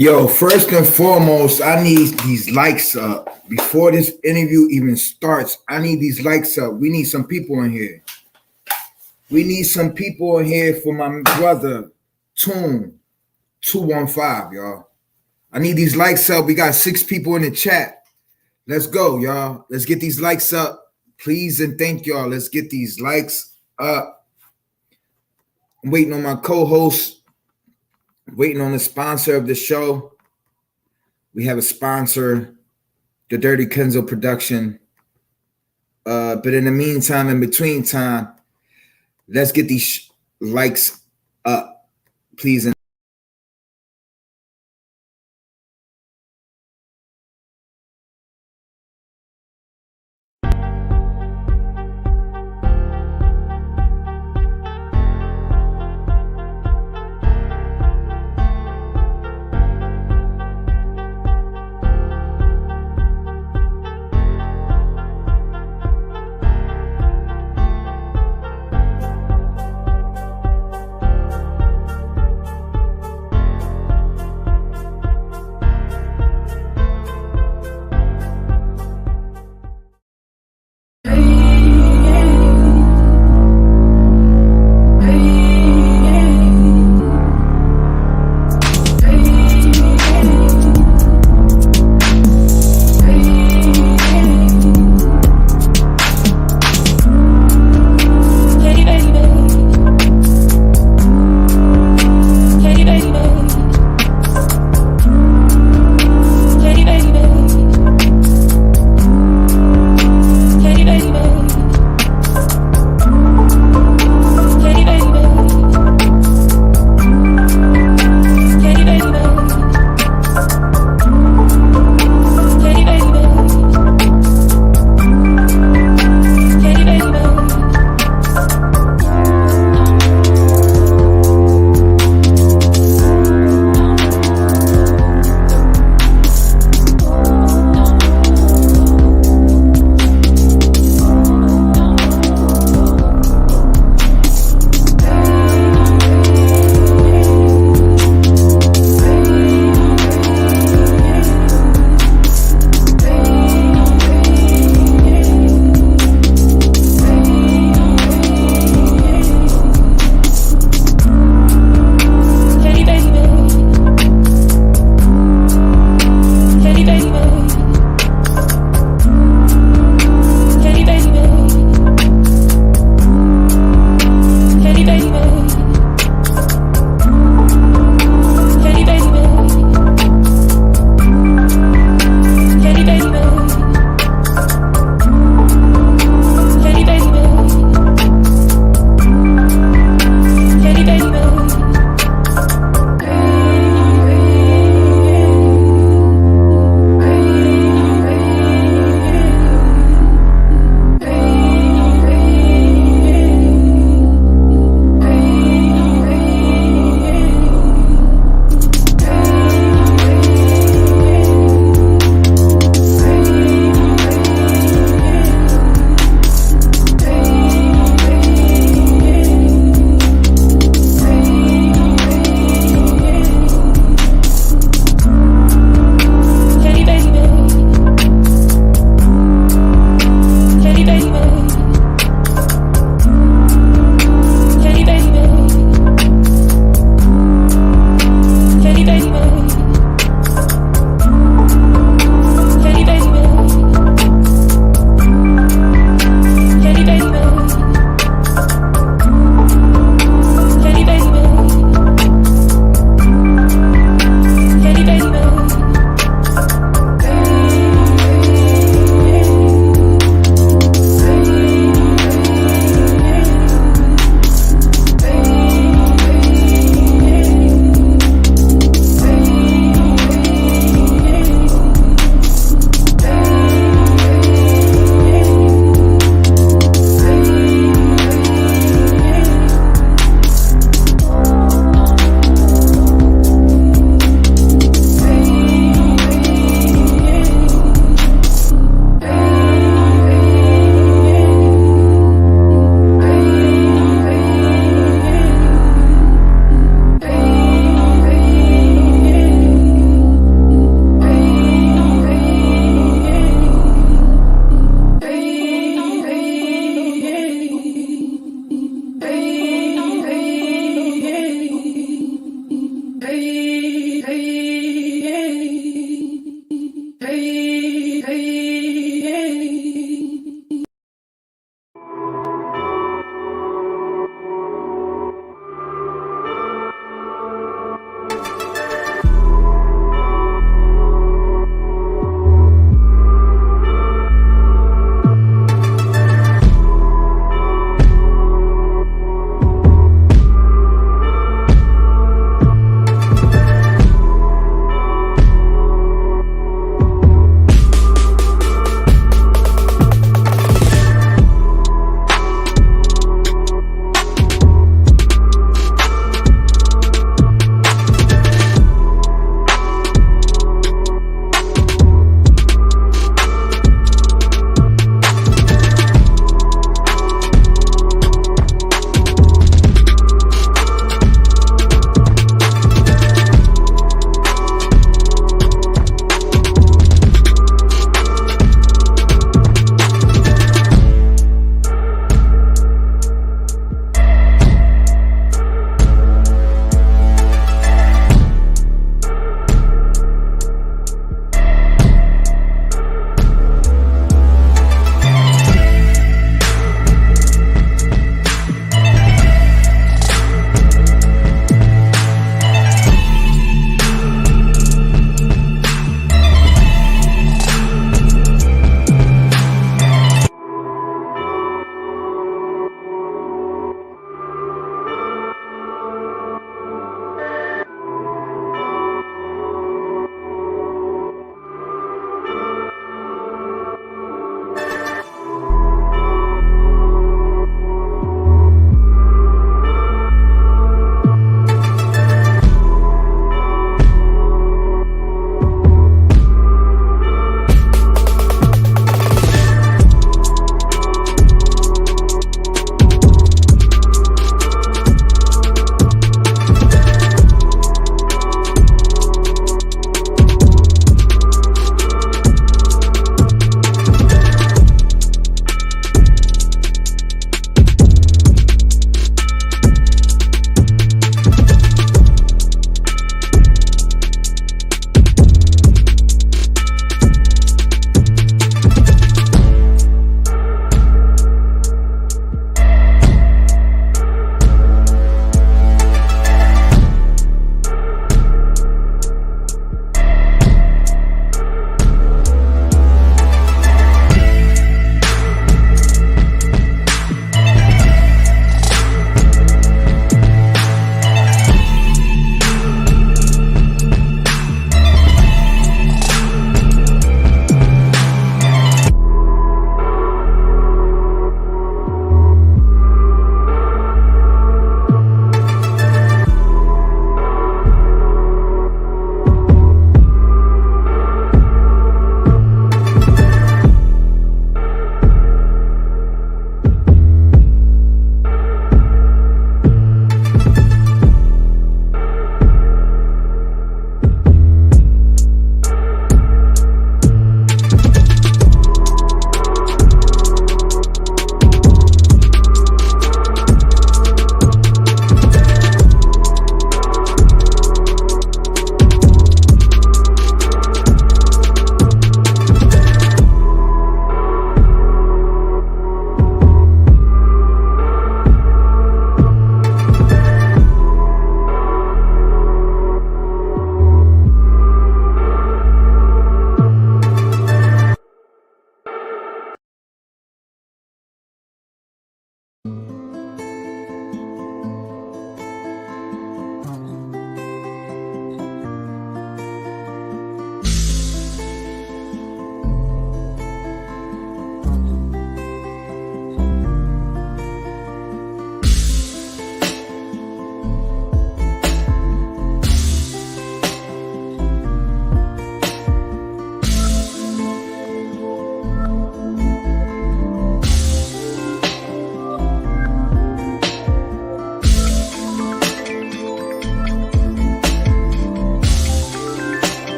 Yo, first and foremost, I need these likes up. Before this interview even starts, I need these likes up. We need some people in here. We need some people in here for my brother, Toon215, y'all. I need these likes up. We got 6 people in the chat. Let's go, y'all. Let's get these likes up. Please and thank y'all. Let's get these likes up. I'm waiting on my co-host, waiting on the sponsor of the show. We have a sponsor, the Dirty Kenzo production. But in the meantime, in between time, let's get these likes up, please.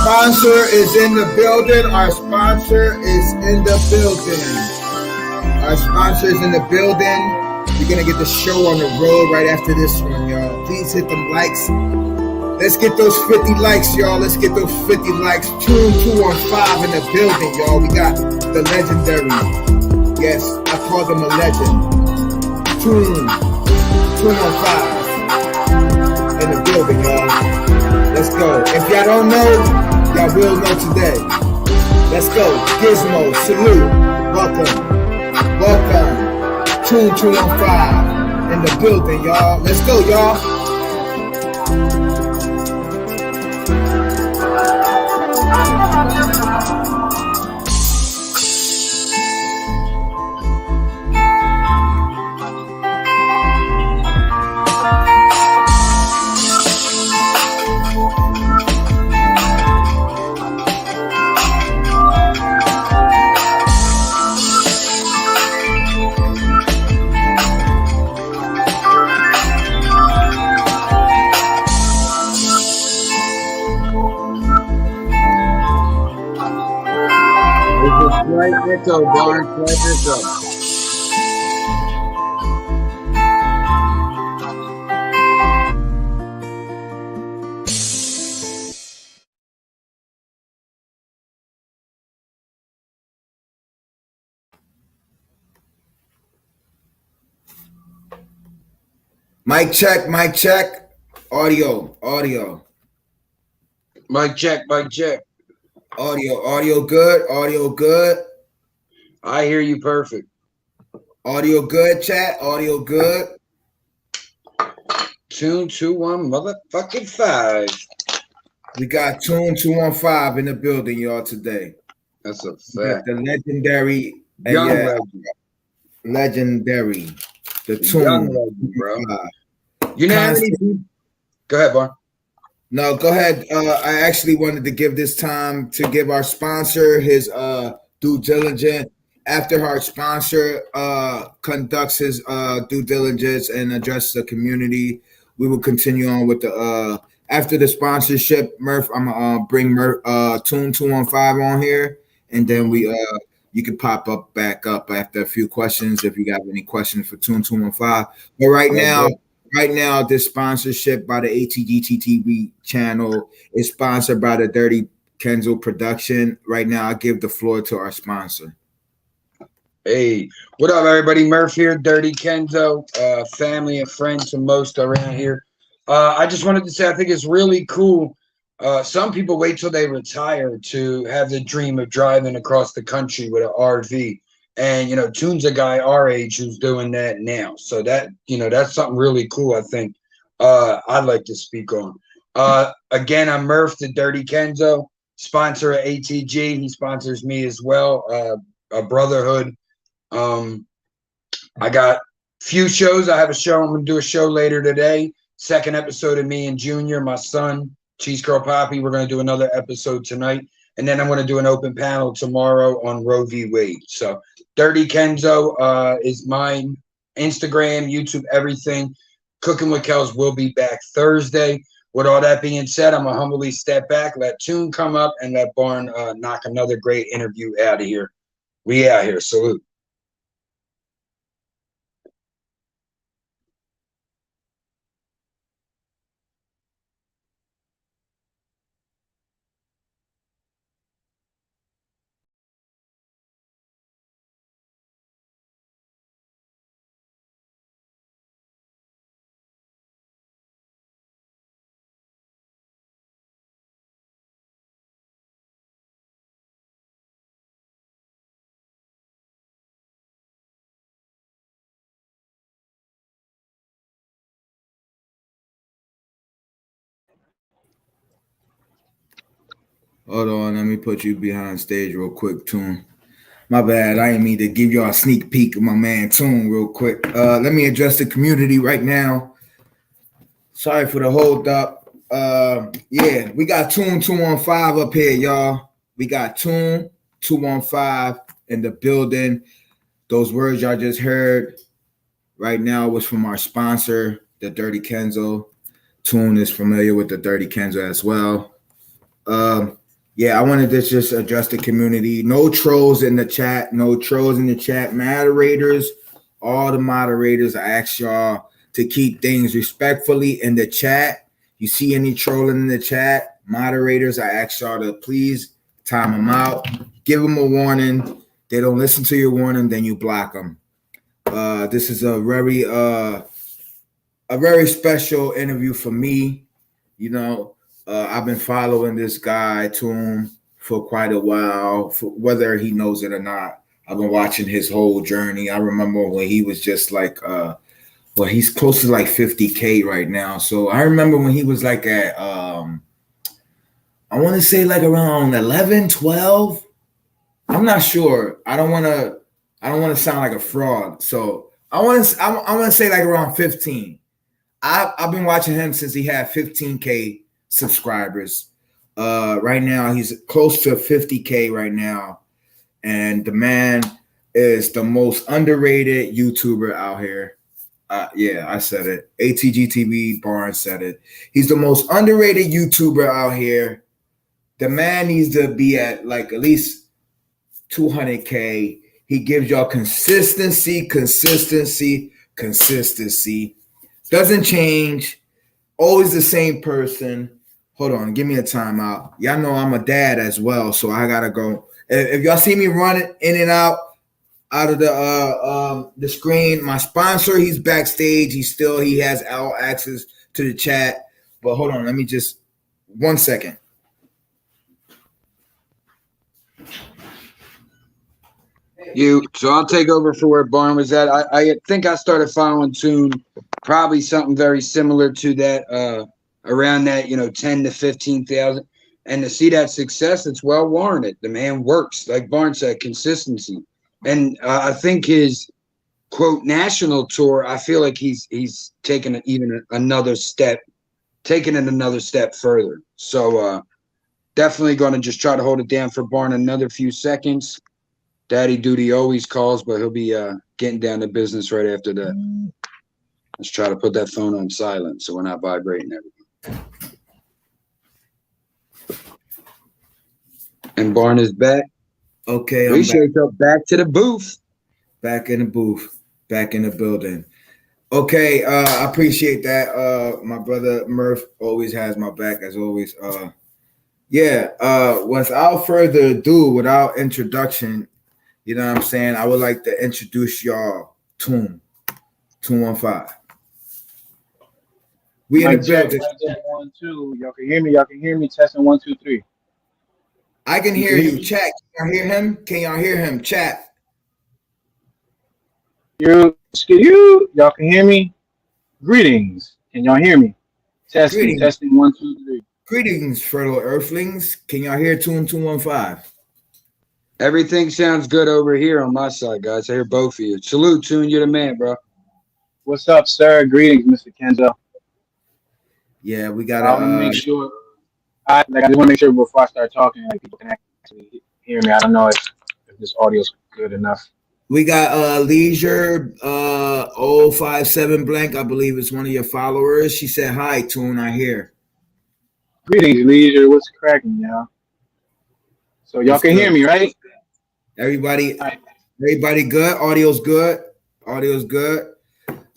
sponsor is in the building. Our sponsor is in the building. Our sponsor is in the building. We're going to get the show on the road right after this one, y'all. Please hit them likes. Let's get those 50 likes, y'all. Let's get those 50 likes. Toon215 in the building, y'all. We got the legendary. Yes, I call them a legend. Toon215 in the building, y'all. Let's go. If y'all don't know, y'all will know today. Let's go. Gizmo, salute. Welcome. Welcome. Toon215 in the building, y'all. Let's go, y'all. Slight echo, Barn. Slight echo. Mic check, mic check. Audio, audio. Mic check, mic check. Audio good, audio good. I hear you perfect. Audio good, chat, audio good. Toon215 motherfucking 5. We got Toon215 in the building, y'all, today. That's a We got fact. the legendary, Young yeah, legend. legendary, the Young Toon. legend, bro. You know how many people? Go ahead, Barn. No, go ahead. I actually wanted to give this time to give our sponsor his due diligence. After our sponsor conducts his due diligence and addresses the community, we will continue on with the after the sponsorship. Murph, I'm gonna bring Murph Toon215 on here, and then we you can pop up back up after a few questions if you got any questions for Toon215. But right now. Right now, this sponsorship by the ATGTTV channel is sponsored by the Dirty Kenzo production. Right now, I give the floor to our sponsor. Hey, what up, everybody? Murph here, Dirty Kenzo, family and friend to most around here. I just wanted to say I think it's really cool. Some people wait till they retire to have the dream of driving across the country with an RV. And, you know, Toon's a guy our age who's doing that now. So that, you know, that's something really cool, I think, I'd like to speak on. Again, I'm Murph, the Dirty Kenzo, sponsor of ATG. He sponsors me as well, a brotherhood. I got few shows. I have a show. I'm going to do a show later today. Second episode of me and Junior, my son, Cheese Curl Poppy. We're going to do another episode tonight. And then I'm going to do an open panel tomorrow on Roe v. Wade. So Dirty Kenzo is mine. Instagram, YouTube, everything. Cooking with Kels will be back Thursday. With all that being said, I'm going to humbly step back, let Toon come up, and let Barn knock another great interview out of here. We out here. Salute. Hold on, let me put you behind stage real quick, Toon. My bad, I didn't mean to give y'all a sneak peek of my man Toon real quick. Let me address the community right now. Sorry for the hold up. Yeah, we got Toon215 up here, y'all. We got Toon215 in the building. Those words y'all just heard right now was from our sponsor, the Dirty Kenzo. Toon is familiar with the Dirty Kenzo as well. Yeah, I wanted to just address the community. No trolls in the chat. No trolls in the chat. Moderators, all the moderators, I ask y'all to keep things respectfully in the chat. You see any trolling in the chat, moderators, I ask y'all to please time them out. Give them a warning. They don't listen to your warning, then you block them. This is a very special interview for me. You know, I've been following this guy Toon for quite a while, whether he knows it or not. I've been watching his whole journey. I remember when he was just like, well, he's close to like 50K right now. So I remember when he was like at, I want to say like around 11, 12. I'm not sure. I don't want to sound like a fraud. So I want to say like around 15. I've been watching him since he had 15K subscribers. Right now he's close to 50K right now, and the man is the most underrated YouTuber out here. Yeah, I said it. ATGTV Barnes said it. He's the most underrated YouTuber out here. The man needs to be at like at least 200K. He gives y'all consistency. Doesn't change. Always the same person. Hold on, give me a timeout. Y'all know I'm a dad as well, so I gotta go. If y'all see me running in and out of the screen, my sponsor, he's backstage. He has all access to the chat. But hold on, let me just 1 second. So I'll take over for where Barn was at. I think I started following Toon, probably something very similar to that, around that, 10 to 15,000. And to see that success, it's well warranted. The man works, like Barn said, consistency. And I think his quote national tour, I feel like he's taken another step further. So definitely going to just try to hold it down for Barn another few seconds. Daddy duty always calls, but he'll be getting down to business right after that. Let's try to put that phone on silent so we're not vibrating everything. And Barn is back. Okay, Appreciate you. Back to the booth. Back in the booth. Back in the building. Okay, I appreciate that. My brother Murph always has my back as always. Without further ado, without introduction, you know what I'm saying? I would like to introduce y'all Toon215. We in the building. Check 1, 2. Y'all can hear me. Y'all can hear me. Testing 1, 2, 3. I can hear you. Chat. Can y'all hear him? Can y'all hear him? Chat. Y'all can hear me. Greetings. Can y'all hear me? Testing. 1, 2, 3. Greetings, fertile earthlings. Can y'all hear Toon215? Everything sounds good over here on my side, guys. I hear both of you. Salute, Toon. You're the man, bro. What's up, sir? Greetings, Mr. Kenzo. Yeah, we gotta. I want to make sure. I just want to make sure before I start talking, like people can actually hear me. I don't know if this audio is good enough. We got Leisure 057 blank. I believe it's one of your followers. She said, "Hi, Toon. I hear." Greetings, Leisure. What's cracking, y'all? So y'all can hear me, right? Everybody good? Audio's good?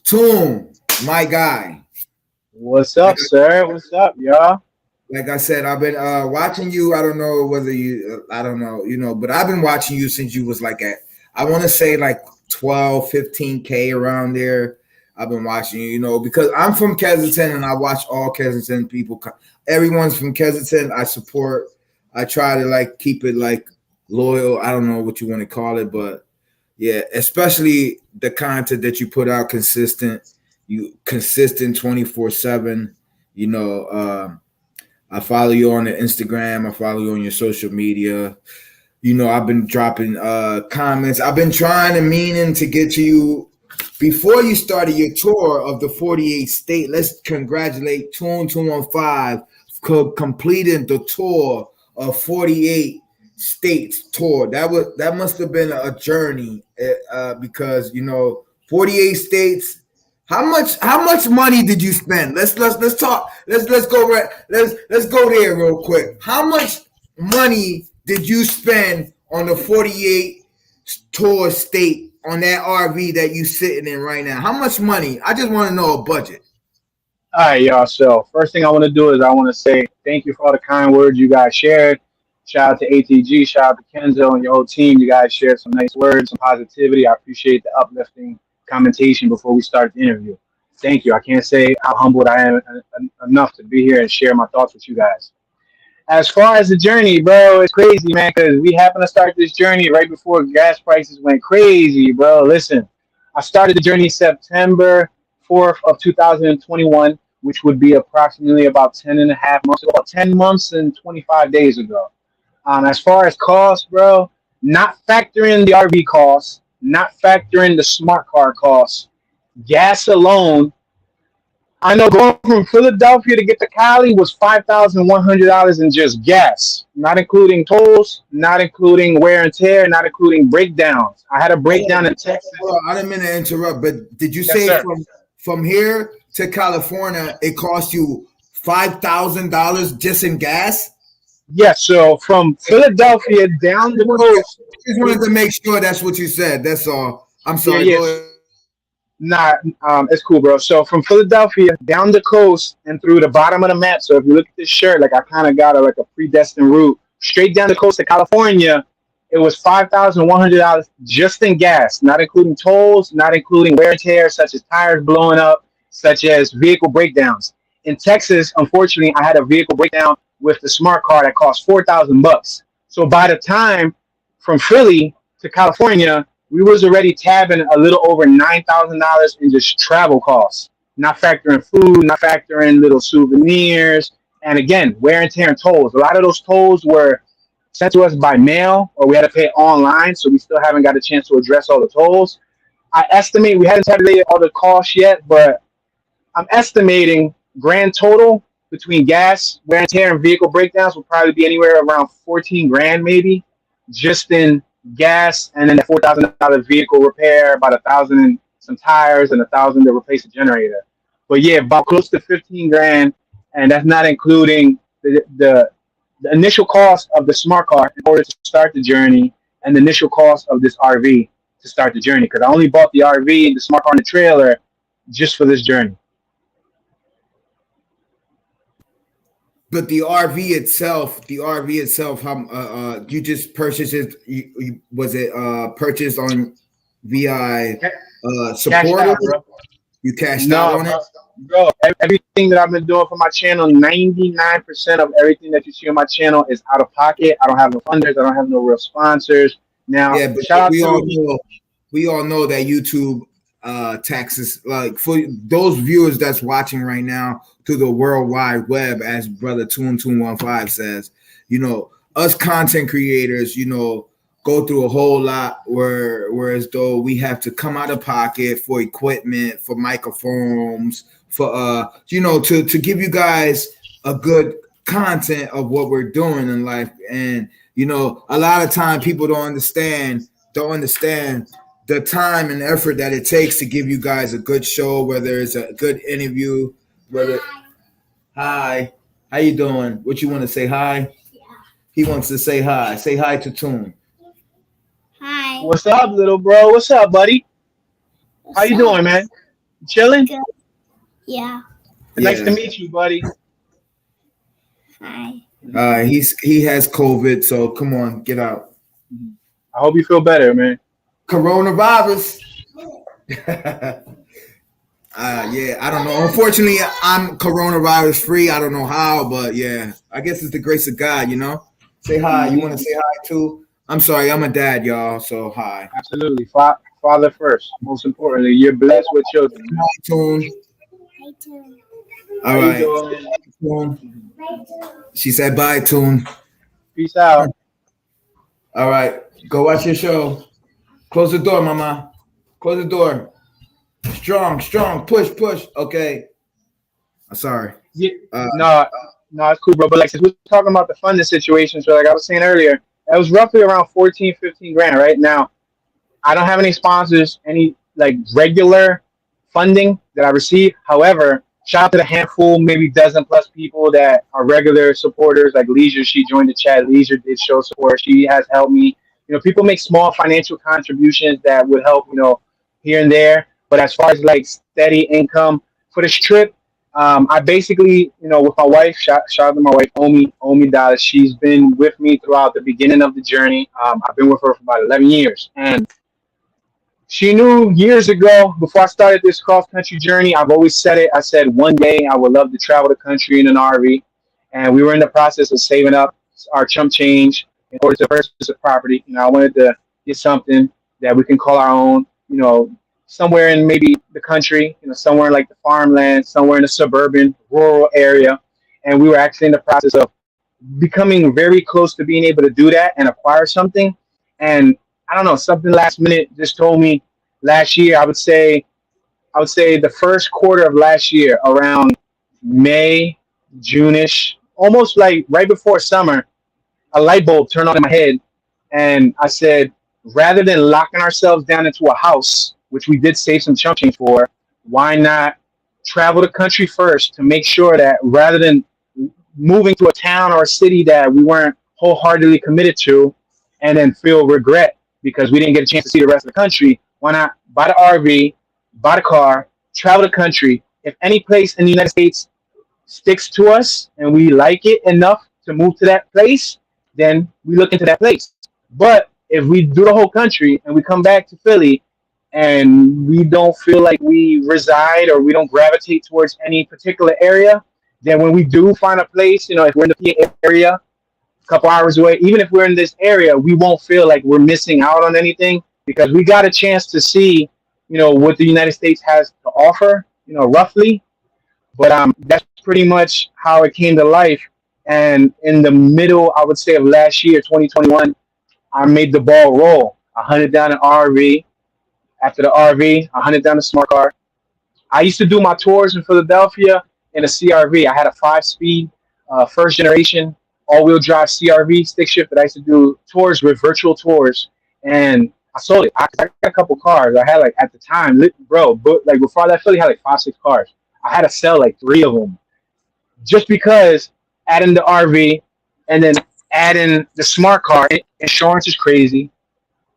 Toon, my guy. What's up, sir? What's up, y'all? Like I said, I've been watching you. I don't know whether but I've been watching you since you was like I want to say like 12, 15K around there. I've been watching you, because I'm from Kensington and I watch all Kensington people. Everyone's from Kensington. I support. I try to like keep it like loyal. I don't know what you want to call it, but yeah, especially the content that you put out consistent 24/7. I follow you on the Instagram. I follow you on your social media. I've been dropping comments. I've been trying and meaning to get to you before you started your tour of the 48 state. Let's congratulate Toon215 for completing the tour of 48 states tour. That must have been a journey because 48 states. How much money did you spend? Let's talk. Let's go there real quick. How much money did you spend on the 48 tour state on that RV that you sitting in right now? How much money? I just want to know a budget. All right, y'all. So first thing I want to do is I want to say thank you for all the kind words you guys shared. Shout out to ATG, shout out to Kenzo and your whole team. You guys shared some nice words, some positivity. I appreciate the uplifting commentation before we start the interview. Thank you. I can't say how humbled I am enough to be here and share my thoughts with you guys. As far as the journey, bro, it's crazy, man, because we happened to start this journey right before gas prices went crazy, bro. Listen, I started the journey September 4th of 2021, which would be approximately about 10 and a half months ago, about 10 months and 25 days ago. As far as cost, bro, not factoring the RV costs, not factoring the smart car costs, gas alone, I know going from Philadelphia to get to Cali was $5,100 in just gas, not including tolls, not including wear and tear, not including breakdowns. I had a breakdown in Texas. Well, I didn't mean to interrupt, but did you Yes, say sir. from here to California it cost you $5,000 just in gas? Yes, so from Philadelphia down the coast. Just wanted to make sure that's what you said. That's all. I'm sorry. Yeah, Go yes. ahead. Nah, it's cool, bro. So from Philadelphia down the coast and through the bottom of the map. So if you look at this shirt, like I kind of got a predestined route straight down the coast to California. It was $5,100 just in gas, not including tolls, not including wear and tear, such as tires blowing up, such as vehicle breakdowns. In Texas, unfortunately, I had a vehicle breakdown with the smart car that cost $4,000. So by the time from Philly to California, we was already tabbing a little over $9,000 in just travel costs, not factoring food, not factoring little souvenirs, and again, wear and tear and tolls. A lot of those tolls were sent to us by mail, or we had to pay online, so we still haven't got a chance to address all the tolls. I estimate we haven't tabulated all the costs yet, but I'm estimating grand total between gas, wear and tear, and vehicle breakdowns will probably be anywhere around 14 grand, maybe, just in gas, and then the $4,000 vehicle repair, about 1,000 and some tires, and 1,000 to replace the generator. But yeah, about close to 15 grand, and that's not including the initial cost of the smart car in order to start the journey, and the initial cost of this RV to start the journey. Because I only bought the RV, the smart car, and the trailer just for this journey. But the RV itself, how you just purchased it? Was it purchased on via support? Out, bro. You cashed out on it, bro. Everything that I've been doing for my channel, 99% of everything that you see on my channel is out of pocket. I don't have no funders. I don't have no real sponsors. Now, yeah, but we all know that YouTube taxes, like for those viewers that's watching right now through the World Wide Web, as brother Toon215 says, us content creators, go through a whole lot whereas though we have to come out of pocket for equipment, for microphones, for to give you guys a good content of what we're doing in life. And a lot of time people don't understand the time and effort that it takes to give you guys a good show, whether it's a good interview, whether hi, how you doing? What you want to say? Hi. Yeah. He wants to say hi. Say hi to Toon. Hi. What's up, little bro? What's up, buddy? How you doing, man? Chilling? Good. Yeah. Nice to meet you, buddy. Hi. He has COVID, so come on, get out. I hope you feel better, man. Coronavirus. Yeah, I don't know. Unfortunately, I'm coronavirus free. I don't know how, but yeah, I guess it's the grace of God, Say hi. You want to say hi too? I'm sorry, I'm a dad, y'all. So hi. Absolutely, father first. Most importantly, you're blessed with children. Hi, Toon. Hi, Toon. All right. Toon. She said bye, Toon. Peace out. All right, go watch your show. Close the door, mama. Close the door. Strong. Push. Okay. I'm sorry. Yeah. No, it's cool, bro. But like, since we're talking about the funding situation, so like I was saying earlier, that was roughly around 14, 15 grand right now. I don't have any sponsors, any like regular funding that I receive. However, Shout out to the handful, maybe dozen plus people that are regular supporters. Like Leisure, she joined the chat. Leisure did show support. She has helped me. People make small financial contributions that would help, here and there. But as far as like steady income for this trip, I basically, with my wife, shout out to my wife, Omi Dallas. She's been with me throughout the beginning of the journey. I've been with her for about 11 years. And she knew years ago, before I started this cross country journey, I've always said it. I said one day I would love to travel the country in an RV. And we were in the process of saving up our chump change in order to purchase a property. I wanted to get something that we can call our own, somewhere in maybe the country, somewhere in like the farmland, somewhere in a suburban, rural area. And we were actually in the process of becoming very close to being able to do that and acquire something. And I don't know, something last minute just told me last year. I would say the first quarter of last year, around May, June-ish, almost like right before summer, a light bulb turned on in my head, and I said, rather than locking ourselves down into a house, which we did save some chunk change for, why not travel the country first to make sure that rather than moving to a town or a city that we weren't wholeheartedly committed to, and then feel regret because we didn't get a chance to see the rest of the country, why not buy the RV, buy the car, travel the country? If any place in the United States sticks to us and we like it enough to move to that place, then we look into that place. But if we do the whole country and we come back to Philly and we don't feel like we reside or we don't gravitate towards any particular area, then when we do find a place, if we're in the PA area, a couple hours away, even if we're in this area, we won't feel like we're missing out on anything because we got a chance to see, what the United States has to offer, roughly. But that's pretty much how it came to life. And in the middle, I would say, of last year, 2021, I made the ball roll. I hunted down an RV. After the RV, I hunted down a smart car. I used to do my tours in Philadelphia in a CRV. I had a 5-speed, first generation, all-wheel drive CRV stick shift that I used to do tours with, virtual tours. And I sold it. I got a couple cars. I had, like, at the time, but like before I left Philly, I had like 5-6 cars. I had to sell like 3 of them just because adding the RV and then adding the smart car. Insurance is crazy.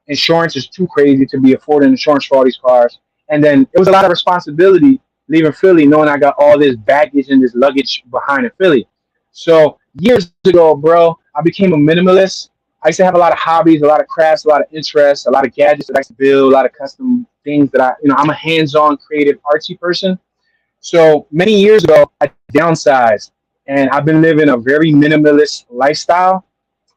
Insurance is too crazy to be affording insurance for all these cars. And then it was a lot of responsibility leaving Philly, knowing I got all this baggage and this luggage behind in Philly. So years ago, bro, I became a minimalist. I used to have a lot of hobbies, a lot of crafts, a lot of interests, a lot of gadgets that I used to build, a lot of custom things that I'm a hands-on, creative, artsy person. So many years ago, I downsized, and I've been living a very minimalist lifestyle.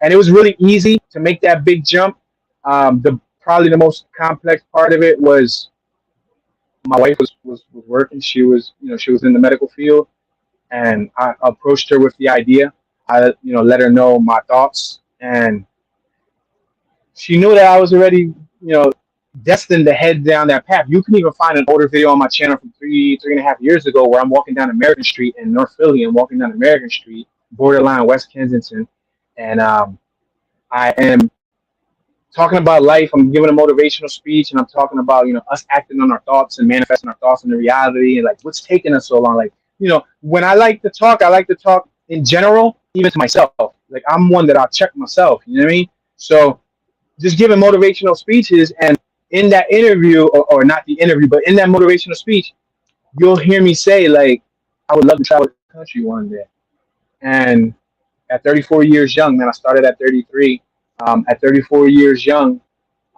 And it was really easy to make that big jump. Probably the most complex part of it was my wife was working. She was in the medical field, and I approached her with the idea. I let her know my thoughts, and she knew that I was already destined to head down that path. You can even find an older video on my channel from 3.5 years ago where I'm walking down American Street in North Philly and walking down American Street, borderline West Kensington, and I am talking about life. I'm giving a motivational speech, and I'm talking about us acting on our thoughts and manifesting our thoughts into reality, and like what's taking us so long. Like when I like to talk in general, even to myself. Like I'm one that I'll check myself. You know what I mean? So just giving motivational speeches, and in that interview, or not the interview, but in that motivational speech, you'll hear me say like, I would love to travel the country one day. And at 34 years young, man, I started at 33. At 34 years young,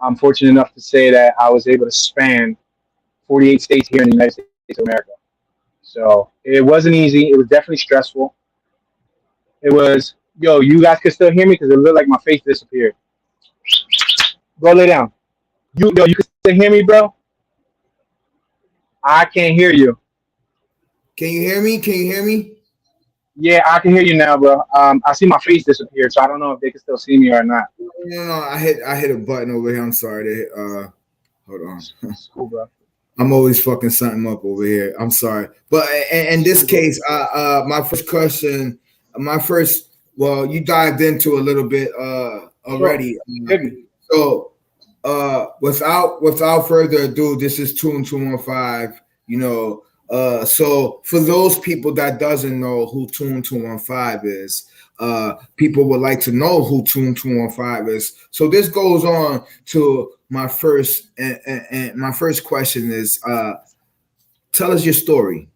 I'm fortunate enough to say that I was able to span 48 states here in the United States of America. So it wasn't easy. It was definitely stressful. It was, you guys can still hear me because it looked like my face disappeared. Go lay down. You can still hear me, bro? I can't hear you. Can you hear me? Can you hear me? Yeah, I can hear you now, bro. I see my face disappeared, so I don't know if they can still see me or not. No. I hit a button over here. I'm sorry. Hold on. It's cool, bro. I'm always fucking something up over here. I'm sorry, but in this case, my first question, well, you dived into a little bit already. Sure. So without further ado, this is Toon215. So for those people that doesn't know who Toon215 is, people would like to know who Toon215 is. So this goes on to my first and my first question is, tell us your story.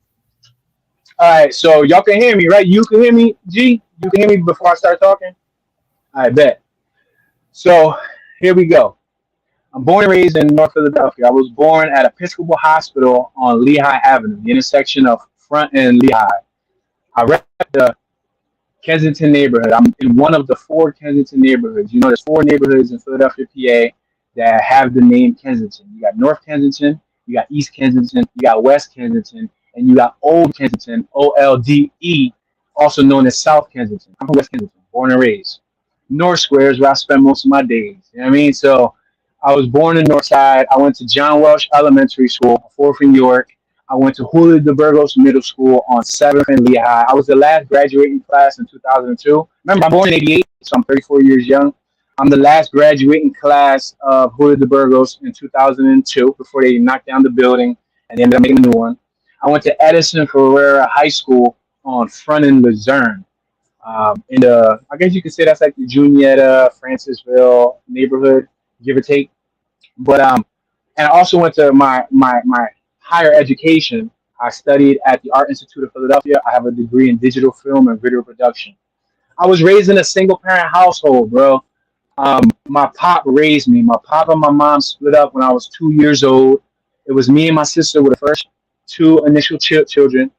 All right, so y'all can hear me, right? You can hear me, G. You can hear me before I start talking. I bet. So here we go. I'm born and raised in North Philadelphia. I was born at Episcopal Hospital on Lehigh Avenue, the intersection of Front and Lehigh. I rep the Kensington neighborhood. I'm in one of the four Kensington neighborhoods. You know, there's four neighborhoods in Philadelphia, PA that have the name Kensington. You got North Kensington, you got East Kensington, you got West Kensington, and you got Old Kensington, OLDE, also known as South Kensington. I'm from West Kensington, born and raised. North Square is where I spend most of my days. You know what I mean? So I was born in North Side. I went to John Welsh Elementary School, 4th in York. I went to Julio de Burgos Middle School on 7th and Lehigh. I was the last graduating class in 2002. Remember, I'm born in 88, so I'm 34 years young. I'm the last graduating class of Julio de Burgos in 2002 before they knocked down the building and they ended up making a new one. I went to Edison Ferreira High School on Front and Luzerne. In the, I guess you could say that's like the Junietta, Francisville neighborhood, give or take. But and I also went to my higher education. I studied at the Art Institute of Philadelphia. I have a degree in digital film and video production. I was raised in a single parent household, bro. My pop raised me. My pop and my mom split up when I was 2 years old. It was me and my sister were the first two initial children.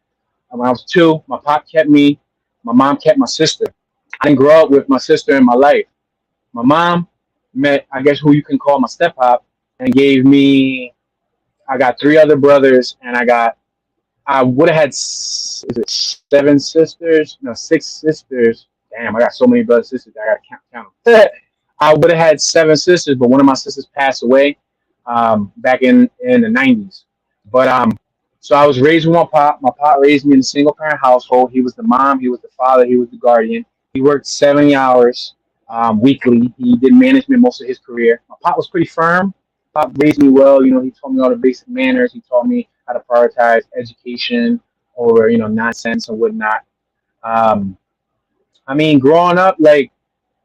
And when I was two, my pop kept me. My mom kept my sister. I didn't grow up with my sister in my life. My mom met, I guess, who you can call my step pop, and gave me. I got three other brothers, and I would have had is it seven sisters? No, six sisters. Damn, I got so many brothers and sisters. I gotta count them. I would have had seven sisters, but one of my sisters passed away back in the 90s. But so I was raised with my pop. My pop raised me in a single parent household. He was the mom, he was the father, he was the guardian. He worked 70 hours weekly. He did management most of his career. My pop was pretty firm. Pop raised me well. You know, he taught me all the basic manners. He taught me how to prioritize education over, nonsense and whatnot. I mean, growing up, like,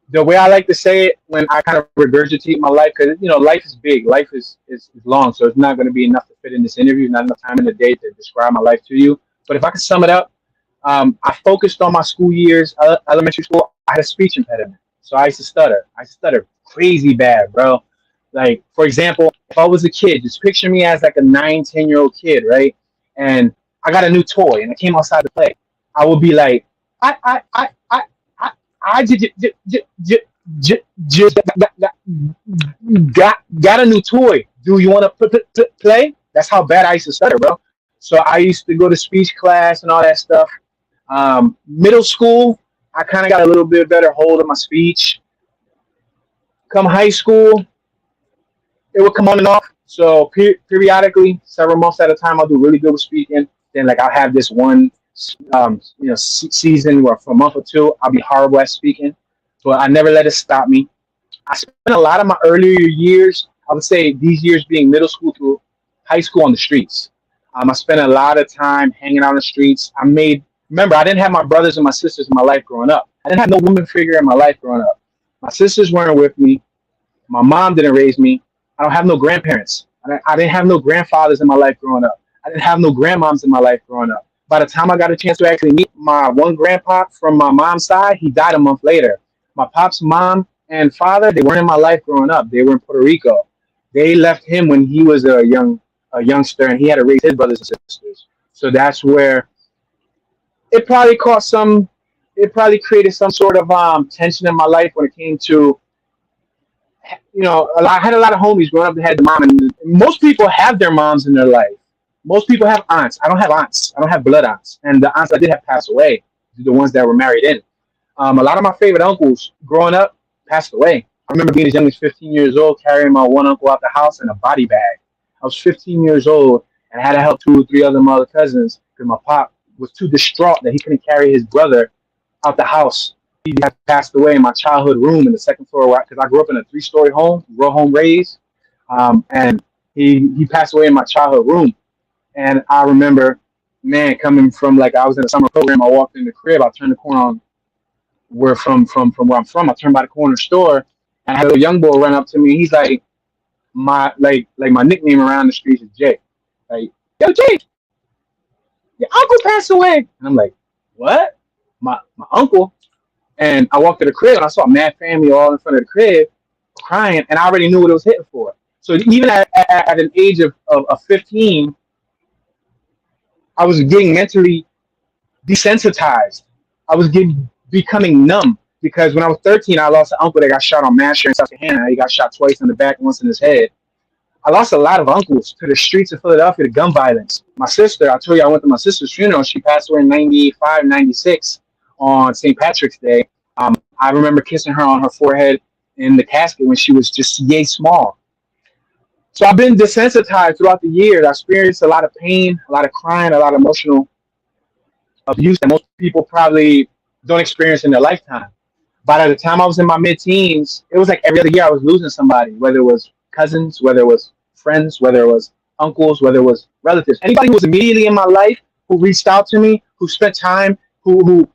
the way I like to say it when I kind of regurgitate my life, because life is big, life is long, so it's not going to be enough to fit in this interview, not enough time in the day to describe my life to you. But if I can sum it up, I focused on my school years, elementary school. I had a speech impediment, so I used to stutter. I stutter crazy bad, bro. Like, for example, if I was a kid, just picture me as like a 9, 10-year-old kid, right? And I got a new toy, and I came outside to play. I would be like, I just got a new toy. Do you want to play? That's how bad I used to stutter, bro. So I used to go to speech class and all that stuff. Middle school, I kind of got a little bit better hold of my speech. Come high school, it would come on and off. So periodically, several months at a time, I'll do really good with speaking. Then, like, I'll have this one season where for a month or two I'll be horrible at speaking, but I never let it stop me. I spent a lot of my earlier years, I would say these years being middle school to high school, on the streets. I spent a lot of time hanging out on the streets. Remember, I didn't have my brothers and my sisters in my life growing up. I didn't have no woman figure in my life growing up. My sisters weren't with me. My mom didn't raise me. I don't have no grandparents. I didn't have no grandfathers in my life growing up. I didn't have no grandmoms in my life growing up. By the time I got a chance to actually meet my one grandpa from my mom's side, he died a month later. My pop's mom and father, they weren't in my life growing up. They were in Puerto Rico. They left him when he was a youngster, and he had to raise his brothers and sisters. So that's where it probably created some sort of tension in my life when it came to, I had a lot of homies growing up that had the mom, and most people have their moms in their life. Most people have aunts. I don't have aunts. I don't have blood aunts. And the aunts I did have passed away, the ones that were married in. A lot of my favorite uncles growing up passed away. I remember being as young as 15 years old, carrying my one uncle out the house in a body bag. I was 15 years old and I had to help 2 or 3 other my other cousins because my pop was too distraught that he couldn't carry his brother out the house. He had passed away in my childhood room in the second floor, because I grew up in a 3-story home, row home raised, and he passed away in my childhood room. And I remember man, coming from like I was in a summer program, I walked in the crib, I turned the corner on where from where I'm from, I turned by the corner store, and I had a young boy run up to me. He's like my nickname around the streets is Jay. Like, yo, Jay, your uncle passed away. And I'm like, what? My uncle? And I walked to the crib and I saw a mad family all in front of the crib crying, and I already knew what it was hitting for. So even at an age of 15, I was getting mentally desensitized. I was becoming numb because when I was 13, I lost an uncle that got shot on mass shooting in Susquehanna. He got shot twice in the back, once in his head. I lost a lot of uncles to the streets of Philadelphia to gun violence. My sister, I told you I went to my sister's funeral. She passed away in 95, 96 on St. Patrick's Day. I remember kissing her on her forehead in the casket when she was just yay small. So I've been desensitized throughout the years. I experienced a lot of pain, a lot of crying, a lot of emotional abuse that most people probably don't experience in their lifetime. By the time I was in my mid-teens, it was like every other year I was losing somebody, whether it was cousins, whether it was friends, whether it was uncles, whether it was relatives. Anybody who was immediately in my life, who reached out to me, who spent time, who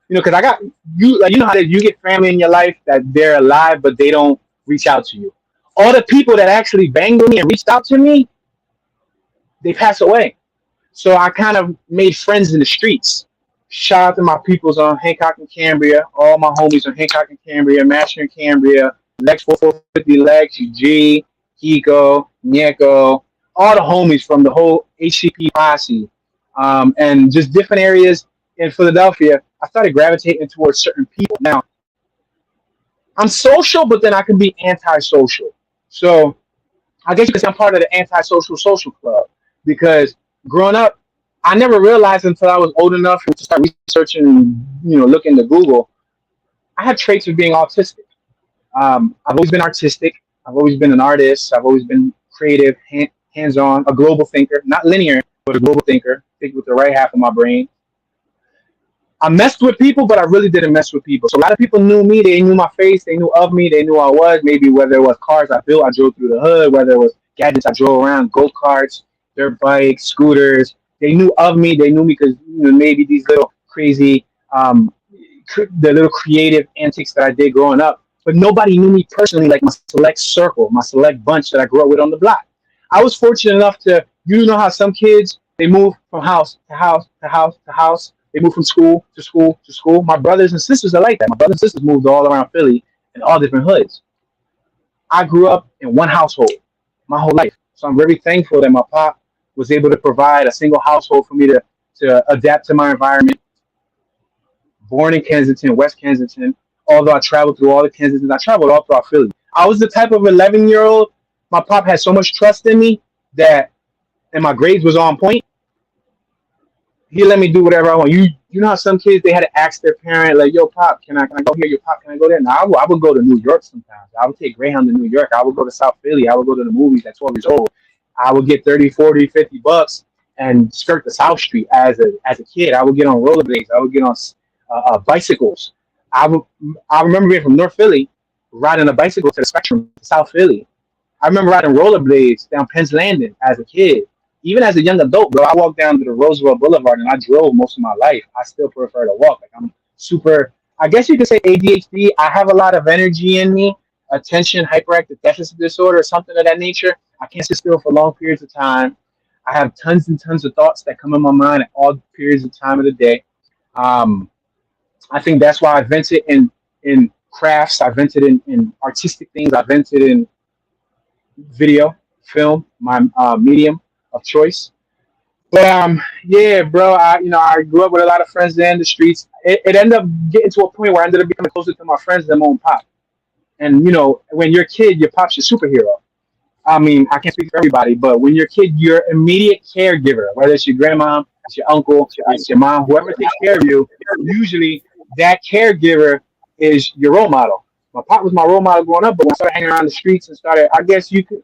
because I got you, like, you know how you get family in your life that they're alive but they don't reach out to you. All the people that actually banged with me and reached out to me, they passed away. So I kind of made friends in the streets. Shout out to my peoples on Hancock and Cambria, all my homies on Hancock and Cambria, Master and Cambria, Lex 450, Lex, G, Kiko, Nyeko, all the homies from the whole HCP posse, and just different areas in Philadelphia. I started gravitating towards certain people. Now, I'm social, but then I can be antisocial. So I guess you can say I'm part of the antisocial social club because growing up, I never realized until I was old enough to start researching, looking to Google, I have traits of being autistic. I've always been artistic. I've always been an artist. I've always been creative, hands-on, a global thinker, not linear, but a global thinker. Think with the right half of my brain. I messed with people, but I really didn't mess with people. So a lot of people knew me. They knew my face. They knew of me. They knew who I was. Maybe whether it was cars I built, I drove through the hood. Whether it was gadgets I drove around, go-karts, dirt bikes, scooters. They knew of me. They knew me because maybe these little crazy, the little creative antics that I did growing up. But nobody knew me personally, like my select circle, my select bunch that I grew up with on the block. I was fortunate enough to, how some kids, they move from house to house to house to house. They move from school to school to school. My brothers and sisters are like that. My brothers and sisters moved all around Philly in all different hoods. I grew up in one household my whole life. So I'm very thankful that my pop was able to provide a single household for me to adapt to my environment. Born in Kensington, West Kensington, although I traveled through all the Kensington, I traveled all throughout Philly. I was the type of 11-year-old, my pop had so much trust in me and my grades was on point. He let me do whatever I want. You know how some kids, they had to ask their parent, like, yo, pop, can I go here? Your pop, can I go there? Now, I would go to New York sometimes. I would take Greyhound to New York. I would go to South Philly. I would go to the movies at 12 years old. I would get 30, 40, 50 bucks and skirt the South Street as a kid. I would get on rollerblades. I would get on bicycles. I remember being from North Philly, riding a bicycle to the Spectrum, to South Philly. I remember riding rollerblades down Penn's Landing as a kid. Even as a young adult, bro, I walked down to the Roosevelt Boulevard and I drove most of my life. I still prefer to walk. Like, I'm super, I guess you could say ADHD. I have a lot of energy in me, attention, hyperactive deficit disorder, or something of that nature. I can't sit still for long periods of time. I have tons and tons of thoughts that come in my mind at all periods of time of the day. I think that's why I vented in crafts. I vented in artistic things. I vented in video, film, my medium of choice. But yeah, bro, I grew up with a lot of friends in the streets. It ended up getting to a point where I ended up becoming closer to my friends than my own pop. And when you're a kid, your pop's your superhero. I mean, I can't speak for everybody, but when you're a kid, your immediate caregiver, whether it's your grandma, it's your uncle, it's your mom, whoever takes care of you, usually that caregiver is your role model. My pop was my role model growing up, but when I started hanging around the streets and started, I guess you could,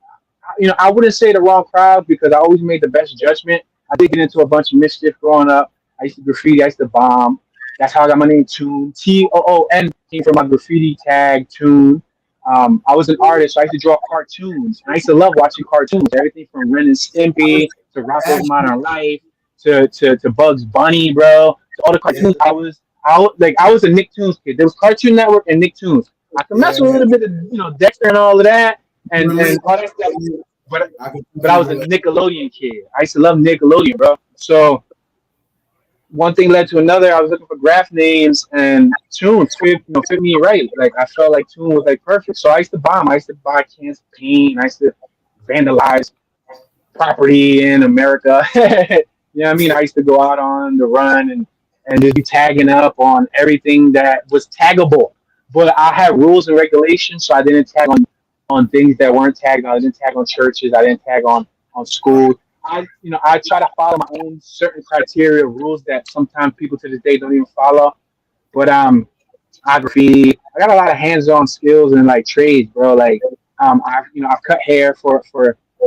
I wouldn't say the wrong crowd because I always made the best judgment. I did get into a bunch of mischief growing up. I used to graffiti, I used to bomb. That's how I got my name, Toon. Toon came from my graffiti tag, Toon. I was an artist, so I used to draw cartoons. And I used to love watching cartoons, everything from Ren and Stimpy to Rocko's Modern Life to Bugs Bunny, bro. To all the cartoons. I was a Nicktoons kid. There was Cartoon Network and Nicktoons. I could mess with a Yeah, little bit of Dexter and all of that relate. and all that stuff. But I can but I was a relate. Nickelodeon kid. I used to love Nickelodeon, bro. So one thing led to another. I was looking for graph names, and Toon fit me right. Like I felt like Toon was like perfect. So I used to buy them. I used to buy cans of paint. I used to vandalize property in America. You know what I mean? I used to go out on the run and just be tagging up on everything that was taggable. But I had rules and regulations, so I didn't tag on things that weren't tagged on. I didn't tag on churches. I didn't tag on schools. I try to follow my own certain criteria, rules that sometimes people to this day don't even follow. But I graffiti. I got a lot of hands-on skills and like trades, bro. Like I've cut hair for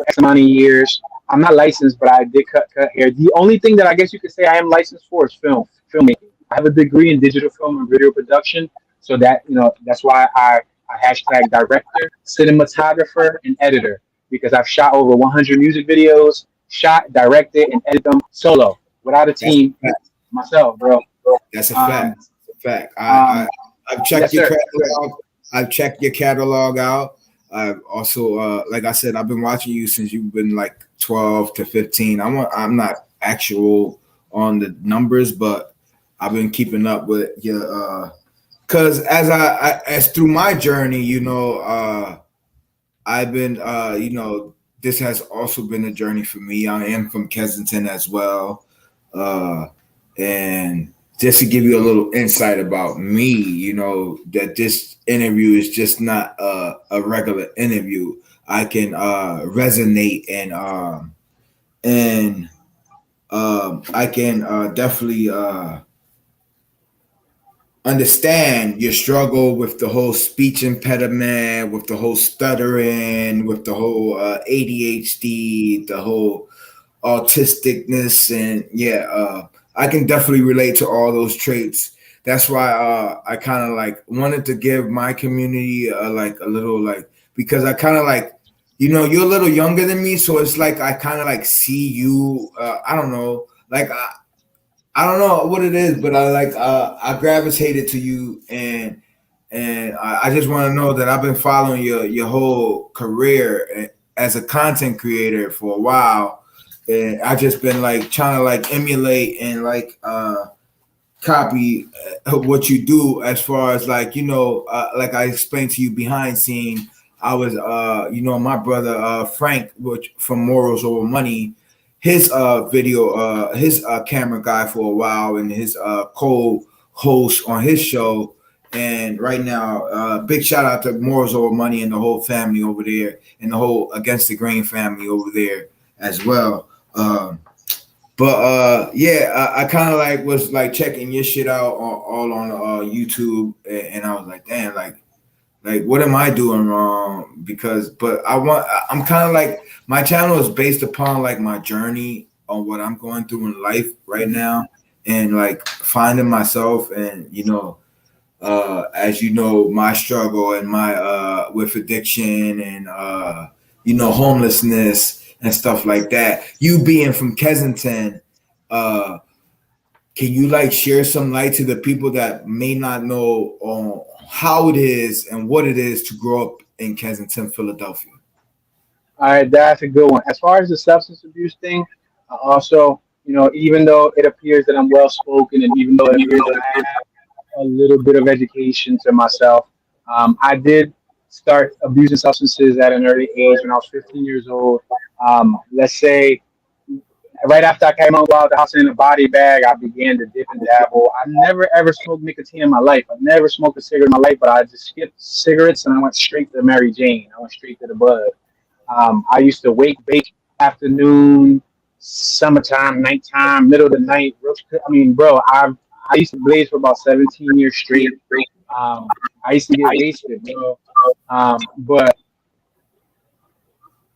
X amount of years. I'm not licensed, but I did cut hair. The only thing that I guess you could say I am licensed for is filmmaking. I have a degree in digital film and video production, so that's why I hashtag director, cinematographer, and editor because I've shot over 100 music videos, shot, directed, and edited them solo without a That's a team, fact. myself, bro. That's a Um, fact. That's a fact. um, I've checked yes, your sir. catalog. I've checked your catalog out. I've also, like I said, I've been watching you since you've been like 12 to 15. I'm not actual on the numbers, but I've been keeping up with your. Because as through my journey, I've been, this has also been a journey for me. I am from Kensington as well. And just to give you a little insight about me, that this interview is just not a regular interview. I can resonate and I can definitely understand your struggle with the whole speech impediment, with the whole stuttering, with the whole ADHD, the whole autisticness, and I can definitely relate to all those traits. That's why I kind of like wanted to give my community like a little like because I kind of like you're a little younger than me, so it's like I kind of like see you. I don't know, like I don't know what it is, but I gravitated to you, and I just want to know that I've been following your whole career as a content creator for a while, and I just been like trying to like emulate and like copy what you do as far as like like I explained to you behind scene. I was my brother Frank, which from Morals Over Money, his his camera guy for a while and his co-host on his show. And right now, big shout out to Morals Over Money and the whole family over there, and the whole Against the Grain family over there as well. But I kind of like was like checking your shit out all on YouTube, and I was like, damn, like what am I doing wrong? But I'm kind of like my channel is based upon like my journey on what I'm going through in life right now, and like finding myself, and as you know, my struggle and my with addiction and homelessness and stuff like that. You being from Kensington, uh, can you like share some light to the people that may not know how it is and what it is to grow up in Kensington, Philadelphia? All right, that's a good one. As far as the substance abuse thing, also, even though it appears that I'm well spoken and even though it appears that I have a little bit of education to myself, I did start abusing substances at an early age when I was 15 years old. Let's say right after I came out of the house in a body bag, I began to dip and dabble. I never ever smoked nicotine in my life. I never smoked a cigarette in my life, but I just skipped cigarettes and I went straight to Mary Jane. I went straight to the bud. I used to bake afternoon, summertime, nighttime, middle of the night. I mean, bro, I used to blaze for about 17 years straight. I used to get wasted, bro. But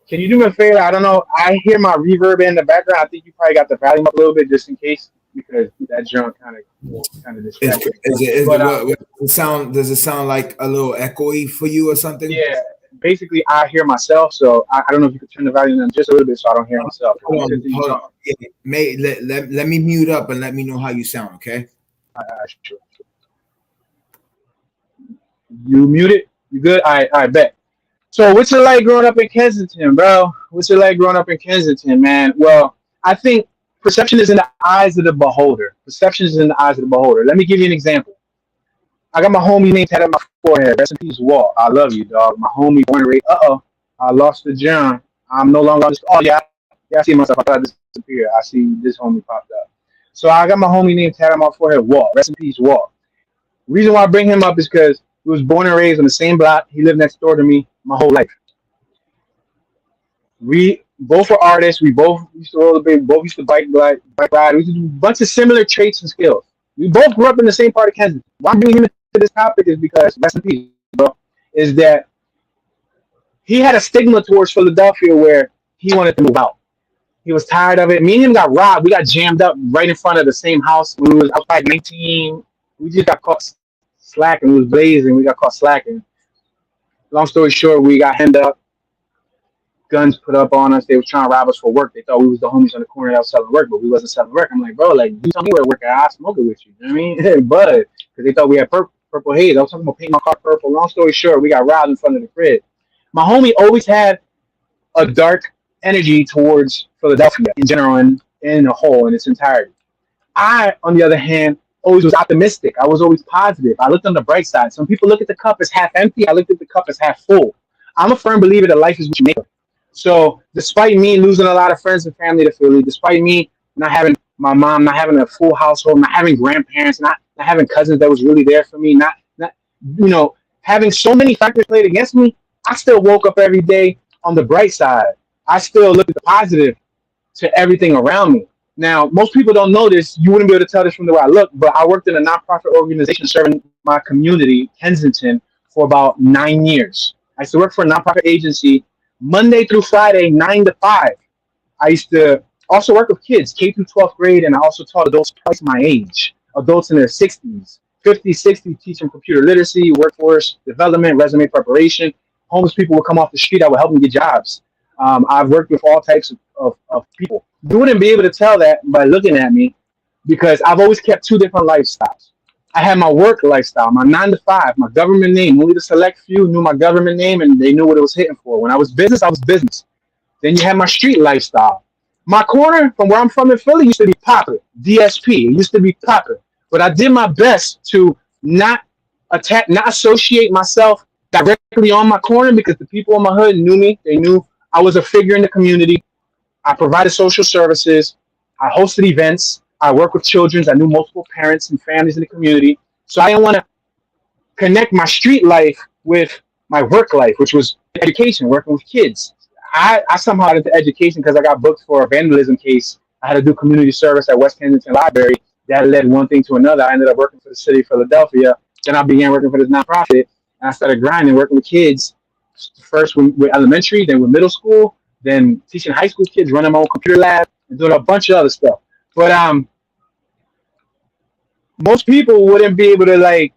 can you do me a favor? I don't know. I hear my reverb in the background. I think you probably got the volume up a little bit just in case because that drum kind of distracted. Is it But what sound? Does it sound like a little echoey for you or something? yeah, basically I hear myself. So I don't know if you could turn the volume down just a little bit so I don't hear myself. Hold on. Yeah, let me mute up and let me know how you sound, okay? Sure. You muted? You good? I bet. So what's it like growing up in Kensington, bro? What's it like growing up in Kensington, man? Well, I think perception is in the eyes of the beholder. Perception is in the eyes of the beholder. Let me give you an example. I got my homie name tatted on my forehead. Rest in peace, Walt. I love you, dog. My homie born and raised. I lost the John. I'm no longer. Oh yeah. I see myself. I thought I disappeared. I see this homie popped up. So I got my homie name tatted on my forehead, Walt. Rest in peace, Walt. Reason why I bring him up is because he was born and raised on the same block. He lived next door to me my whole life. We both were artists. We both used to rollerblade. Both used to bike ride. We used to do a bunch of similar traits and skills. We both grew up in the same part of Kansas. Why I'm bringing him into this topic is because, rest in peace, bro, is that he had a stigma towards Philadelphia where he wanted to move out. He was tired of it. Me and him got robbed. We got jammed up right in front of the same house. We was outside 19. We just got caught slacking. We was blazing. We got caught slacking. Long story short, we got hemmed up. Guns put up on us. They was trying to rob us for work. They thought we was the homies on the corner that was selling work, but we wasn't selling work. I'm like, bro, like, you tell me where to work at. I'll smoke it with you. You know what I mean? But, because they thought we had purple haze. I was talking about painting my car purple. Long story short, we got robbed in front of the crib. My homie always had a dark energy towards Philadelphia in general and in a whole, in its entirety. I, on the other hand, always was optimistic. I was always positive. I looked on the bright side. Some people look at the cup as half empty. I looked at the cup as half full. I'm a firm believer that life is what you make of it. So despite me losing a lot of friends and family to Philly, despite me not having my mom, not having a full household, not having grandparents, not having cousins that was really there for me, not having so many factors played against me, I still woke up every day on the bright side. I still look at the positive to everything around me. Now, most people don't know this. You wouldn't be able to tell this from the way I look, but I worked in a nonprofit organization serving my community, Kensington, for about 9 years. I used to work for a nonprofit agency Monday through Friday, 9 to 5. I used to also work with kids, K through 12th grade, and I also taught adults twice my age, adults in their 60s, 50s, 60s, teaching computer literacy, workforce development, resume preparation. Homeless people would come off the street. I would help them get jobs. I've worked with all types of people. You wouldn't be able to tell that by looking at me because I've always kept two different lifestyles. I had my work lifestyle, my 9 to 5, my government name. Only the select few knew my government name and they knew what it was hitting for. When I was business, I was business. Then you had my street lifestyle. My corner, from where I'm from in Philly, used to be popular. DSP, it used to be popular. But I did my best to not associate myself directly on my corner because the people in my hood knew me. They knew I was a figure in the community. I provided social services. I hosted events. I worked with children. I knew multiple parents and families in the community. So I didn't want to connect my street life with my work life, which was education, working with kids. I somehow got into education because I got booked for a vandalism case. I had to do community service at West Kensington Library. That led one thing to another. I ended up working for the city of Philadelphia. Then I began working for this nonprofit. And I started grinding, working with kids. First with elementary, then with middle school, then teaching high school kids, running my own computer lab, and doing a bunch of other stuff. But most people wouldn't be able to, like,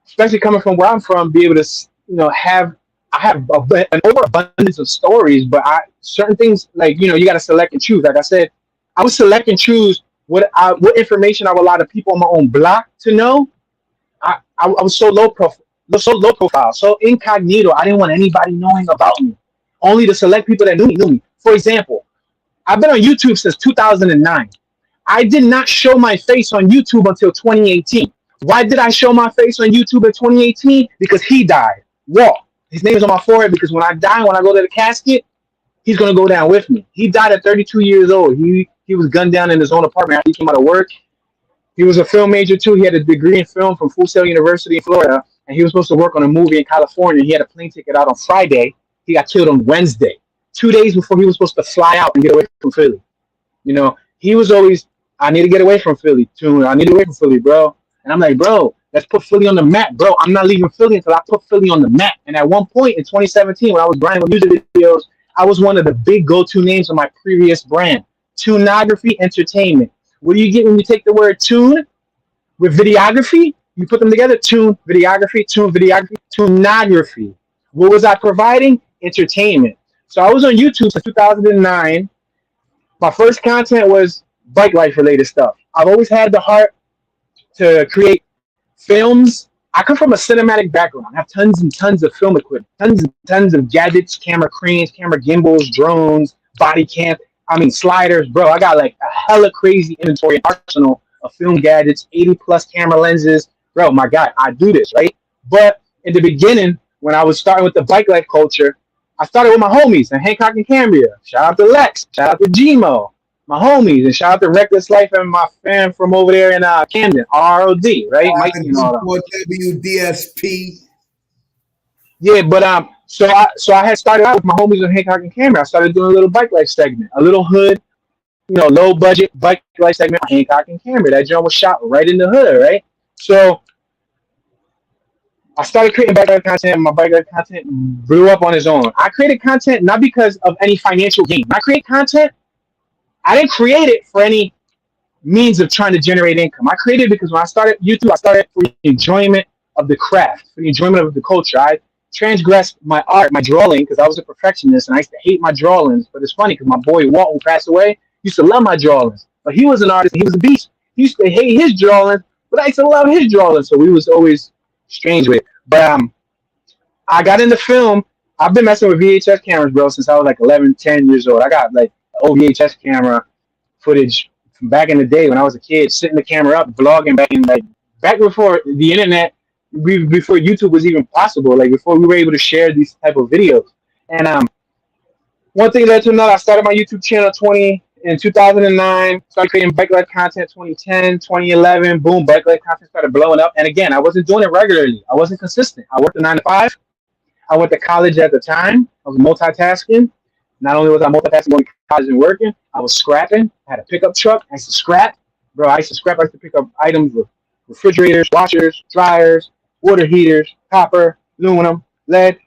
especially coming from where I'm from, be able to, I have an overabundance of stories, but certain things, like, you got to select and choose. Like I said, I would select and choose what information I would allow the people on my own block to know. I was so low profile, so incognito. I didn't want anybody knowing about me. Only the select people that knew me. For example, I've been on YouTube since 2009. I did not show my face on YouTube until 2018. Why did I show my face on YouTube in 2018? Because he died. Walt. His name is on my forehead because when I die, when I go to the casket, he's going to go down with me. He died at 32 years old. He was gunned down in his own apartment after he came out of work. He was a film major too. He had a degree in film from Full Sail University in Florida, and he was supposed to work on a movie in California. He had a plane ticket out on Friday. He got killed on Wednesday, 2 days before he was supposed to fly out and get away from Philly. He was always, I need to get away from Philly, Toon. I need to get away from Philly, bro. And I'm like, bro, let's put Philly on the map, bro. I'm not leaving Philly until I put Philly on the map. And at one point in 2017, when I was grinding with music videos, I was one of the big go-to names of my previous brand, Toonography Entertainment. What do you get when you take the word tune with videography? You put them together, tune, videography, Toonography. What was I providing? Entertainment. So I was on YouTube since 2009. My first content was bike life related stuff. I've always had the heart to create films. I come from a cinematic background. I have tons and tons of film equipment, tons and tons of gadgets, camera cranes, camera gimbals, drones, body cam. I mean, sliders, bro. I got like a hella crazy inventory arsenal of film gadgets, 80 plus camera lenses. Bro, my God, I do this, right? But in the beginning, when I was starting with the bike life culture, I started with my homies in Hancock and Cambria. Shout out to Lex. Shout out to Gmo, my homies, and shout out to Reckless Life and my fan from over there in Camden, ROD, right? Mikey and all that. WDSP. Yeah, but so I had started out with my homies in Hancock and Cambria. I started doing a little bike life segment, a little hood, low budget bike life segment on Hancock and Cambria. That joint was shot right in the hood, right? So I started creating bike life content, and my bike life content blew up on its own. I created content not because of any financial gain. When I create content, I didn't create it for any means of trying to generate income. I created it because when I started YouTube, I started for the enjoyment of the craft, for the enjoyment of the culture. I transgressed my art, my drawing, because I was a perfectionist and I used to hate my drawings. But it's funny because my boy Walt, who passed away, used to love my drawings. But he was an artist and he was a beast. He used to hate his drawings, but I used to love his drawings. So we was always strange with it. But I got into film. I've been messing with VHS cameras, bro, since I was like 11, 10 years old. I got like an old VHS camera footage from back in the day when I was a kid, setting the camera up, vlogging back before the internet, before YouTube was even possible, like before we were able to share these type of videos. And one thing led to another. I started my YouTube channel in 2009, started creating bike life content 2010, 2011, boom, bike life content started blowing up. And again, I wasn't doing it regularly. I wasn't consistent. I worked a 9 to 5. I went to college at the time. I was multitasking. Not only was I multitasking, going to college and working, I was scrapping. I had a pickup truck. I used to scrap. Bro, I used to pick up items with refrigerators, washers, dryers, water heaters, copper, aluminum, lead.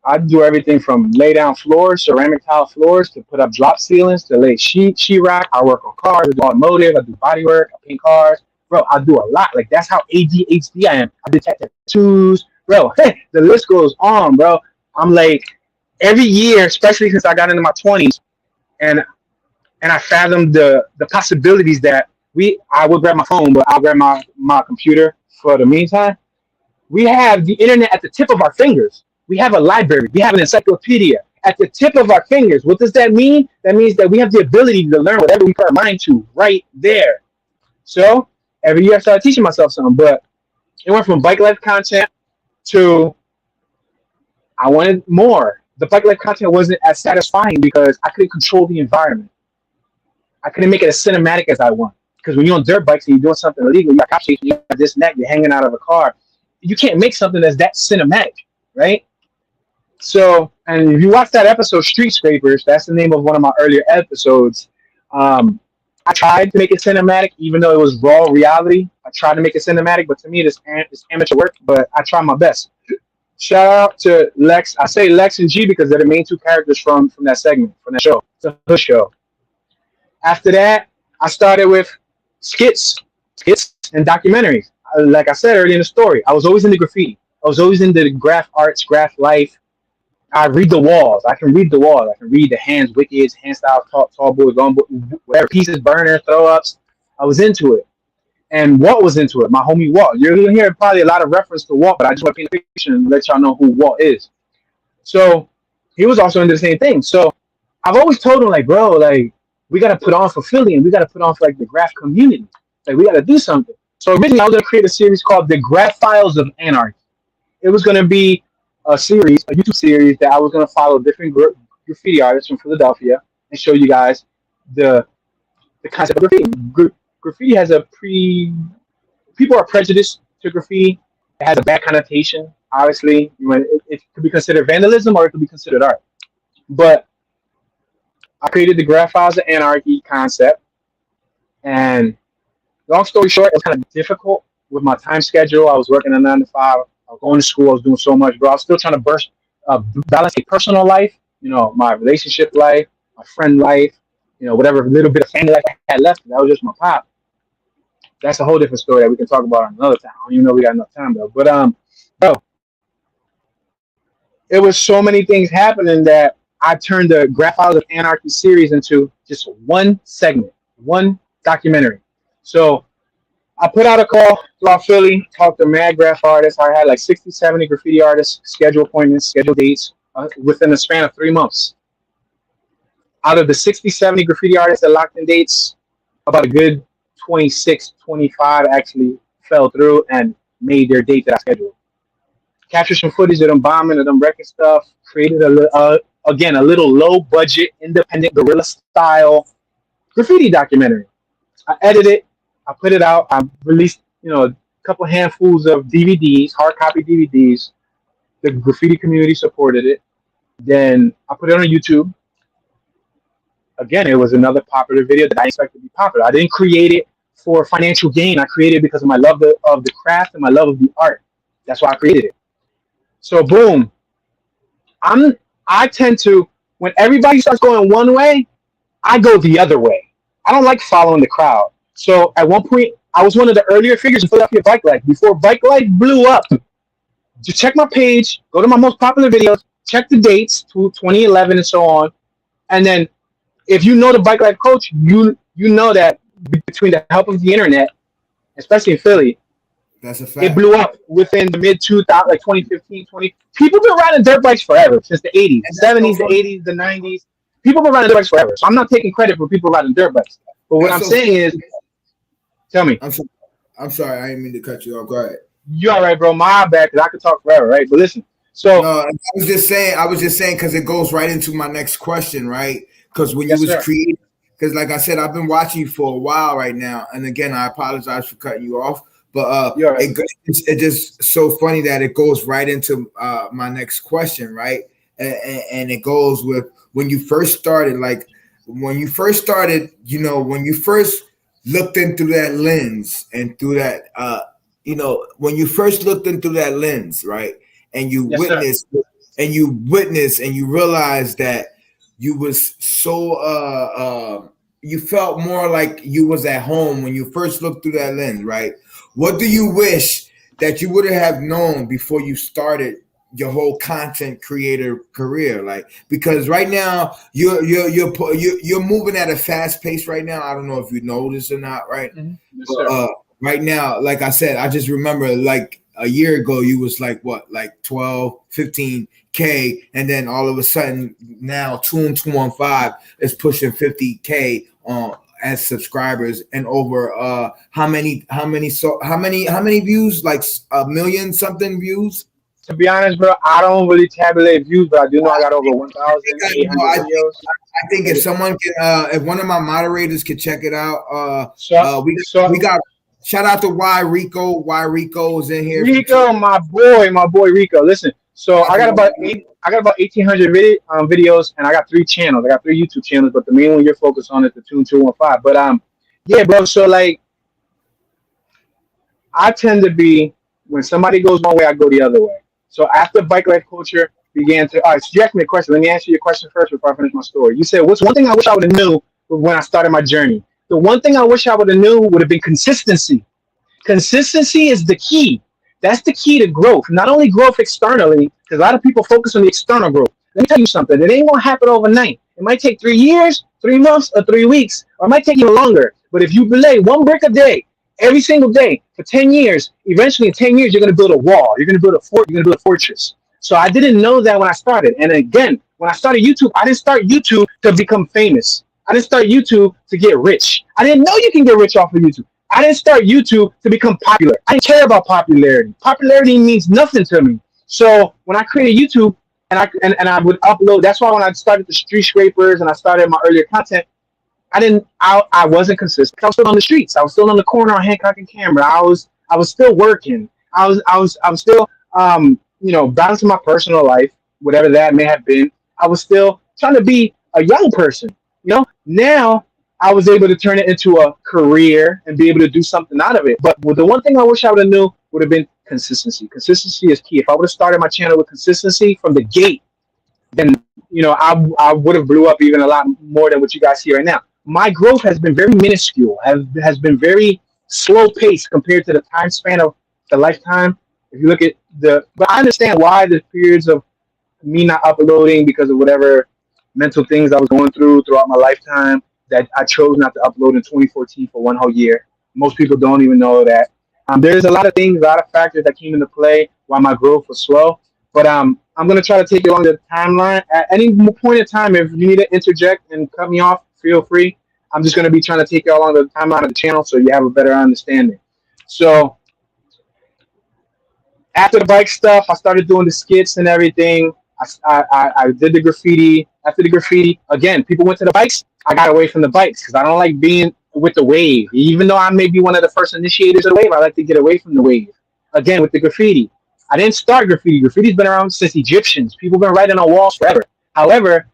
I do everything from lay down floors, ceramic tile floors, to put up drop ceilings, to lay sheetrock. I work on cars, I do automotive, I do body work, I paint cars. Bro, I do a lot. Like, that's how ADHD I am. I do tattoos. Bro, the list goes on, bro. I'm like, every year, especially since I got into my 20s, and I fathomed the possibilities that I would grab my phone, but I'll grab my computer for the meantime. We have the internet at the tip of our fingers. We have a library. We have an encyclopedia at the tip of our fingers. What does that mean? That means that we have the ability to learn whatever we put our mind to right there. So every year I started teaching myself something, but it went from bike life content to I wanted more. The bike life content wasn't as satisfying because I couldn't control the environment. I couldn't make it as cinematic as I want. Because when you're on dirt bikes and you're doing something illegal, you got cops chasing you, you got this and that, you're hanging out of a car. You can't make something that's that cinematic, right? So, and if you watch that episode, Street Scrapers, that's the name of one of my earlier episodes. I tried to make it cinematic, even though it was raw reality. I tried to make it cinematic, but to me, it's amateur work, but I tried my best. Shout out to Lex. I say Lex and G because they're the main two characters from that segment, from that show. It's a hood show. After that, I started with skits and documentaries. Like I said earlier in the story, I was always into graffiti. I was always into graph arts, graph life. I read the walls. I can read the walls. I can read the hands, wickeds, hand styles, tall boys, long boys, whatever, pieces, burners, throw ups. I was into it. And Walt was into it, my homie Walt. You're going to hear probably a lot of reference to Walt, but I just want to paint a picture and let y'all know who Walt is. So he was also into the same thing. So I've always told him, like, bro, like, we got to put on for Philly and we got to put on for, like, the graph community. Like, we got to do something. So originally I was going to create a series called The Graph Files of Anarchy. It was going to be a YouTube series that I was going to follow different graffiti artists from Philadelphia and show you guys the concept of graffiti. Graffiti has people are prejudiced to graffiti. It has a bad connotation, obviously. It could be considered vandalism or it could be considered art. But I created the Graph Files of Anarchy concept. And long story short, it was kind of difficult with my time schedule. I was working a 9 to 5. I was going to school. I was doing so much, bro. I was still trying to balance a personal life, my relationship life, my friend life, whatever little bit of family life I had left. That was just my pop. That's a whole different story that we can talk about another time. I don't even know if we got enough time, though. But, bro, it was so many things happening that I turned the Graph Out of Anarchy series into just one segment, one documentary. So I put out a call throughout Philly, talked to mad graph artists. I had like 60, 70 graffiti artists, schedule appointments, schedule dates within the span of 3 months. Out of the 60, 70 graffiti artists that locked in dates, about a good 26, 25 actually fell through and made their date that I scheduled. Captured some footage of them bombing, of them wrecking stuff, created again, a little low budget, independent guerrilla style graffiti documentary. I edited it, I put it out, I released, a couple handfuls of DVDs, hard copy DVDs. The graffiti community supported it. Then I put it on YouTube. Again, it was another popular video that I expected to be popular. I didn't create it for financial gain. I created it because of my love of the craft and my love of the art. That's why I created it. So boom, I tend to, when everybody starts going one way, I go the other way. I don't like following the crowd. So at one point, I was one of the earlier figures in Philadelphia Bike Life. Before Bike Life blew up, just check my page, go to my most popular videos, check the dates to 2011 and so on. And then if you know the Bike Life coach, you know that between the help of the internet, especially in Philly, That's a fact. it blew up within the mid 2000, like 2015, 20. People been riding dirt bikes forever, since the 80s, the 70s, the 80s, the 90s. People been riding dirt bikes forever. So I'm not taking credit for people riding dirt bikes. But what I'm saying is, tell me. I'm sorry, I didn't mean to cut you off. Go ahead. You all right, bro? My bad, because I could talk forever, right? But listen, so no, I was just saying because it goes right into my next question, right? Because when you was creating, because like I said, I've been watching you for a while right now, and again, I apologize for cutting you off, but it's just so funny that it goes right into my next question, right? And it goes with when you first started, like when you first started, when you first looked into that lens and through that, when you first looked into that lens, right? And you witnessed and you realized that you was so you felt more like you was at home when you first looked through that lens, right? What do you wish that you would have known before you started your whole content creator career? Like, because right now you're moving at a fast pace right now. I don't know if you know this or not, right? Mm-hmm. Yes, but, right now, like I said, I just remember like a year ago you was like what, like 12, 15K, and then all of a sudden now Toon215 is pushing 50K as subscribers, and over how many views? Like a million something views. To be honest, bro, I don't really tabulate views, but I do know I got over 1,800 videos. I think if someone can, if one of my moderators could check it out, we got. Shout out to Y Rico. Y Rico is in here. Rico, my boy Rico. Listen, so I got about 1,800 videos, and I got 3 channels. I got 3 YouTube channels, but the main one you're focused on is the Toon215. But yeah, bro. So like, I tend to be, when somebody goes one way, I go the other way. So after bike life culture began to, all right, so you asked me a question. Let me answer your question first before I finish my story. You said, what's one thing I wish I would have knew when I started my journey? The one thing I wish I would have knew would have been consistency. Consistency is the key. That's the key to growth. Not only growth externally, because a lot of people focus on the external growth. Let me tell you something. It ain't going to happen overnight. It might take 3 years, 3 months, or 3 weeks, or it might take even longer. But if you lay 1 brick a day, every single day, for 10 years, eventually in 10 years, you're going to build a wall. You're going to build a fort. You're going to build a fortress. So I didn't know that when I started. And again, when I started YouTube, I didn't start YouTube to become famous. I didn't start YouTube to get rich. I didn't know you can get rich off of YouTube. I didn't start YouTube to become popular. I didn't care about popularity. Popularity means nothing to me. So when I created YouTube and I would upload, that's why when I started the Street Scrapers and I started my earlier content, I wasn't consistent. I was still on the streets. I was still on the corner on Hancock and Camera. I was still working. I was still balancing my personal life, whatever that may have been. I was still trying to be a young person. Now I was able to turn it into a career and be able to do something out of it. But the one thing I wish I would have knew would have been consistency. Consistency is key. If I would have started my channel with consistency from the gate, then I would have blew up even a lot more than what you guys see right now. My growth has been very minuscule, has been very slow paced compared to the time span of the lifetime. If you look at but I understand why the periods of me not uploading because of whatever mental things I was going through throughout my lifetime, that I chose not to upload in 2014 for one whole year. Most people don't even know that. There's a lot of things, a lot of factors that came into play while my growth was slow. But I'm going to try to take you along the timeline. At any point in time, if you need to interject and cut me off, feel free. I'm just going to be trying to take you along the timeline of the channel so you have a better understanding. So after the bike stuff, I started doing the skits and everything. I did the graffiti. After the graffiti, again, people went to the bikes. I got away from the bikes because I don't like being with the wave. Even though I may be one of the first initiators of the wave, I like to get away from the wave. Again, with the graffiti. I didn't start graffiti. Graffiti's been around since Egyptians. People have been writing on walls forever. However,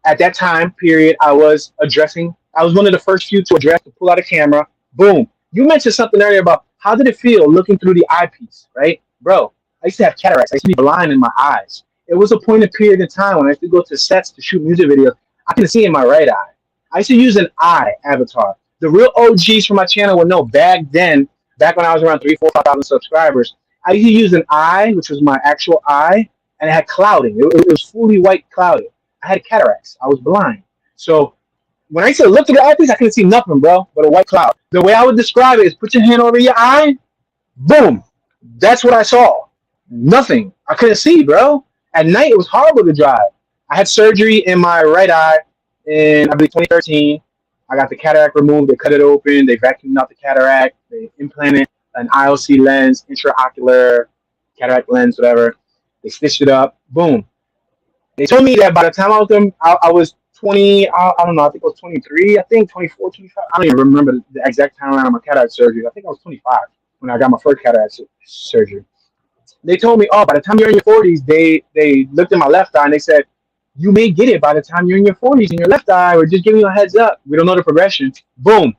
at that time period, I was one of the first few to address, to pull out a camera. Boom. You mentioned something earlier about how did it feel looking through the eyepiece, right? Bro, I used to have cataracts. I used to be blind in my eyes. It was a point of period in time when I used to go to sets to shoot music videos. I couldn't see in my right eye. I used to use an eye avatar. The real OGs from my channel would know back then, back when I was around 3, 4, 5,000 subscribers, I used to use an eye, which was my actual eye, and it had clouding. It was fully white clouded. I had cataracts. I was blind. So when I used to look through the eyepiece, I couldn't see nothing, bro, but a white cloud. The way I would describe it is put your hand over your eye, boom. That's what I saw. Nothing. I couldn't see, bro. At night, it was horrible to drive. I had surgery in my right eye in, I believe, 2013. I got the cataract removed. They cut it open. They vacuumed out the cataract. They implanted an IOC lens, intraocular cataract lens, whatever. They stitched it up. Boom. They told me that by the time I was 20, I don't know, I think I was 23, I think 24, 25. I don't even remember the exact timeline of my cataract surgery. I think I was 25 when I got my first cataract surgery. They told me, oh, by the time you're in your 40s, they looked at my left eye and they said, you may get it by the time you're in your 40s in your left eye. We're just giving you a heads up. We don't know the progression. Boom.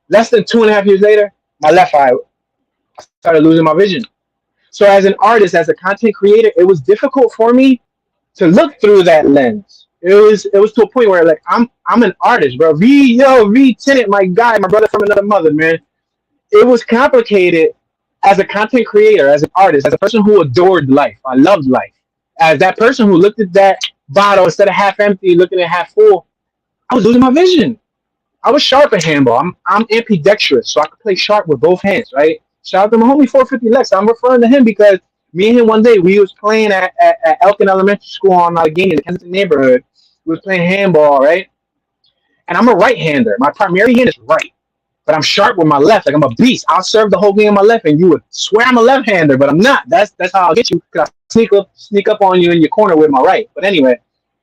Less than 2.5 years later, my left eye, I started losing my vision. So as an artist, as a content creator, it was difficult for me to look through that lens. It was to a point where like I'm an artist, bro. V Tenant, my guy, my brother from another mother, man. It was complicated as a content creator, as an artist, as a person who adored life. I loved life. As that person who looked at that bottle instead of half empty, looking at half full, I was losing my vision. I was sharp at handball. I'm ambidextrous, so I could play sharp with both hands, right? Shout out to my homie 450 Lex. I'm referring to him because me and him one day, we was playing at Elkin Elementary School on Allegheny in the Kensington neighborhood. We was playing handball, right? And I'm a right-hander. My primary hand is right. But I'm sharp with my left. Like I'm a beast. I'll serve the whole game on my left, and you would swear I'm a left-hander, but I'm not. That's how I'll get you, because I sneak up on you in your corner with my right. But anyway,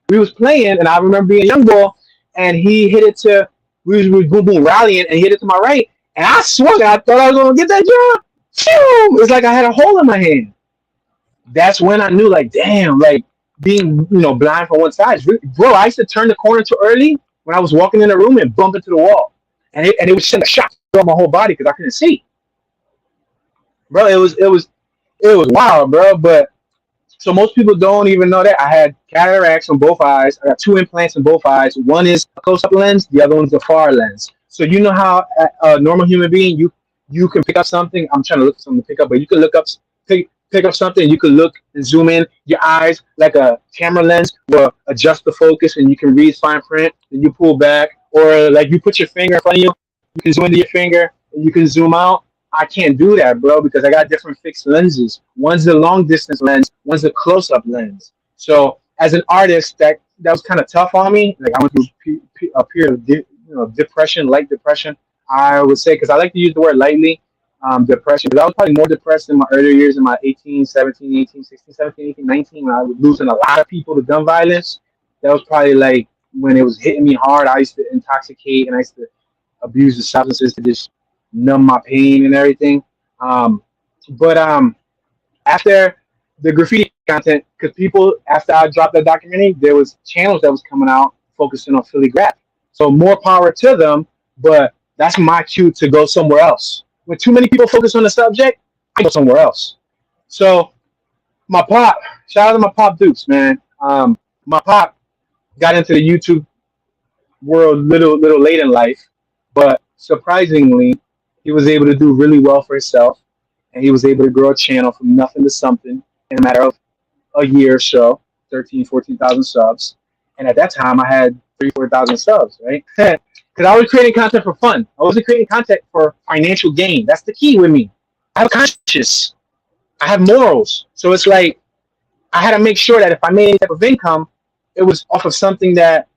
we was playing, and I remember being a young boy, and he hit it to, we was boom boom rallying, and he hit it to my right, and I swung it. I thought I was gonna get that job. Phew! It's like I had a hole in my hand. That's when I knew, like, damn, like being, blind from one side. Bro, I used to turn the corner too early when I was walking in the room and bump into the wall. And it would send a shock through my whole body because I couldn't see. Bro, it was wild, bro. But so most people don't even know that I had cataracts on both eyes. I got 2 implants in both eyes. One is a close-up lens, the other one's a far lens. So you know how a normal human being, you can pick up something. I'm trying to look for something to pick up, but you can pick up something, you can look and zoom in. Your eyes, like a camera lens, will adjust the focus and you can read fine print, and you pull back. Or like you put your finger in front of you, you can zoom into your finger and you can zoom out. I can't do that, bro, because I got different fixed lenses. One's the long distance lens, one's the close up lens. So as an artist, that was kind of tough on me. Like I went through a period of depression, light depression, I would say, because I like to use the word lightly, depression. Because I was probably more depressed in my earlier years, in my 18, 17, 18, 16, 17, 18, 19, when I was losing a lot of people to gun violence. That was probably like when it was hitting me hard. I used to intoxicate and I used to abuse the substances to just numb my pain and everything. But after the graffiti content, because people, after I dropped that documentary, there was channels that was coming out focusing on Philly rap. So more power to them, but that's my cue to go somewhere else. When too many people focus on the subject, I go somewhere else. So my pop, shout out to my pop Dukes, man. My pop got into the YouTube world little late in life, but surprisingly, he was able to do really well for himself, and he was able to grow a channel from nothing to something in a matter of a year or so. 13, 14,000 subs. And at that time, I had 3, 4,000 subs, right? Because I was creating content for fun. I wasn't creating content for financial gain. That's the key with me. I have conscience. I have morals. So it's like I had to make sure that if I made any type of income, it was off of something that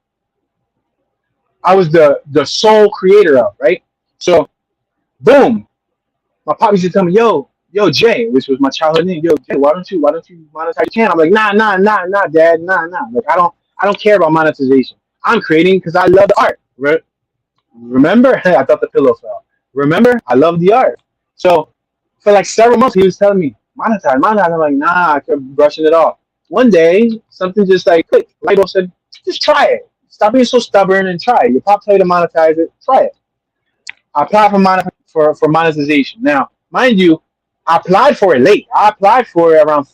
I was the sole creator of, right? So, boom. My pop used to tell me, yo, Jay, which was my childhood name, yo, Jay, why don't you monetize your channel? I'm like, nah, dad, nah. Like I don't care about monetization. I'm creating because I love the art. Remember? I thought the pillow fell. Remember? I love the art. So for like several months he was telling me, monetize. I'm like, nah, I kept brushing it off. One day, something just like clicked. Light bulb said, just try it. Stop being so stubborn and try it. Your pop tell you to monetize it, try it. I applied for monetization. Now, mind you, I applied for it late. I applied for it around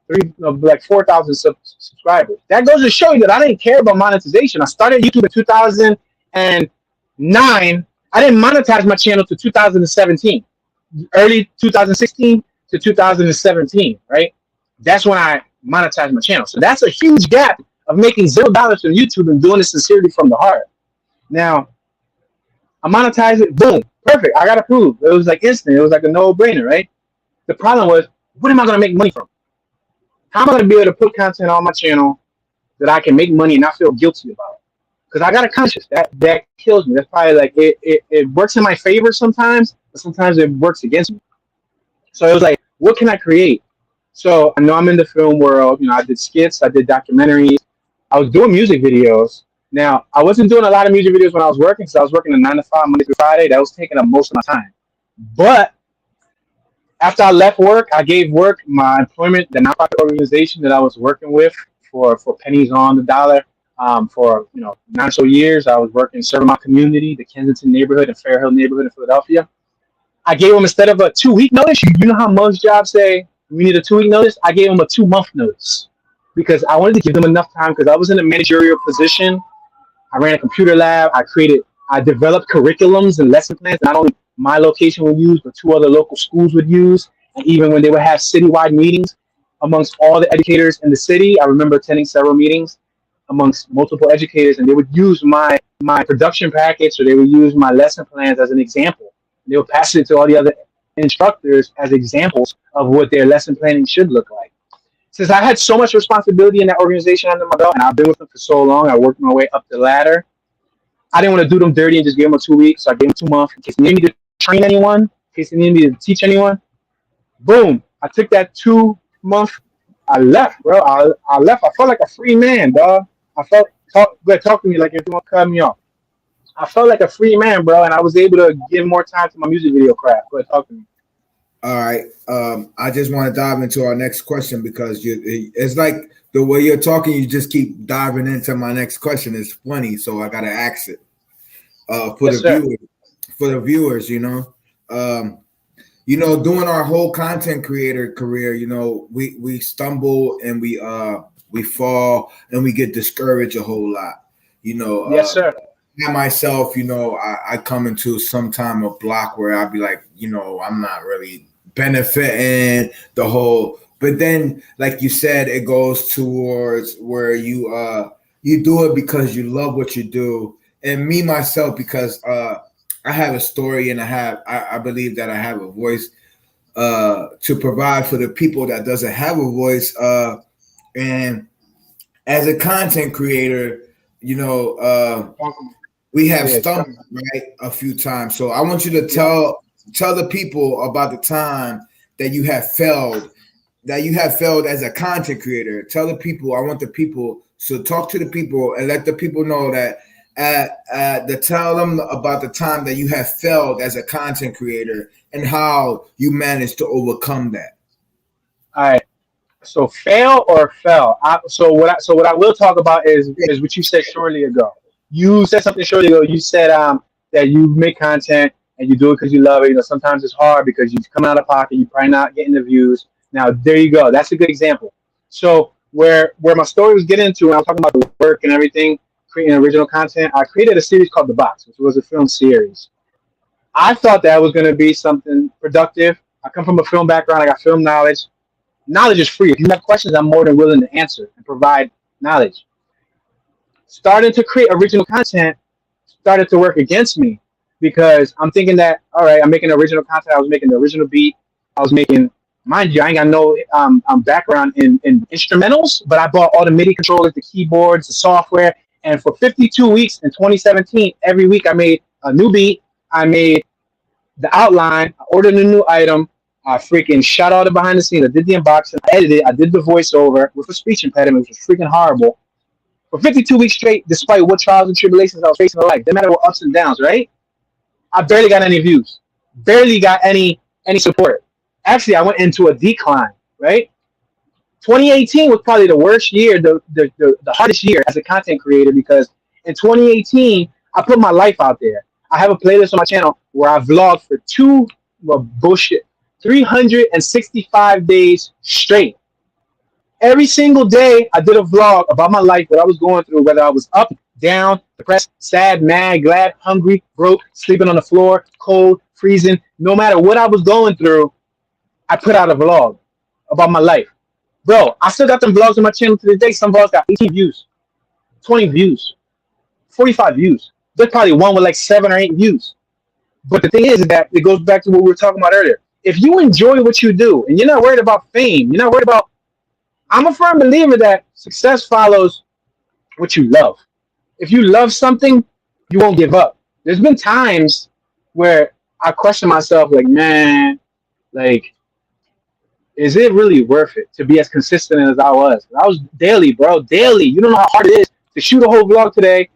4,000 subscribers. That goes to show you that I didn't care about monetization. I started YouTube in 2009. I didn't monetize my channel to 2017, early 2016 to 2017, right? That's when I monetized my channel. So that's a huge gap of making $0 from YouTube and doing it sincerely from the heart. Now, I monetized it, boom, perfect. I got approved. It was like instant. It was like a no-brainer, right? The problem was, what am I going to make money from? How am I going to be able to put content on my channel that I can make money and not feel guilty about it? Because I got a conscience. That kills me. That's probably like, it works in my favor sometimes, but sometimes it works against me. So it was like, what can I create? So I know I'm in the film world. You know, I did skits, I did documentaries, I was doing music videos. Now, I wasn't doing a lot of music videos when I was working, because I was working a 9 to 5, Monday through Friday. That was taking up most of my time. But after I left work, I gave work my employment, the nonprofit organization that I was working with for pennies on the dollar. For 9 or so years, I was working serving my community, the Kensington neighborhood and Fairhill neighborhood in Philadelphia. I gave them, instead of a 2-week notice, you know how most jobs say we need a 2-week notice? I gave them a 2-month notice because I wanted to give them enough time, because I was in a managerial position. I ran a computer lab. I developed curriculums and lesson plans. Not only my location would use, but 2 other local schools would use. And even when they would have citywide meetings amongst all the educators in the city, I remember attending several meetings amongst multiple educators, and they would use my production package, or they would use my lesson plans as an example. They would pass it to all the other instructors as examples of what their lesson planning should look like. Since I had so much responsibility in that organization under my belt, and I've been with them for so long, I worked my way up the ladder. I didn't want to do them dirty and just give them a 2 weeks, so I gave them 2 months in case they needed me to train anyone, in case they needed me to teach anyone. Boom! I took that 2 month. I left, bro. I left. I felt like a free man, dog. I felt talk to me like if you want to cut me off. I felt like a free man, bro, and I was able to give more time to my music video craft. Go ahead, talk to me. All right. I just want to dive into our next question, because it's like the way you're talking, you just keep diving into my next question. It's funny, so I gotta ask it. For the viewers, doing our whole content creator career, we stumble and we fall and we get discouraged a whole lot. Yes, sir. I myself, I come into some time of block where I'd be like, I'm not really benefiting the whole, but then like you said, it goes towards where you do it because you love what you do. And me myself, because I have a story, and I believe that I have a voice to provide for the people that doesn't have a voice, and as a content creator, we have stumbled, right, a few times. So I want you to tell the people about the time that you have failed as a content creator. Tell the people. I want the people. So talk to the people and let the people know that tell them about the time that you have failed as a content creator and how you managed to overcome that. All right. So fail or fell. So what I will talk about is what you said shortly ago. You said something shortly ago. You said that you make content and you do it because you love it. Sometimes it's hard because you come out of pocket. You're probably not getting the views. Now there you go. That's a good example. So where my story was getting into, when I was talking about the work and everything, creating original content, I created a series called The Box, which was a film series. I thought that was going to be something productive. I come from a film background. I got film knowledge. Knowledge is free. If you have questions, I'm more than willing to answer and provide knowledge. Starting to create original content started to work against me because I'm thinking that, all right, I'm making original content. I was making the original beat. I was making, mind you, I ain't got no background in instrumentals, but I bought all the MIDI controllers, the keyboards, the software. And for 52 weeks in 2017, every week I made a new beat. I made the outline. I ordered a new item. I freaking shot all the behind the scenes. I did the unboxing. I edited. I did the voiceover with a speech impediment, which was freaking horrible. For 52 weeks straight, despite what trials and tribulations I was facing in life, no matter what ups and downs, right? I barely got any views, barely got any support. Actually, I went into a decline, right? 2018 was probably the worst year, the hardest year as a content creator because in 2018, I put my life out there. I have a playlist on my channel where I vlogged for 365 days straight. Every single day, I did a vlog about my life, what I was going through, whether I was up, down, depressed, sad, mad, glad, hungry, broke, sleeping on the floor, cold, freezing. No matter what I was going through, I put out a vlog about my life. Bro, I still got them vlogs on my channel to this day. Some vlogs got 18 views, 20 views, 45 views. There's probably one with like 7 or 8 views. But the thing is that it goes back to what we were talking about earlier. If you enjoy what you do and you're not worried about fame, you're not worried about, I'm a firm believer that success follows what you love. If you love something, you won't give up. There's been times where I question myself, like, man, like, is it really worth it to be as consistent as I was? I was daily, bro, daily. You don't know how hard it is to shoot a whole vlog today,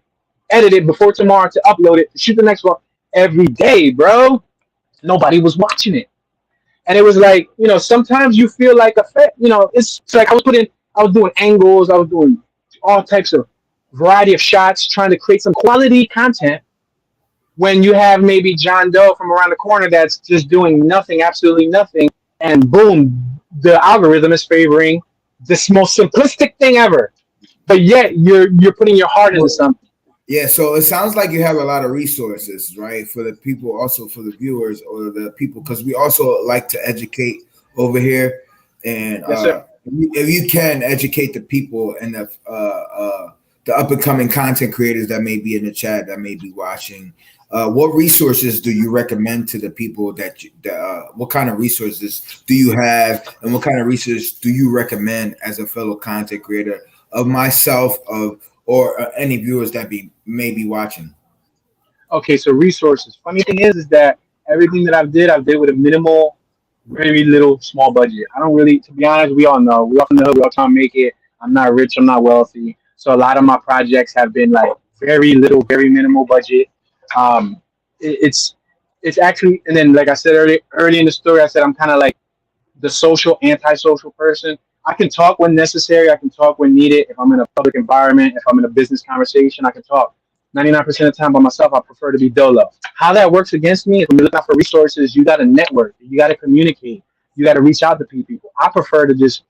edit it before tomorrow, to upload it, to shoot the next vlog every day, bro. Nobody was watching it. And it was like, you know, sometimes you feel like it's like I was doing angles, I was doing all types of variety of shots, trying to create some quality content when you have maybe John Doe from around the corner that's just doing nothing, absolutely nothing, and boom, the algorithm is favoring this most simplistic thing ever. But yet you're putting your heart into something. Yeah, so it sounds like you have a lot of resources, right? For the people, also for the viewers or the people, because we also like to educate over here. And Yes, if you can educate the people and the up and coming content creators that may be in the chat, that may be watching, what resources do you recommend to the people what kind of resources do you have, and what kind of resources do you recommend as a fellow content creator of myself, or any viewers that may be watching? Okay, so resources. Funny thing is that everything that I did with a minimal, very little, small budget. I don't really, to be honest, we all know. We all from the hood, we all trying to make it. I'm not rich, I'm not wealthy. So a lot of my projects have been like very little, very minimal budget. It's actually, and then like I said early in the story, I said I'm kind of like the social, antisocial person. I can talk when necessary. I can talk when needed. If I'm in a public environment, if I'm in a business conversation, I can talk. 99% of the time by myself, I prefer to be dolo. How that works against me is when you look out for resources, you got to network. You got to communicate. You got to reach out to people. I prefer to just,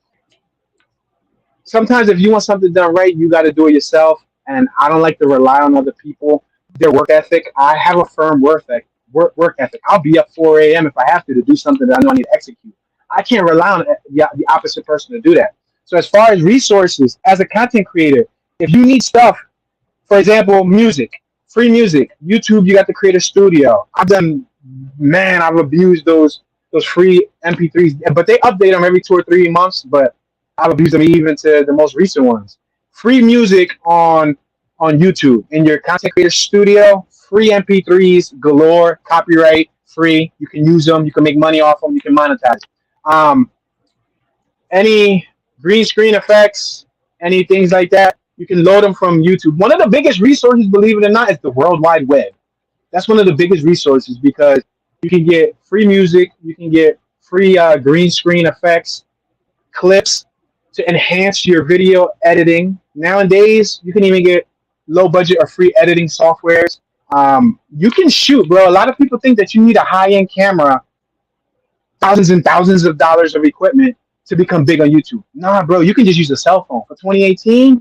sometimes if you want something done right, you got to do it yourself. And I don't like to rely on other people, their work ethic. I have a firm work ethic. I'll be up 4 a.m. if I have to do something that I know I need to execute. I can't rely on the opposite person to do that. So as far as resources, as a content creator, if you need stuff, for example, music, free music, YouTube, you got the Creator Studio. I've abused those free MP3s, but they update them every 2 or 3 months, but I've abused them even to the most recent ones. Free music on YouTube. In your Content Creator Studio, free MP3s galore, copyright free. You can use them. You can make money off them. You can monetize. Any green screen effects, any things like that, you can load them from YouTube. One of the biggest resources, believe it or not, is the World Wide Web. That's one of the biggest resources because you can get free music, you can get free green screen effects, clips to enhance your video editing. Nowadays, you can even get low budget or free editing softwares. You can shoot, bro. A lot of people think that you need a high-end camera, thousands and thousands of dollars of equipment to become big on YouTube. Nah, bro, you can just use a cell phone. For 2018,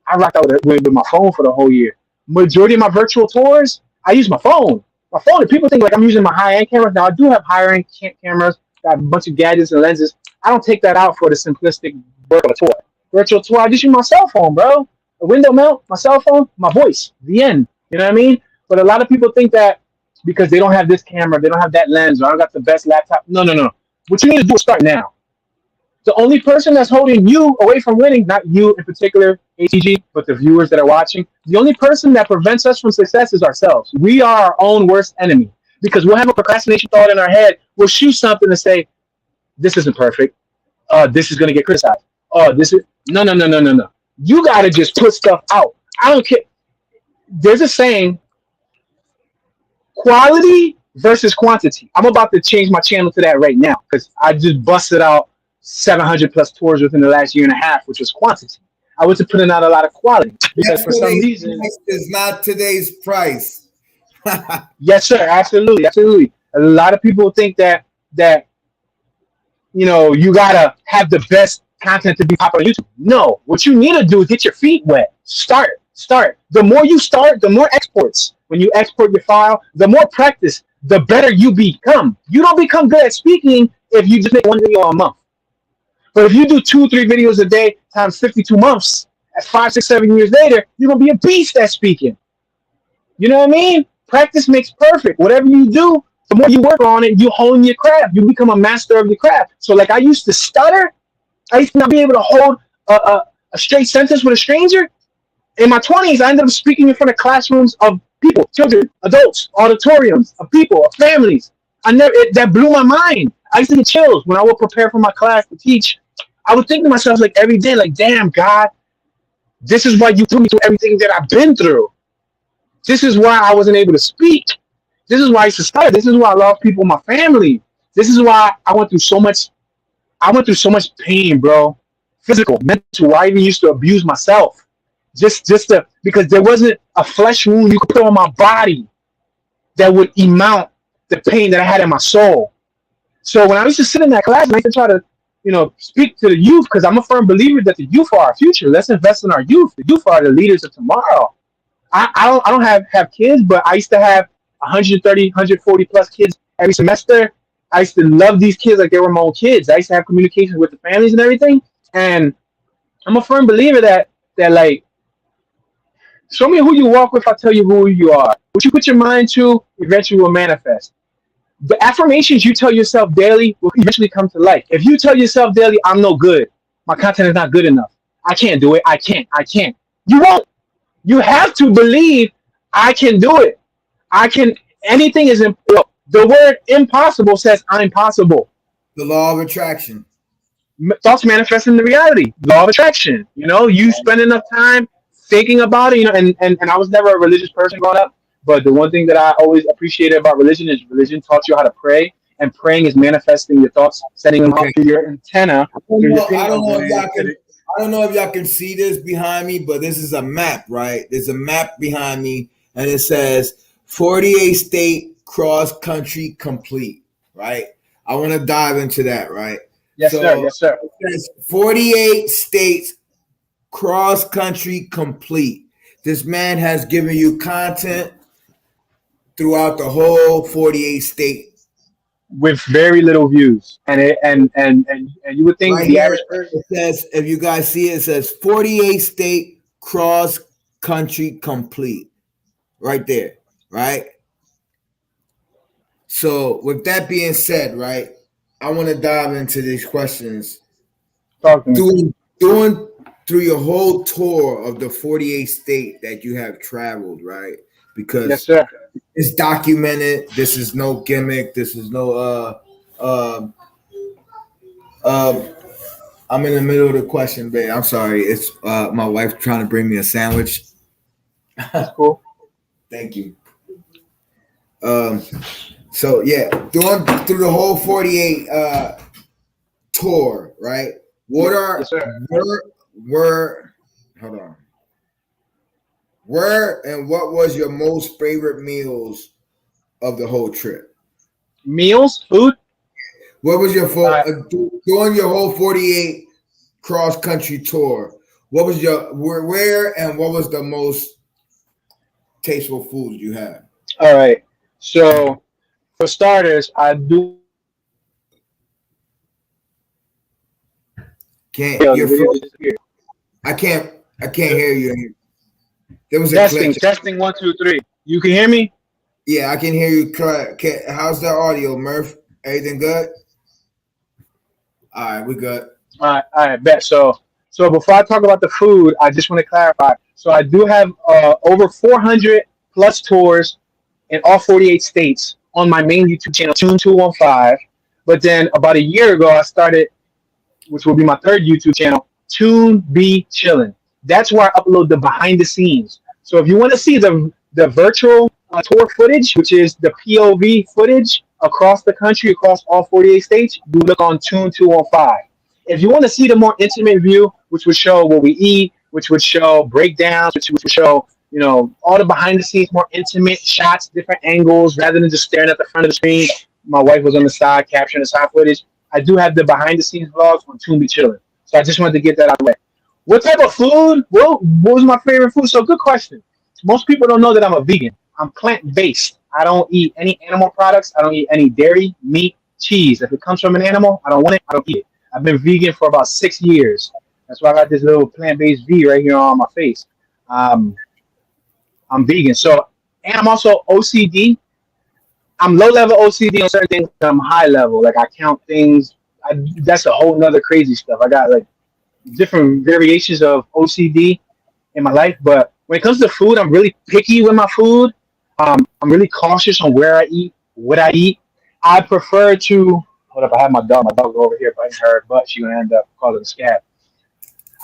I rocked out with my phone for the whole year. Majority of my virtual tours, I use my phone. My phone, and people think like I'm using my high-end cameras. Now, I do have higher-end cameras, got a bunch of gadgets and lenses. I don't take that out for the simplistic virtual tour. Virtual tour, I just use my cell phone, bro. A window mount, my cell phone, my voice, the end. You know what I mean? But a lot of people think that because they don't have this camera, they don't have that lens, or I don't got the best laptop. No, no, no. What you need to do is start now. The only person that's holding you away from winning, not you in particular, ATG, but the viewers that are watching, the only person that prevents us from success is ourselves. We are our own worst enemy because we'll have a procrastination thought in our head. We'll shoot something and say, this isn't perfect. This is going to get criticized. This is no. You got to just put stuff out. I don't care. There's a saying, quality versus quantity. I'm about to change my channel to that right now because I just busted out 700 plus tours within the last year and a half, which was quantity. I wasn't putting out a lot of quality because for some reason is not today's price. yes, sir, absolutely. A lot of people think that you gotta have the best content to be popular on YouTube. No, what you need to do is get your feet wet. Start. The more you start, the more exports. When you export your file, the more practice, the better you become. You don't become good at speaking if you just make one video a month. But if you do 2-3 videos a day times 52 months, at 5, 6, 7 years later, you're gonna be a beast at speaking. You know what I mean? Practice makes perfect. Whatever you do, the more you work on it, you hone your craft. You become a master of your craft. So like I used to stutter. I used to not be able to hold a straight sentence with a stranger. In my 20s, I ended up speaking in front of classrooms of people, children, adults, auditoriums, of people, of families. That blew my mind. I used to get chills when I would prepare for my class to teach. I would think to myself like every day, like, damn, God, this is why you put me through everything that I've been through. This is why I wasn't able to speak. This is why I used to stutter. This is why I lost people in my family. This is why I went through so much. I went through so much pain, bro. Physical, mental. I even used to abuse myself, because there wasn't a flesh wound you could put on my body that would amount the pain that I had in my soul. So when I used to sit in that class, and I used to try to, speak to the youth, because I'm a firm believer that the youth are our future. Let's invest in our youth. The youth are the leaders of tomorrow. I don't have kids, but I used to have 130, 140 plus kids every semester. I used to love these kids like they were my own kids. I used to have communication with the families and everything. And I'm a firm believer that like, show me who you walk with, I'll tell you who you are. What you put your mind to eventually will manifest. The affirmations you tell yourself daily will eventually come to life. If you tell yourself daily, I'm no good, my content is not good enough, I can't do it, I can't, you won't. You have to believe I can do it. I can. Anything is impossible. The word impossible says I'm possible. The law of attraction. Thoughts manifest into reality. Law of attraction. You spend enough time thinking about it. And I was never a religious person growing up, but the one thing that I always appreciated about religion is religion taught you how to pray, and praying is manifesting your thoughts, setting them up through your antenna. I don't know if y'all can see this behind me, but this is a map, right? There's a map behind me, and it says 48 state cross country complete, right? I want to dive into that, right? Yes, sir. Yes, sir. It says 48 states cross country complete. This man has given you content throughout the whole 48 states with very little views, and you would think right the average person. It says, if you guys see it says 48 state cross country complete, right there, right? So with that being said, right, I want to dive into these questions. Doing through your whole tour of the 48 state that you have traveled, right? Because yes, sir. It's documented. This is no gimmick. This is no I'm in the middle of the question, babe. I'm sorry. It's my wife trying to bring me a sandwich. That's cool. Thank you. So yeah, doing through the whole 48 tour, right? What are hold on. Where and what was your most favorite meals of the whole trip? Meals, food. What was your doing your whole 48 cross country tour? What was your where and what was the most tasteful food you had? All right. So for starters, I do Can't Yo, the your video phone? just disappeared. I can't hear you. There was a Testing, glitch. testing, 1, 2, 3. You can hear me? Yeah, I can hear you. How's the audio, Murph? Everything good? All right, we good. All right, bet. So before I talk about the food, I just want to clarify. So I do have over 400 plus tours in all 48 states on my main YouTube channel, Toon215. But then about a year ago, I started, which will be my third YouTube channel, Toon Be Chillin'. That's where I upload the behind the scenes. So if you want to see the virtual tour footage, which is the POV footage across the country, across all 48 states, you look on Toon215. If you want to see the more intimate view, which would show what we eat, which would show breakdowns, which would show all the behind the scenes, more intimate shots, different angles, rather than just staring at the front of the screen. My wife was on the side capturing the side footage. I do have the behind the scenes vlogs on Toon Be Chillin'. So I just wanted to get that out of the way. What type of food? Well, what was my favorite food? So good question. Most people don't know that I'm a vegan. I'm plant based. I don't eat any animal products. I don't eat any dairy, meat, cheese. If it comes from an animal, I don't want it. I don't eat it. I've been vegan for about 6 years. That's why I got this little plant based V right here on my face. Um, I'm vegan. So, and I'm also OCD. I'm low level OCD on certain things. I'm high level. Like I count things. That's a whole nother crazy stuff. I got like different variations of OCD in my life. But when it comes to food, I'm really picky with my food. I'm really cautious on where I eat, what I eat. I prefer to hold up. I have my dog. My dog over here biting her butt. She's gonna end up causing a scab.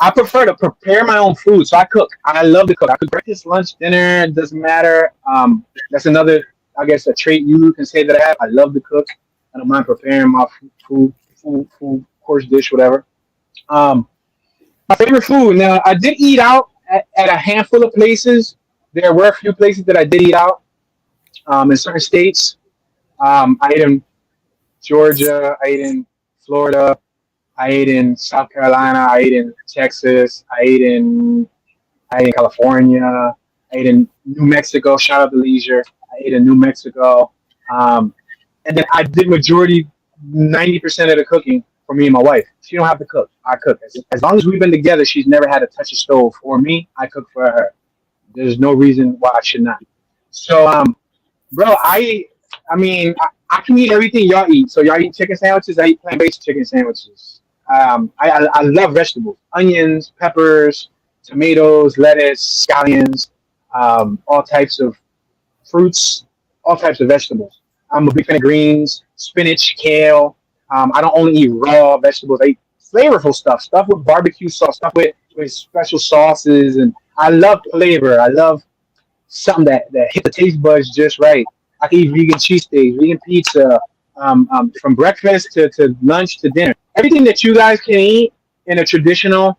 I prefer to prepare my own food, so I cook. I love to cook. I cook breakfast, lunch, dinner. It doesn't matter. That's another, I guess, a trait you can say that I have. I love to cook. I don't mind preparing my food, course dish, whatever. Um, my favorite food. Now, I did eat out at a handful of places. There were a few places that I did eat out in certain states. I ate in Georgia. I ate in Florida. I ate in South Carolina. I ate in Texas. I ate in California. I ate in New Mexico. Shout out to Leisure. I ate in New Mexico. And then I did majority, 90% of the cooking for me and my wife. She don't have to cook. I cook. As long as we've been together, she's never had to touch a stove for me. I cook for her. There's no reason why I should not. So, bro, I can eat everything y'all eat. So y'all eat chicken sandwiches. I eat plant-based chicken sandwiches. I love vegetables, onions, peppers, tomatoes, lettuce, scallions, all types of fruits, all types of vegetables. I'm a big fan of greens, spinach, kale. I don't only eat raw vegetables. I eat flavorful stuff with barbecue sauce, stuff with special sauces. And I love flavor. I love something that hit the taste buds just right. I can eat vegan cheesesteaks, vegan pizza, from breakfast to lunch to dinner. Everything that you guys can eat in a traditional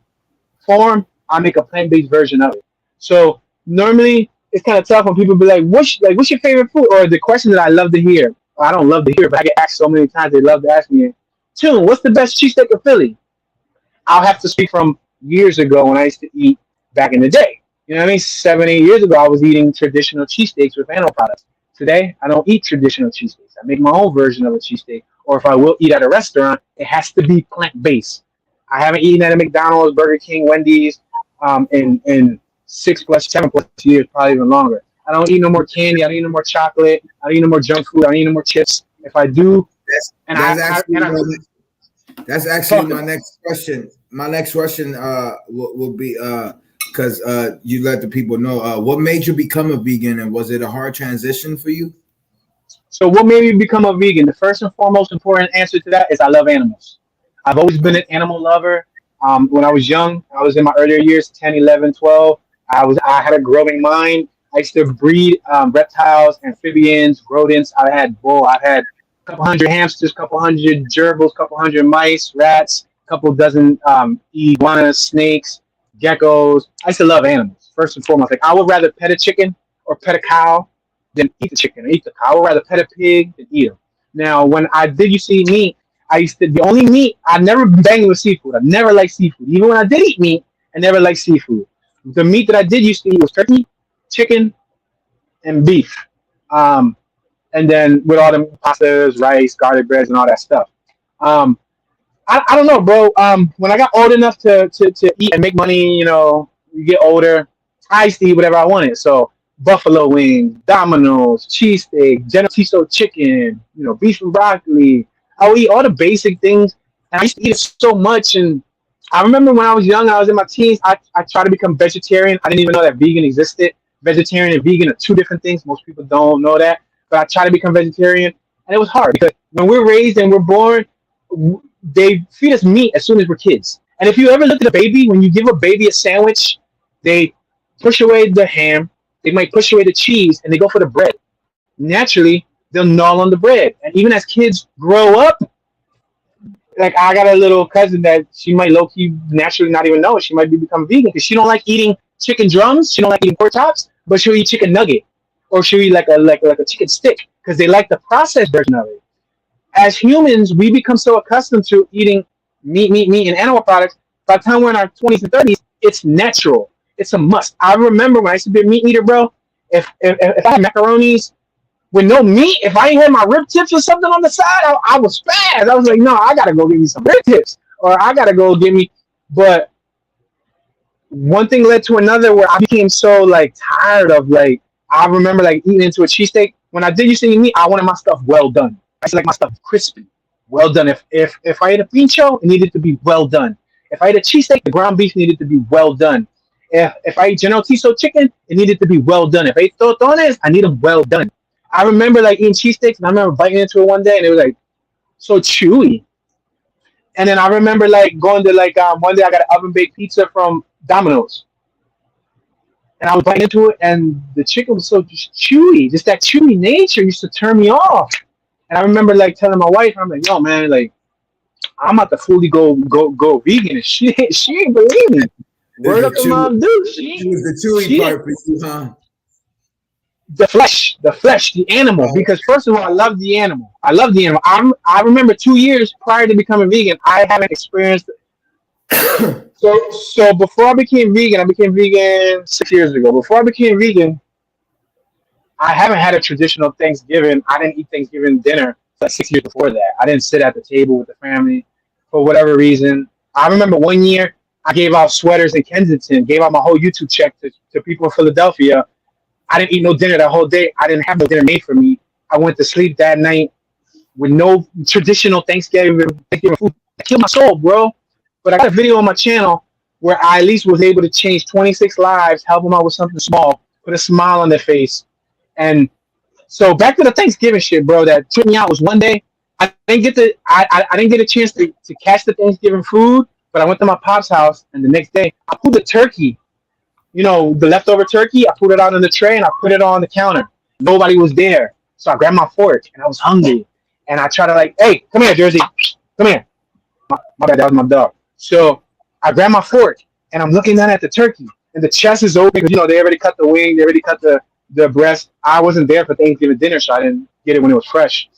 form, I make a plant-based version of it. So normally it's kind of tough when people be like, what's your favorite food? Or the question that I love to hear. Well, I don't love to hear, but I get asked so many times. They love to ask me, Tune, what's the best cheesesteak in Philly? I'll have to speak from years ago when I used to eat back in the day. You know what I mean? 7, 8 years ago, I was eating traditional cheesesteaks with animal products. Today, I don't eat traditional cheesesteaks. I make my own version of a cheesesteak. Or if I will eat at a restaurant, it has to be plant-based. I haven't eaten at a McDonald's, Burger King, Wendy's in 6+, 7+ years, probably even longer. I don't eat no more candy. I don't eat no more chocolate. I don't eat no more junk food. I don't eat no more chips. If I do, that's actually my next question. My next question will be because you let the people know what made you become a vegan, and was it a hard transition for you? So what made me become a vegan? The first and foremost important answer to that is I love animals. I've always been an animal lover. When I was young, I was in my earlier years, 10, 11, 12. I had a growing mind. I used to breed reptiles, amphibians, rodents. I've had a couple hundred hamsters, couple hundred gerbils, couple hundred mice, rats, couple dozen iguanas, snakes, geckos. I used to love animals, first and foremost. Like I would rather pet a chicken or pet a cow than eat the chicken or eat the cow. I would rather pet a pig than eat them. Now, when I did used to eat meat, the only meat, I never banged with seafood. I never liked seafood. Even when I did eat meat, I never liked seafood. The meat that I did used to eat was turkey, chicken, and beef. And then with all the pastas, rice, garlic breads, and all that stuff. I I don't know, bro. When I got old enough to eat and make money, you get older, I used to eat whatever I wanted. So buffalo wings, Domino's, cheesesteak, Genoa chicken, beef and broccoli. I would eat all the basic things, and I used to eat it so much. And I remember when I was young, I was in my teens. I tried to become vegetarian. I didn't even know that vegan existed. Vegetarian and vegan are two different things. Most people don't know that. But I tried to become vegetarian, and it was hard because when we're raised and we're born, they feed us meat as soon as we're kids. And if you ever look at a baby, when you give a baby a sandwich, they push away the ham, they might push away the cheese, and they go for the bread. Naturally, they'll gnaw on the bread. And even as kids grow up, like I got a little cousin that she might low key naturally not even know she might be become vegan because she don't like eating chicken drums, she don't like eating pork chops, but she'll eat chicken nugget or she'll eat like a chicken stick because they like the processed version of it. As humans, we become so accustomed to eating meat, and animal products. By the time we're in our 20s and 30s, it's natural. It's a must. I remember when I used to be a meat eater, bro. If I had macaronis with no meat, if I ain't had my rib tips or something on the side, I was fast. I was like, no, I gotta go get me some rib tips, or I gotta go get me. But one thing led to another, where I became so like tired of like. I remember like eating into a cheesesteak. When I did used to eat meat, I wanted my stuff well done. I used to like my stuff crispy, well done. If I ate a pincho, it needed to be well done. If I ate a cheesesteak, the ground beef needed to be well done. If I ate Genoa chicken, it needed to be well done. If I ate totones, I need them well done. I remember like eating cheesesteaks, and I remember biting into it one day, and it was like so chewy. And then I remember like going to like one day I got an oven baked pizza from Domino's, and I was biting into it, and the chicken was so just chewy. Just that chewy nature used to turn me off. And I remember like telling my wife, I'm like, yo, man, like I'm about to fully go vegan, and she ain't believe me. Word up to mom, dude. It was the chewy part for you, huh? The flesh, the animal. Oh. Because first of all, I love the animal. I remember 2 years prior to becoming vegan, I haven't experienced. So before I became vegan 6 years ago. Before I became vegan, I haven't had a traditional Thanksgiving. I didn't eat Thanksgiving dinner like 6 years before that. I didn't sit at the table with the family for whatever reason. I remember one year I gave out sweaters in Kensington, gave out my whole YouTube check to people in Philadelphia. I didn't eat no dinner that whole day. I didn't have no dinner made for me. I went to sleep that night with no traditional Thanksgiving food. It killed my soul, bro. But I got a video on my channel where I at least was able to change 26 lives, help them out with something small, put a smile on their face. And so back to the Thanksgiving shit, bro, that tripped me out was one day I didn't get a chance to catch the Thanksgiving food, but I went to my pop's house, and the next day I pulled the turkey, the leftover turkey. I put it out on the tray and I put it on the counter. Nobody was there, so I grabbed my fork and I was hungry, and I tried to like, hey, come here, Jersey, come here. My bad, that was my dog. So I grabbed my fork and I'm looking down at the turkey, and the chest is open because they already cut the wing, they already cut the breast. I wasn't there for Thanksgiving dinner, so I didn't get it when it was fresh.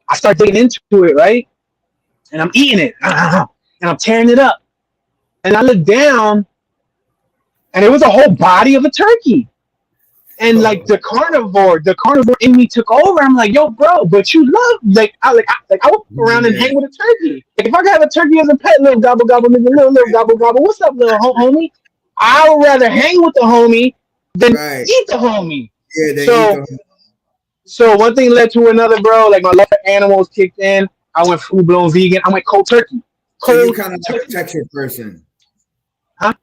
I start digging into it, right? And I'm eating it, and I'm tearing it up. And I look down, and it was a whole body of a turkey. And like the carnivore in me took over. I'm like, yo, bro, but you love I would go around and hang with a turkey. Like if I could have a turkey as a pet, little gobble gobble, nigga, little gobble gobble. What's up, little homie? I would rather hang with the homie than eat the homie. Yeah, So one thing led to another, bro. Like my love for animals kicked in. I went full blown vegan. I went cold turkey. So you're kind of like a texture person. Huh?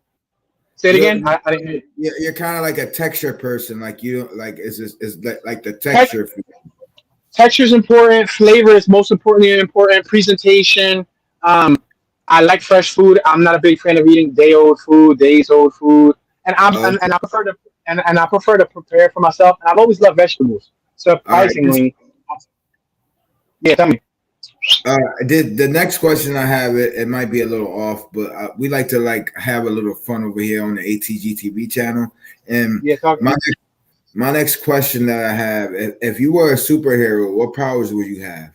Say it again. I didn't hear you. You're kind of like a texture person. Like you like is like the texture. Texture is important. Flavor is most importantly important. Presentation. I like fresh food. I'm not a big fan of eating days old food, and I prefer to prepare for myself. And I've always loved vegetables. Surprisingly, yeah. Tell me. The next question I have, it might be a little off, but we like to have a little fun over here on the ATG TV channel. And yeah, my next question that I have, if you were a superhero, what powers would you have?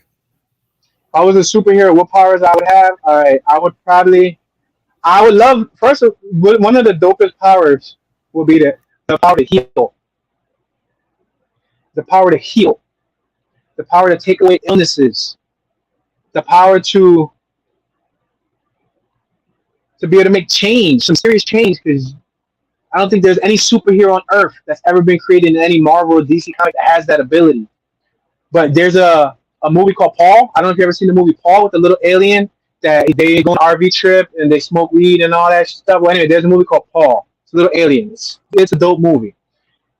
If I was a superhero, what powers I would have? All right, I would love first. One of the dopest powers will be the power to heal. The power to heal. The power to take away illnesses. The power to to be able to make change, some serious change, because I don't think there's any superhero on Earth that's ever been created in any Marvel or DC comic that has that ability. But there's a movie called Paul. I don't know if you ever seen the movie Paul with the little alien that they go on an RV trip and they smoke weed and all that stuff. Well, anyway, there's a movie called Paul. It's a little alien. It's a dope movie.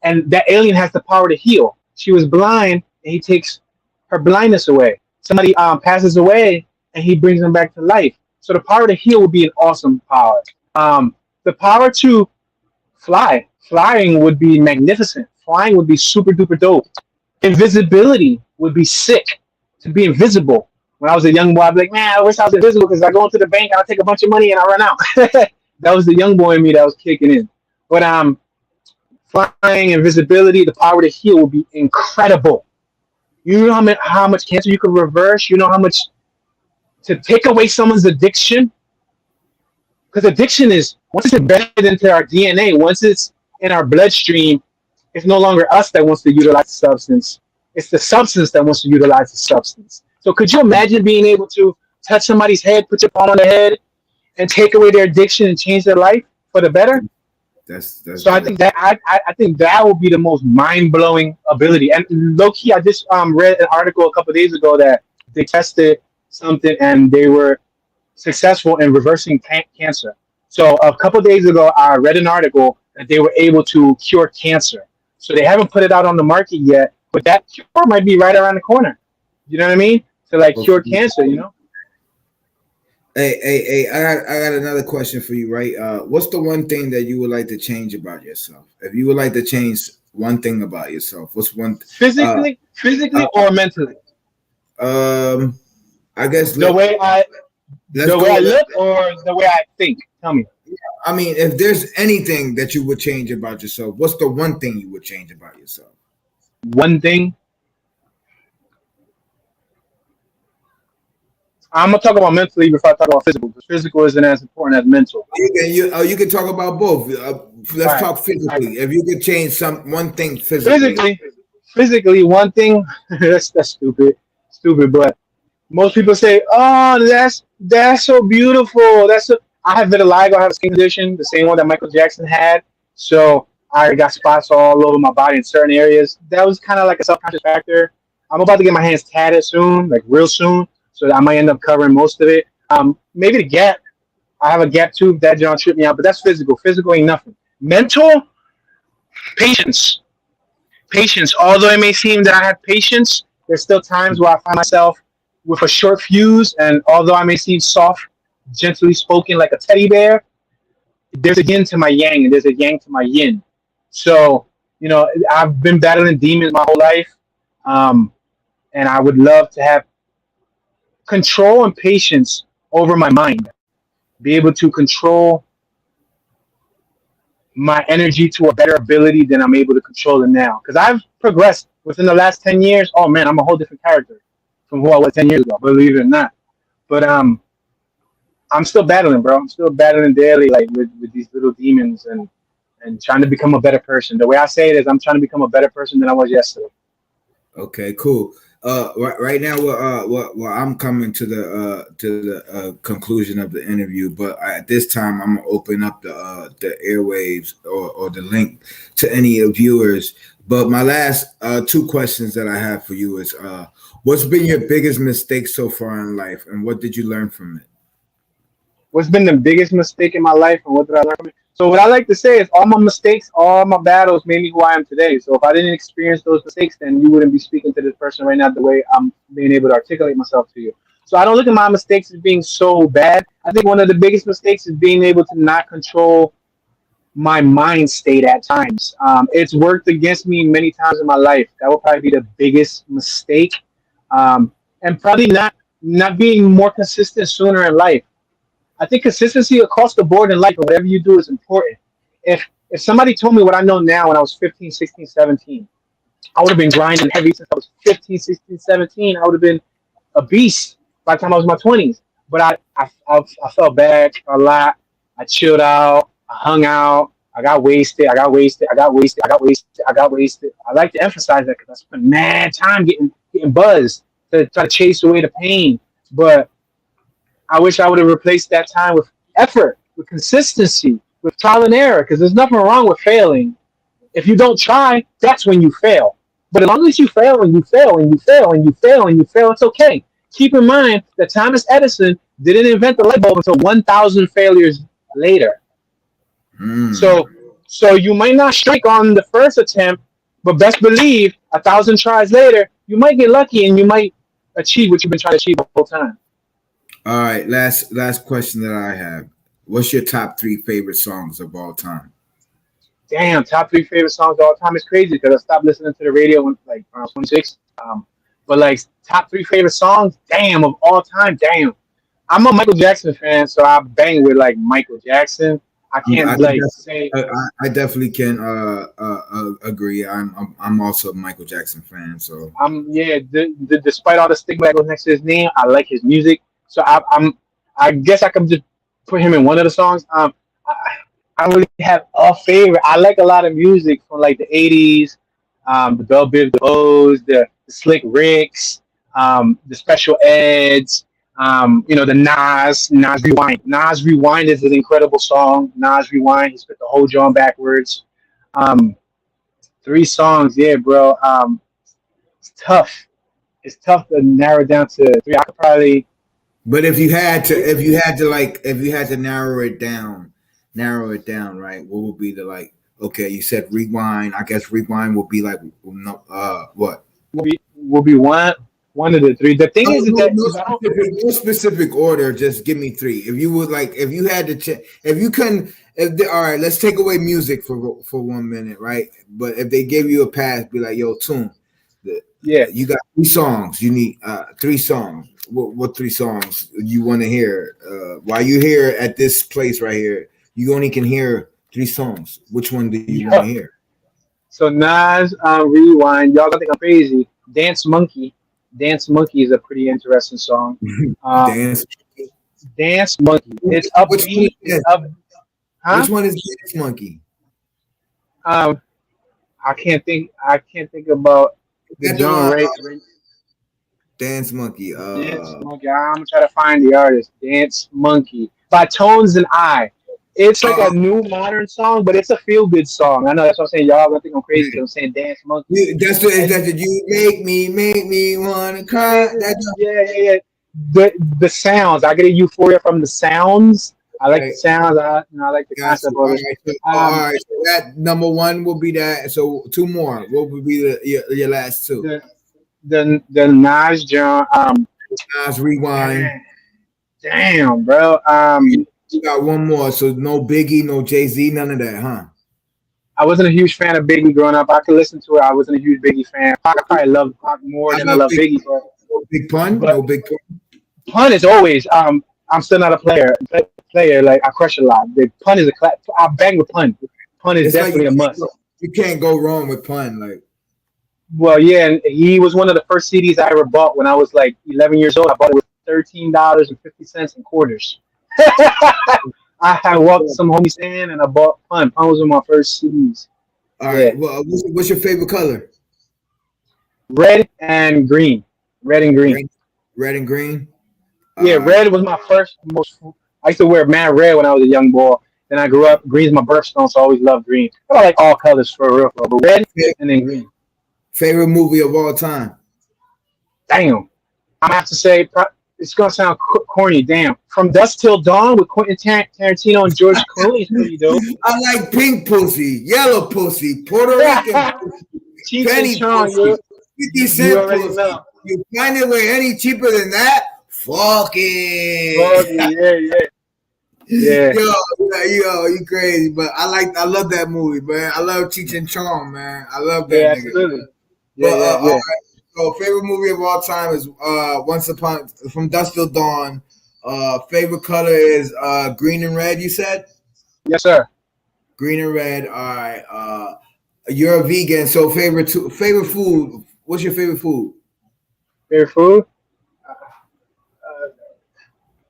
And that alien has the power to heal. She was blind, and he takes her blindness away. Somebody passes away, and he brings them back to life. So the power to heal would be an awesome power. The power to flying would be magnificent. Flying would be super duper dope. Invisibility would be sick. To be invisible. When I was a young boy, I'd be like, man, I wish I was invisible because I go into the bank, I'll take a bunch of money, and I run out. That was the young boy in me that was kicking in. But flying, invisibility, the power to heal would be incredible. You know how much cancer you could reverse? You know how much to take away someone's addiction? Because addiction is, once it's embedded into our DNA, once it's in our bloodstream, it's no longer us that wants to utilize the substance. It's the substance that wants to utilize the substance. So could you imagine being able to touch somebody's head, put your palm on their head, and take away their addiction and change their life for the better? That's so I think that I think that would be the most mind-blowing ability. And low-key, I just read an article a couple of days ago that they tested something and they were successful in reversing cancer. So a couple of days ago, I read an article that they were able to cure cancer. So they haven't put it out on the market yet, but that cure might be right around the corner. You know what I mean? To like cure cancer, you know? Hey, I got another question for you, right? What's the one thing that you would like to change about yourself? If you would like to change one thing about yourself, what's one physically or mentally? I guess the way I look or the way I think. Tell me. I mean, if there's anything that you would change about yourself, what's the one thing you would change about yourself? One thing. I'm gonna talk about mentally before I talk about physical, because physical isn't as important as mental. You can talk about both. Let's talk physically. Right. If you could change one thing physically. Physically, one thing that's stupid, but most people say, "Oh, that's so beautiful." I have vitiligo. I have a skin condition, the same one that Michael Jackson had. So I got spots all over my body in certain areas. That was kind of like a subconscious factor. I'm about to get my hands tatted soon, like real soon. So I might end up covering most of it. Maybe the gap. I have a gap too. That John tripped me out, but that's physical. Physical ain't nothing. Mental, patience. Patience. Although it may seem that I have patience, there's still times where I find myself with a short fuse. And although I may seem soft, gently spoken like a teddy bear, there's a yin to my yang and there's a yang to my yin. So, you know, I've been battling demons my whole life. And I would love to have control and patience over my mind, be able to control my energy to a better ability than I'm able to control it now. Because I've progressed within the last 10 years. Oh man, I'm a whole different character from who I was 10 years ago, believe it or not. But I'm still battling, bro. I'm still battling daily, like with these little demons and trying to become a better person. The way I say it is I'm trying to become a better person than I was yesterday. Okay, cool. Right now, I'm coming to the conclusion of the interview, but at this time, I'm gonna open up the airwaves or the link to any viewers. But my last two questions that I have for you is, what's been your biggest mistake so far in life, and what did you learn from it? What's been the biggest mistake in my life, and what did I learn from it? So what I like to say is all my mistakes, all my battles made me who I am today. So if I didn't experience those mistakes, then you wouldn't be speaking to this person right now the way I'm being able to articulate myself to you. So I don't look at my mistakes as being so bad. I think one of the biggest mistakes is being able to not control my mind state at times. It's worked against me many times in my life. That would probably be the biggest mistake. And probably not being more consistent sooner in life. I think consistency across the board in life, whatever you do, is important. If somebody told me what I know now when I was 15, 16, 17, I would have been grinding heavy since I was 15, 16, 17. I would have been a beast by the time I was in my 20s. But I felt bad a lot. I chilled out. I hung out. I got wasted. I like to emphasize that because I spent mad time getting buzzed to try to chase away the pain. But I wish I would have replaced that time with effort. with consistency, with trial and error, because there's nothing wrong with failing. If you don't try, that's when you fail. But as long as you fail and you fail and you fail and you fail and you fail, it's okay. Keep in mind that Thomas Edison didn't invent the light bulb until 1,000 failures later. Mm. So you might not strike on the first attempt, but best believe 1,000 tries later, you might get lucky and you might achieve what you've been trying to achieve the whole time. All right, last question that I have. What's your top 3 favorite songs of all time? Damn, top 3 favorite songs of all time is crazy because I stopped listening to the radio when like around 26. But like top 3 favorite songs, damn, of all time, damn. I'm a Michael Jackson fan, so I bang with like Michael Jackson. I can't say. I definitely can agree. I'm also a Michael Jackson fan. So despite all the stigma that goes next to his name, I like his music. So I guess I can just put him in one of the songs. I don't really have a favorite. I like a lot of music from like the 80s, the Bell Biv DeVoe's, the Slick Ricks, the Special Eds, the Nas Rewind. Nas Rewind is an incredible song. Nas Rewind, he spit the whole John backwards. 3 songs, yeah, bro. It's tough. It's tough to narrow down to 3. I could probably. But if you had to narrow it down, right? What would be the like? Okay, you said Rewind. I guess Rewind will be like what? Will be one of the 3. The thing is that no specific order. Just give me 3. If you would like, if you had to, if you couldn't, all right, let's take away music for 1 minute, right? But if they gave you a pass, be like, yo, Toon, you got 3 songs. You need 3 songs. What 3 songs you want to hear? While you're here at this place right here, you only can hear 3 songs. Which one do you want to hear? So Nas, Rewind. Y'all gonna think I'm crazy. Dance Monkey. Dance Monkey is a pretty interesting song. Dance Monkey. It's upbeat. Which one is Dance Monkey? I can't think about the genre. Dance Monkey. Dance Monkey. I'm gonna try to find the artist. Dance Monkey by Tones and I. It's like a new modern song, but it's a feel good song. I know that's what I'm saying. Y'all gonna think I'm crazy because I'm saying Dance Monkey. That's you make me wanna cry. Yeah. The sounds. I get a euphoria from the sounds. I like the sounds. I like the concept of it. All right. So that number 1 will be that. So 2 more. What would be your last 2? The Nas John. Nas Rewind. Damn, bro. You got 1 more. So no Biggie, no Jay-Z, none of that, huh? I wasn't a huge fan of Biggie growing up. I could listen to it. I wasn't a huge Biggie fan. I probably love Pac more than I love Biggie. But no Big Pun. No Big Pun. Pun is always. I'm still not a player. Like I crush a lot. The Pun is I bang with Pun. Pun is definitely a must. You can't go wrong with Pun. Like, well, yeah, and he was one of the first CDs I ever bought when I was like 11 years old. I bought it with $13.50 in quarters. I had walked some homies in and I bought Pun. Pun was one of my first CDs. All right. Well, what's your favorite color? Red and green. Red and green. Red and green. Yeah, red was my most. I used to wear mad red when I was a young boy. Then I grew up. Green's my birthstone, so I always loved green. I like all colors for real, but red and then green. Favorite movie of all time? Damn, I'm gonna have to say it's gonna sound corny. Damn, From Dusk Till Dawn with Quentin Tarantino and George Clooney is pretty dope. I like pink pussy, yellow pussy, Puerto Rican pussy, penny pussy, 50 cent pussy. You find it with any cheaper than that? Fuck it. Yeah. Yo, you crazy, but I love that movie, man. I love Cheech and Chong, man. I love that nigga. Absolutely. All right. So favorite movie of all time is From Dusk Till Dawn. Favorite color is green and red, you said? Yes, sir. Green and red. All right. You're a vegan, so favorite food. What's your favorite food? Favorite food?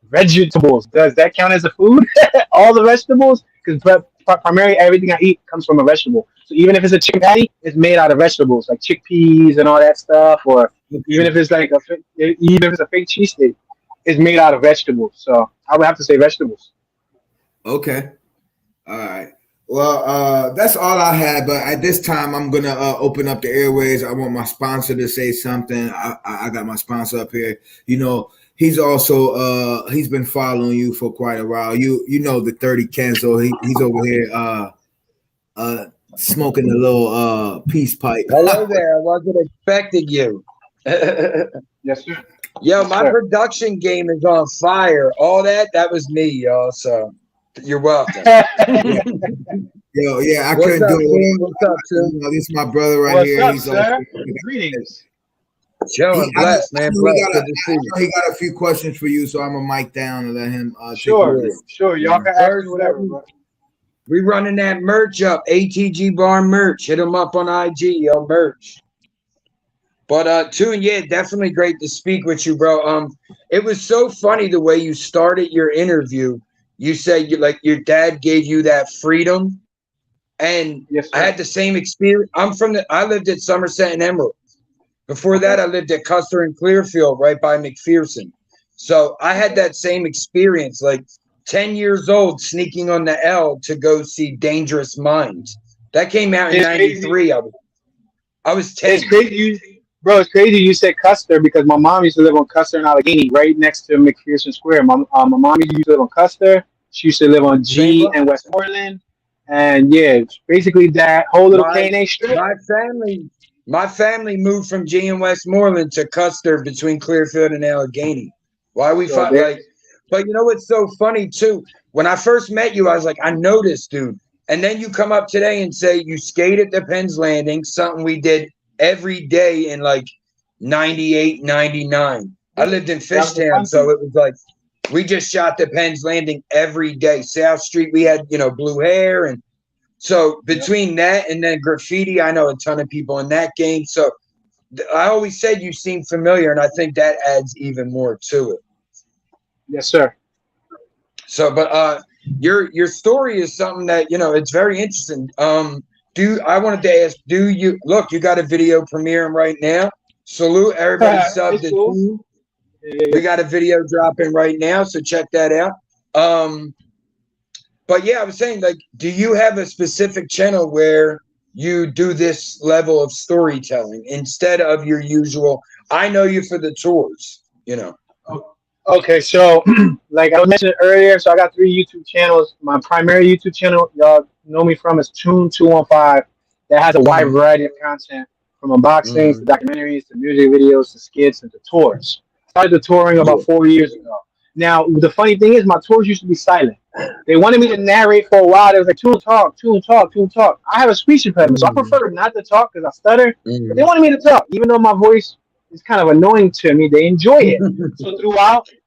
Vegetables. Does that count as a food? All the vegetables? Because primarily everything I eat comes from a vegetable. So even if it's a chicken patty, it's made out of vegetables, like chickpeas and all that stuff. Or even if it's like a fake cheesesteak, it's made out of vegetables. So I would have to say vegetables. Okay. All right. Well, that's all I had. But at this time, I'm gonna open up the airways. I want my sponsor to say something. I got my sponsor up here. You know, he's also he's been following you for quite a while. You know the 30 Kenzo. He's over here uh smoking a little peace pipe. Hello there. I wasn't expecting you. Yes, sir. Yo, Yes, my sir. production game is on fire. All that was me, y'all. So you're welcome. Yeah. Yo, yeah, I What's couldn't do up, it King? without. What's up, You Tim? know, this is my brother right What's here. up, He's also sir? Greetings. Chilling, blessed, I man. know Blessed. Good to see I you. know he got a few questions for you, so I'm gonna mic down and let him take Sure, over Yeah. this. sure. You Y'all know. can ask me First, whatever, bro. we running that merch up. ATG Bar merch. Hit them up on IG, yo, merch. But Toon, yeah, definitely great to speak with you, bro. It was so funny the way you started your interview. You said you like your dad gave you that freedom, and Yes, I sir. had the same experience. I lived at Somerset and Emerald. Before that, Okay. I lived at Custer and Clearfield, right by McPherson. So I had Okay. that same experience, like 10 years old, sneaking on the L to go see Dangerous Minds. That came out in It's crazy. '93. I was It's 10. crazy, bro. It's crazy you said Custer because my mom used to live on Custer and Allegheny, right next to McPherson Square. My mom used to live on Custer. She used to live on Same G block. and Westmoreland, and yeah, it's basically that whole little My K&A strip. my family my family moved from G and Westmoreland to Custer between Clearfield and Allegheny. Why we So fought like, there's but you know what's so funny too? When I first met you, I was like, I know this dude. And then you come up today and say you skate at the Penn's Landing, something we did every day in like 98, 99. I lived in that was the Fishtown, fun so thing. it was like we just shot the Penn's Landing every day. South Street, we had, blue hair. And so Yep. between that and then graffiti, I know a ton of people in that game. So I always said you seem familiar, and I think that adds even more to it. Yes, sir. So, but your story is something that it's very interesting. Do I wanted to ask? Do you look? You got a video premiering right now. Salute everybody! Sub It's the cool. team. Yeah. We got a video dropping right now, so check that out. Um, But yeah, I was saying, like, do you have a specific channel where you do this level of storytelling instead of your usual? I know you for the tours. Okay, so like I mentioned earlier, so I got three YouTube channels. My primary YouTube channel, y'all know me from, is Toon215. That has a wide Mm-hmm. variety of content, from unboxings to Mm-hmm. documentaries to music videos to skits and to tours. I started the touring Yeah. about 4 years ago. Now the funny thing is, my tours used to be silent. They wanted me to narrate for a while. They was like, Toon talk, Toon talk, Toon talk. I have a speech impediment, so I Mm-hmm. prefer not to talk because I stutter. But they Mm-hmm. wanted me to talk, even though my voice is kind of annoying to me. They enjoy it.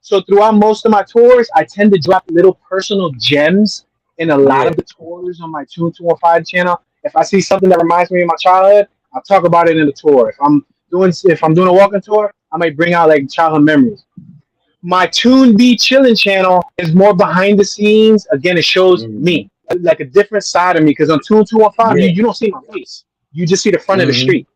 So throughout most of my tours, I tend to drop little personal gems in a lot Yeah. of the tours on my Toon215 channel. If I see something that reminds me of my childhood, I'll talk about it in the tour. If I'm doing a walking tour, I might bring out like childhood memories. My Toon B Chillin' channel is more behind the scenes. Again, it shows Mm-hmm. me like a different side of me because on Toon215, you, Yeah. you don't see my face. You just see the front of the Mm-hmm. street.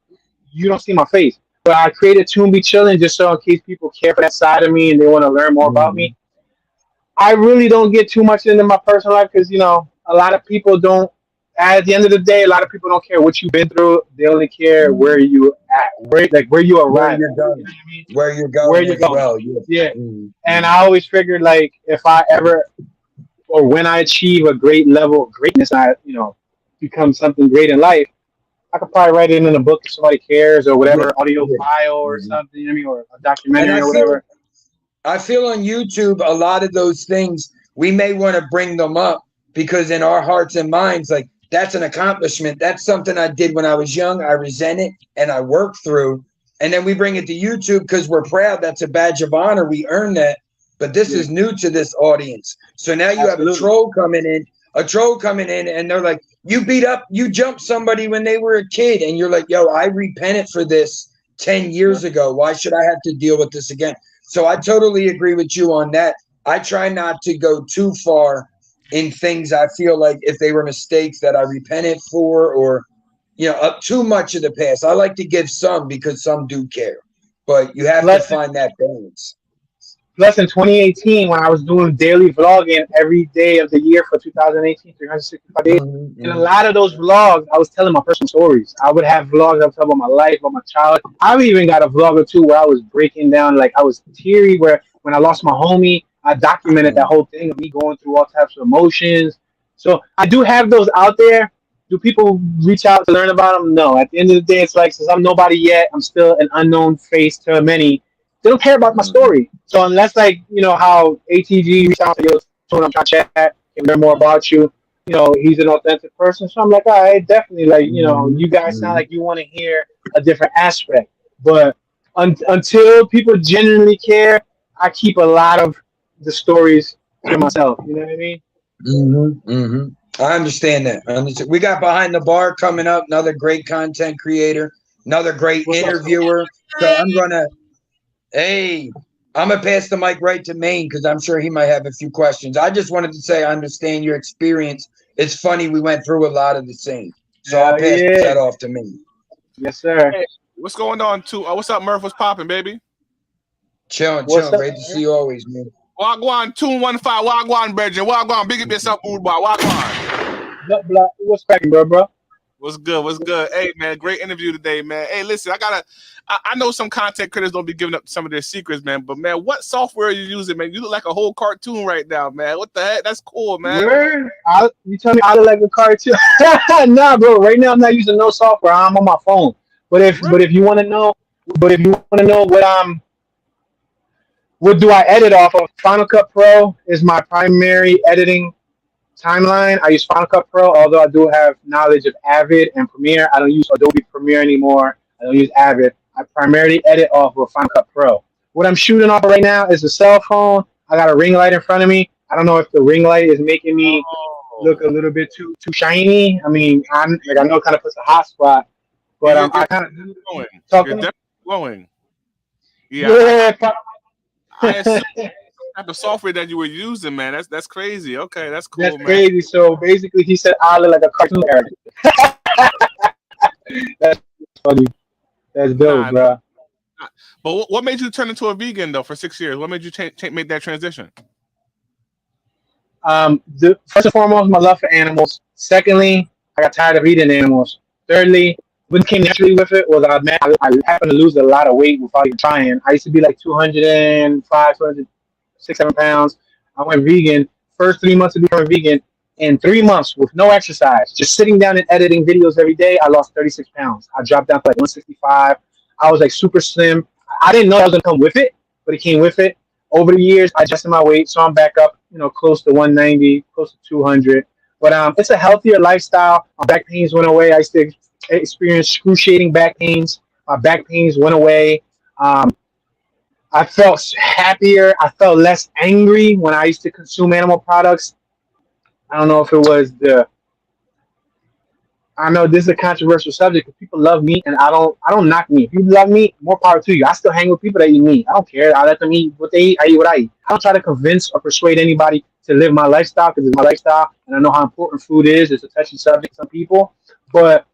You don't see my face. But I created Toon Be Chillin' just so in case people care for that side of me and they want to learn more about Mm-hmm. me. I really don't get too much into my personal life because a lot of people don't. At the end of the day, a lot of people don't care what you've been through. They only care where you at, where you Where arrive you're at. You know going, what I mean? where you're Where going you're as going. well. Yeah. Yeah. Mm-hmm. And I always figured like if I ever or when I achieve a great level of greatness, I become something great in life. I could probably write it in a book if somebody cares or Yeah. whatever, audio Yeah. file or Mm-hmm. something, you know what I mean, or a And documentary I or feel whatever. I feel on YouTube a lot of those things we may want to bring them up because in our hearts and minds, like that's an accomplishment. That's something I did when I was young. I resent it and I worked through. And then we bring it to YouTube because we're proud. That's a badge of honor. We earn that. But this Yeah, is new to this audience. So now you have absolutely. a troll coming in, and they're like, you jumped somebody when they were a kid. And you're like, yo, I repented for this 10 Yeah. years ago. Why should I have to deal with this again? So I totally agree with you on that. I try not to go too far in things I feel like if they were mistakes that I repented for or up too much of the past. I like to give some because some do care, but you have to Plus, find that balance. Plus, in 2018, when I was doing daily vlogging every day of the year for 2018, 365 days, in a lot of those vlogs, I was telling my personal stories. I would have vlogs I would tell about my life, about my childhood. I even got a vlog or two where I was breaking down, like I was teary, where when I lost my homie, I documented that whole thing of me going through all types of emotions. So I do have those out there. Do people reach out to learn about them? No. At the end of the day, it's like, since I'm nobody yet, I'm still an unknown face to many. They don't care about my story. So unless, like, how ATG reached out to you, told him I'm trying to chat and learn more about you. He's an authentic person. So I'm like, all right, definitely. Like, you guys sound like you want to hear a different aspect. But until people genuinely care, I keep a lot of the stories to myself. You know what I mean? I understand that. We got Behind the Bar coming up. Another great content creator. Another great interviewer. So I'm gonna pass the mic right to Maine because I'm sure he might have a few questions. I just wanted to say I understand your experience. It's funny we went through a lot of the same. So I'll pass that off to Maine. Yes, sir. Hey, what's going on, too? What's up, Murph? What's popping, baby? Chilling. Great to see you always, man. Wagwan, Toon215, Wagwan, Bridget. Wagwan, big up yourself, mood boy. Wagwan. What's cracking, bro? What's good? Hey, man, great interview today, man. Hey, listen, I know some content creators don't be giving up some of their secrets, man, but, man, what software are you using, man? You look like a whole cartoon right now, man. What the heck? That's cool, man. You tell me I look like a cartoon? Nah, bro. Right now I'm not using no software. I'm on my phone. But if you want to know, what do I edit off of? Final Cut Pro is my primary editing timeline. I use Final Cut Pro, although I do have knowledge of Avid and Premiere. I don't use Adobe Premiere anymore. I don't use Avid. I primarily edit off of Final Cut Pro. What I'm shooting off right now is a cell phone. I got a ring light in front of me. I don't know if the ring light is making me look a little bit too shiny. I mean, I know it kind of puts a hot spot, but I kind of glowing. Talking. You're definitely glowing. Yeah. I assume type of software that you were using, man. That's crazy. Okay, that's cool, That's man. crazy. So basically, he said I look like a cartoon character. That's funny. That's dope, bro. But what made you turn into a vegan though for 6 years? What made you make that transition? First and foremost, my love for animals. Secondly, I got tired of eating animals. Thirdly, what came naturally with it was I happened to lose a lot of weight without even trying. I used to be like 205, 206, 7 pounds. I went vegan. First 3 months of becoming vegan, in 3 months with no exercise, just sitting down and editing videos every day, I lost 36 pounds. I dropped down to like 165. I was like super slim. I didn't know that was gonna come with it, but it came with it. Over the years, I adjusted my weight, so I'm back up, close to 190, close to 200. But it's a healthier lifestyle. My back pains went away. I used to experience excruciating back pains. My back pains went away. I felt happier. I felt less angry when I used to consume animal products. I don't know if it was I know this is a controversial subject because people love meat, and I don't knock meat. If you love meat, more power to you. I still hang with people that eat meat. I don't care. I let them eat what they eat. I eat what I eat. I don't try to convince or persuade anybody to live my lifestyle because it's my lifestyle, and I know how important food is. It's a touchy subject to some people, but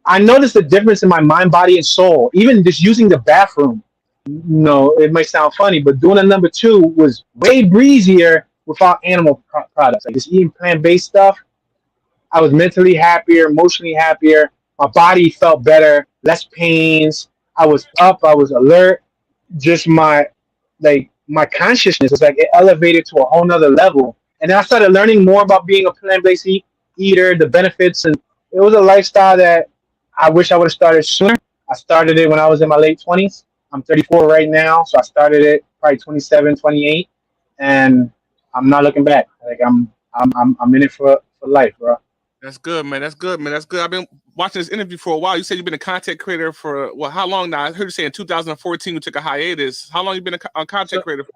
I noticed the difference in my mind, body, and soul. Even just using the bathroom. It might sound funny, but doing a number 2 was way breezier without animal products. Like just eating plant-based stuff. I was mentally happier, emotionally happier. My body felt better, less pains. I was up, I was alert. Just my consciousness was like it elevated to a whole nother level. And then I started learning more about being a plant-based eater, the benefits, and it was a lifestyle that I wish I would have started sooner. I started it when I was in my late 20s. I'm 34 right now, so I started it probably 27, 28, and I'm not looking back. Like I'm in it for life, bro. That's good, man. That's good. I've been watching this interview for a while. You said you've been a content creator for how long now? I heard you say in 2014 you took a hiatus. How long you been a content creator for?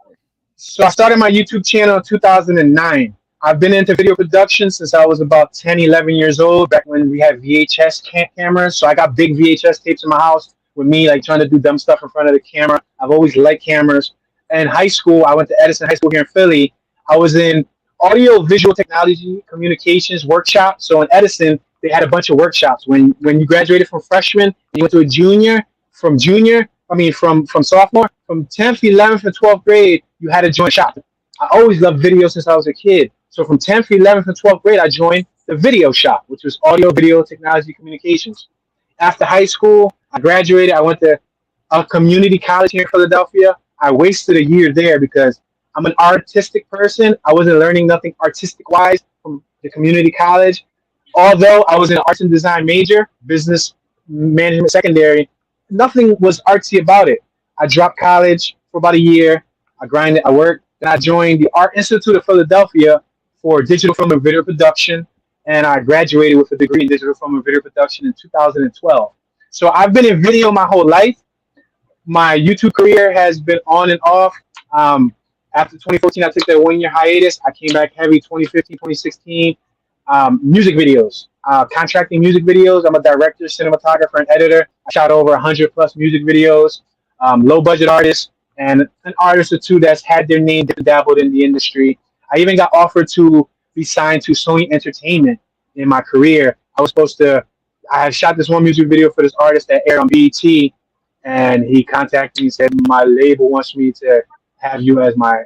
So I started my YouTube channel in 2009. I've been into video production since I was about 10, 11 years old, back when we had VHS cameras. So I got big VHS tapes in my house with me, like trying to do dumb stuff in front of the camera. I've always liked cameras. In high school, I went to Edison High School here in Philly. I was in audio visual technology communications workshop. So in Edison, they had a bunch of workshops. When you graduated from freshman, you went to a junior. From sophomore, from 10th, 11th, and 12th grade, you had to join shop. I always loved video since I was a kid. So from 10th, 11th, and 12th grade, I joined the video shop, which was audio, video, technology, communications. After high school, I graduated. I went to a community college here in Philadelphia. I wasted a year there because I'm an artistic person. I wasn't learning nothing artistic wise from the community college. Although I was an arts and design major, business management secondary, nothing was artsy about it. I dropped college for about a year. I grinded, I worked. Then I joined the Art Institute of Philadelphia for digital film and video production. And I graduated with a degree in digital film and video production in 2012. So I've been in video my whole life. My YouTube career has been on and off. After 2014, I took that 1 year hiatus. I came back heavy 2015, 2016. Music videos, contracting music videos. I'm a director, cinematographer, and editor. I shot over 100 plus music videos. Low budget artist and an artist or two that's had their name dabbled in the industry. I even got offered to be signed to Sony Entertainment in my career. I had shot this one music video for this artist that aired on BET, and he contacted me and said, my label wants me to have you as my,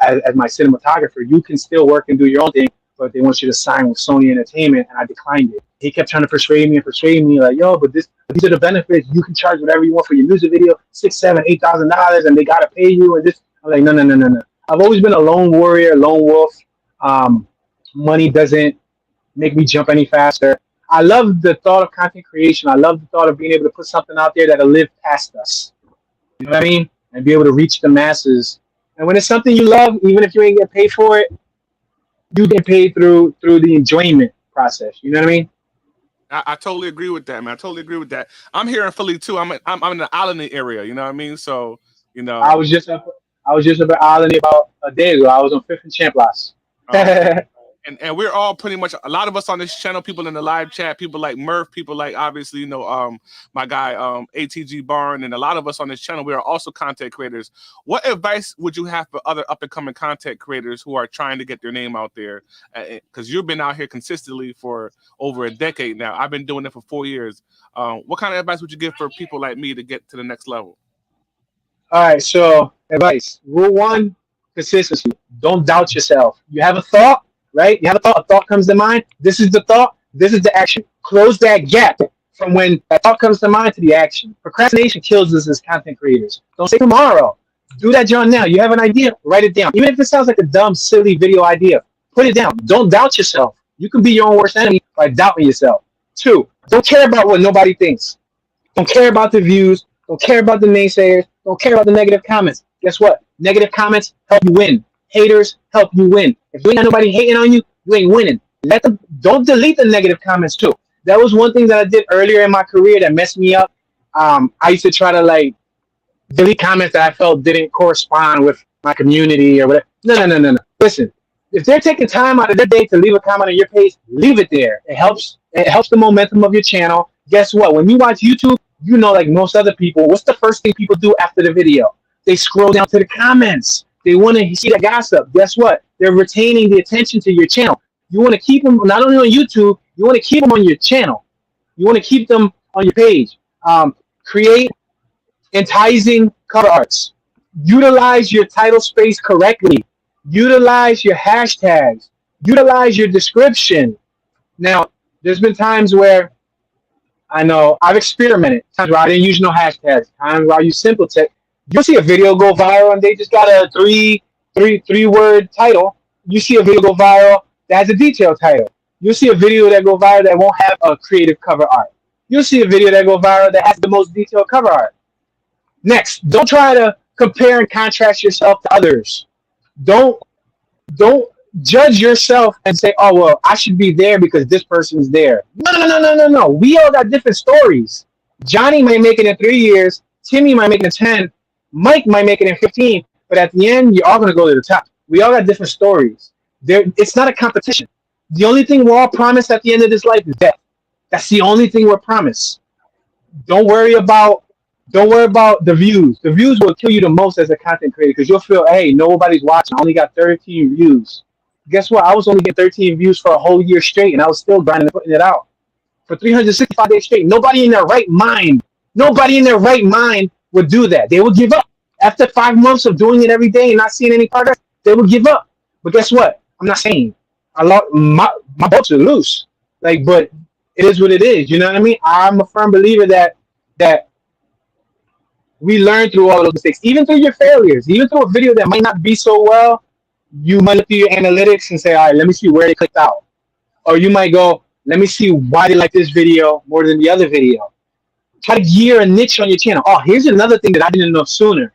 as my cinematographer. You can still work and do your own thing, but they want you to sign with Sony Entertainment, and I declined it. He kept trying to persuade me like, yo, but these are the benefits. You can charge whatever you want for your music video, $6,000, $7,000, $8,000, and they gotta pay you. And this, I'm like, no. I've always been a lone warrior, lone wolf. Money doesn't make me jump any faster. I love the thought of content creation. I love the thought of being able to put something out there that'll live past us. You know what I mean? And be able to reach the masses. And when it's something you love, even if you ain't get paid for it, you get paid through the enjoyment process. You know what I mean? I totally agree with that, man. I totally agree with that. I'm here in Philly too. I'm in the Island area. You know what I mean? So I was just up at Island about a day ago. I was on 5th and Champlas. And we're all pretty much, a lot of us on this channel, people in the live chat, people like Murph, people like obviously, my guy ATG Barn, and a lot of us on this channel, we are also content creators. What advice would you have for other up and coming content creators who are trying to get their name out there? Because you've been out here consistently for over a decade now. I've been doing it for 4 years. What kind of advice would you give for people like me to get to the next level? All right, so advice. Rule 1, consistency. Don't doubt yourself. You have a thought, right? You have a thought comes to mind. This is the thought. This is the action. Close that gap from when that thought comes to mind to the action. Procrastination kills us as content creators. Don't say tomorrow. Do that, John, now. You have an idea, write it down. Even if it sounds like a dumb, silly video idea, put it down. Don't doubt yourself. You can be your own worst enemy by doubting yourself. 2, don't care about what nobody thinks. Don't care about the views. Don't care about the naysayers. Don't care about the negative comments. Guess what? Negative comments help you win. Haters help you win. If you ain't got nobody hating on you, you ain't winning. Don't delete the negative comments too. That was one thing that I did earlier in my career that messed me up. I used to try to delete comments that I felt didn't correspond with my community or whatever. No. Listen, if they're taking time out of their day to leave a comment on your page, leave it there. It helps the momentum of your channel. Guess what? When you watch YouTube, like most other people, what's the first thing people do after the video? They scroll down to the comments. They want to see the gossip. Guess what? They're retaining the attention to your channel. You want to keep them not only on YouTube, you want to keep them on your channel. You want to keep them on your page. Create enticing cover arts. Utilize your title space correctly. Utilize your hashtags. Utilize your description. Now, there's been times where I know I've experimented. Times where I didn't use no hashtags. Times where I use simple text. You'll see a video go viral and they just got a three-word title. You see a video go viral that has a detailed title. You'll see a video that go viral that won't have a creative cover art. You'll see a video that go viral that has the most detailed cover art. Next, don't try to compare and contrast yourself to others. Don't judge yourself and say, oh, well, I should be there because this person's there. No. We all got different stories. Johnny might make it in 3 years. Timmy might make it in 10. Mike might make it in 15. But at the end, you're all going to go to the top. We all got different stories. It's not a competition. The only thing we're all promised at the end of this life is death. That's the only thing we're promised. Don't worry about the views. The views will kill you the most as a content creator because you'll feel, hey, nobody's watching. I only got 13 views. Guess what? I was only getting 13 views for a whole year straight, and I was still grinding and putting it out for 365 days straight. Nobody in their right mind would do that. They would give up. After 5 months of doing it every day and not seeing any progress, they would give up. But guess what? I'm not saying a lot. My bolts are loose. Like, but it is what it is. You know what I mean? I'm a firm believer that we learn through all of those mistakes, even through your failures, even through a video that might not be so well. You might look through your analytics and say, all right, let me see where they clicked out. Or you might go, let me see why they like this video more than the other video. Try to gear a niche on your channel. Oh, here's another thing that I didn't know sooner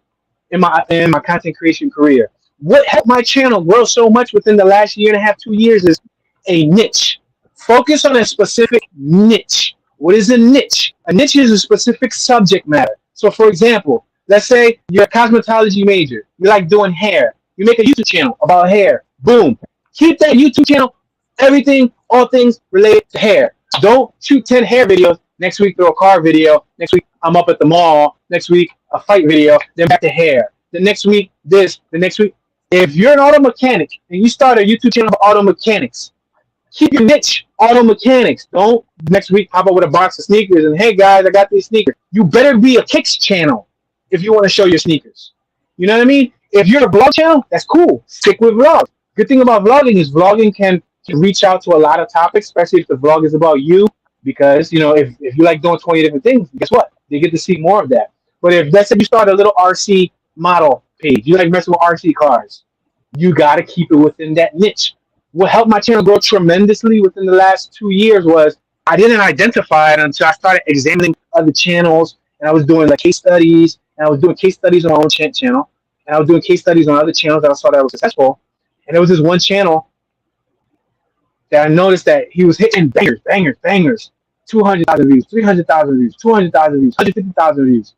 in my content creation career. What helped my channel grow so much within the last year and a half, 2 years is a niche. Focus on a specific niche. What is a niche? A niche is a specific subject matter. So, for example, let's say you're a cosmetology major. You like doing hair. You make a YouTube channel about hair. Boom. Keep that YouTube channel, everything, all things related to hair. Don't shoot 10 hair videos. Next week, throw a car video. Next week, I'm up at the mall. Next week, a fight video. Then back to hair. The next week, this. The next week. If you're an auto mechanic and you start a YouTube channel for auto mechanics, keep your niche auto mechanics. Don't next week pop up with a box of sneakers and, hey, guys, I got these sneakers. You better be a kicks channel if you want to show your sneakers. You know what I mean? If you're a vlog channel, that's cool. Stick with vlogs. Good thing about vlogging is vlogging can reach out to a lot of topics, especially if the vlog is about you. Because, you know, if you like doing 20 different things, guess what? They get to see more of that. But if, let's say you start a little RC model page, you like messing with RC cars, you got to keep it within that niche. What helped my channel grow tremendously within the last 2 years was I didn't identify it until I started examining other channels, and I was doing like case studies, and I was doing case studies on my own channel, and I was doing case studies on other channels that I saw that was successful. And there was this one channel that I noticed that he was hitting bangers, 200,000 views, 300,000 views, 200,000 views, 150,000 views.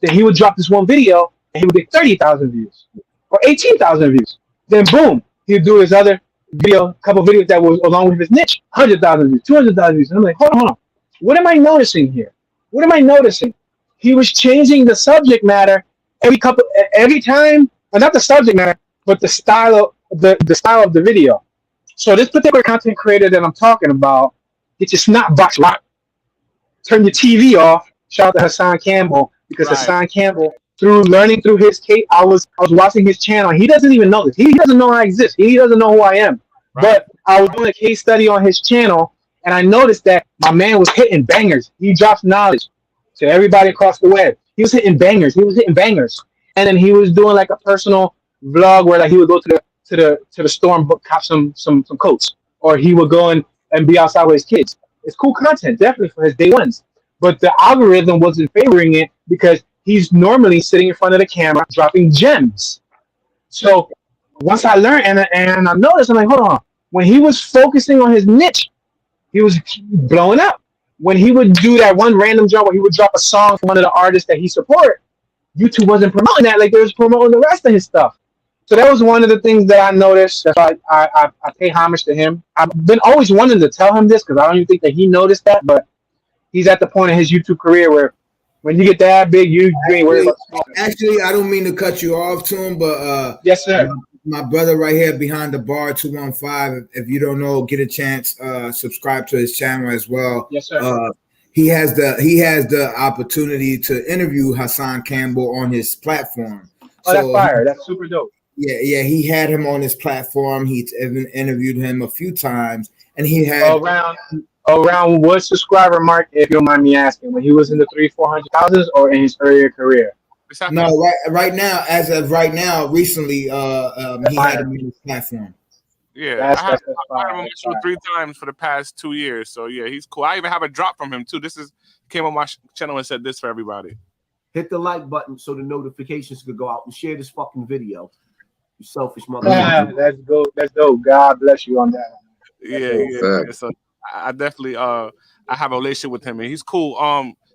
Then he would drop this one video and he would get 30,000 views or 18,000 views. Then boom, he would do his other video, couple videos that was along with his niche, 100,000 views, 200,000 views. And I'm like, hold on. What am I noticing here? What am I noticing? He was changing the subject matter every time, well, not the subject matter, but the style of the video. So this particular content creator that I'm talking about, get your snot box locked. Turn your TV off. Shout out to Hassan Campbell, because Hassan Campbell, through learning through his case, I was watching his channel. He doesn't even know this. He doesn't know I exist. He doesn't know who I am. Right. But I was doing a case study on his channel, and I noticed that my man was hitting bangers. He drops knowledge to everybody across the web. He was hitting bangers. And then he was doing like a personal vlog where like he would go to the store and cop some coats, or he would go and be outside with his kids. It's cool content, definitely for his day ones. But the algorithm wasn't favoring it because he's normally sitting in front of the camera dropping gems. So once I learned and I noticed, I'm like, hold on. When he was focusing on his niche, he was blowing up. When he would do that one random job where he would drop a song from one of the artists that he support, YouTube wasn't promoting that like they was promoting the rest of his stuff. So that was one of the things that I noticed. That's why I pay homage to him. I've been always wanting to tell him this because I don't even think that he noticed that, but he's at the point in his YouTube career where when you get that big, you ain't worried about. Actually, I don't mean to cut you off, Toon, but yes, sir. My brother right here behind the bar, 215. If you don't know, get a chance, subscribe to his channel as well. Yes, sir. He has the opportunity to interview Hassan Campbell on his platform. Oh, that's fire. That's super dope. Yeah, he had him on his platform. He's even interviewed him a few times, and he had around what subscriber mark, if you don't mind me asking, when he was in the 300,000-400,000 or in his earlier career? No, right now, as of right now, recently, he had him on his platform. Yeah, I had him on 3 times for the past 2 years. So yeah, he's cool. I even have a drop from him too. Came on my channel and said this for everybody. Hit the like button so the notifications could go out and share this fucking video. You selfish mother. Yeah, that's dope. That's dope. God bless you on that. Yeah. So I definitely I have a relationship with him, and he's cool.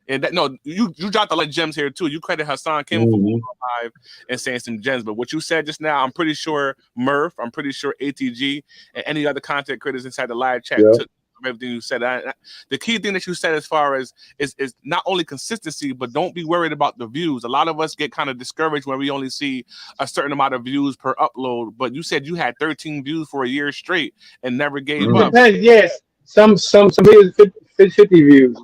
And that, no, you dropped a lot of gems here too. You credit Hassan Campbell for being live and saying some gems, but what you said just now, I'm pretty sure Murph, I'm pretty sure ATG, and any other content creators inside the live chat took everything you said. The key thing that you said as far as is not only consistency, but don't be worried about the views. A lot of us get kind of discouraged when we only see a certain amount of views per upload. But you said you had 13 views for a year straight and never gave up. Yes, some videos 50 views,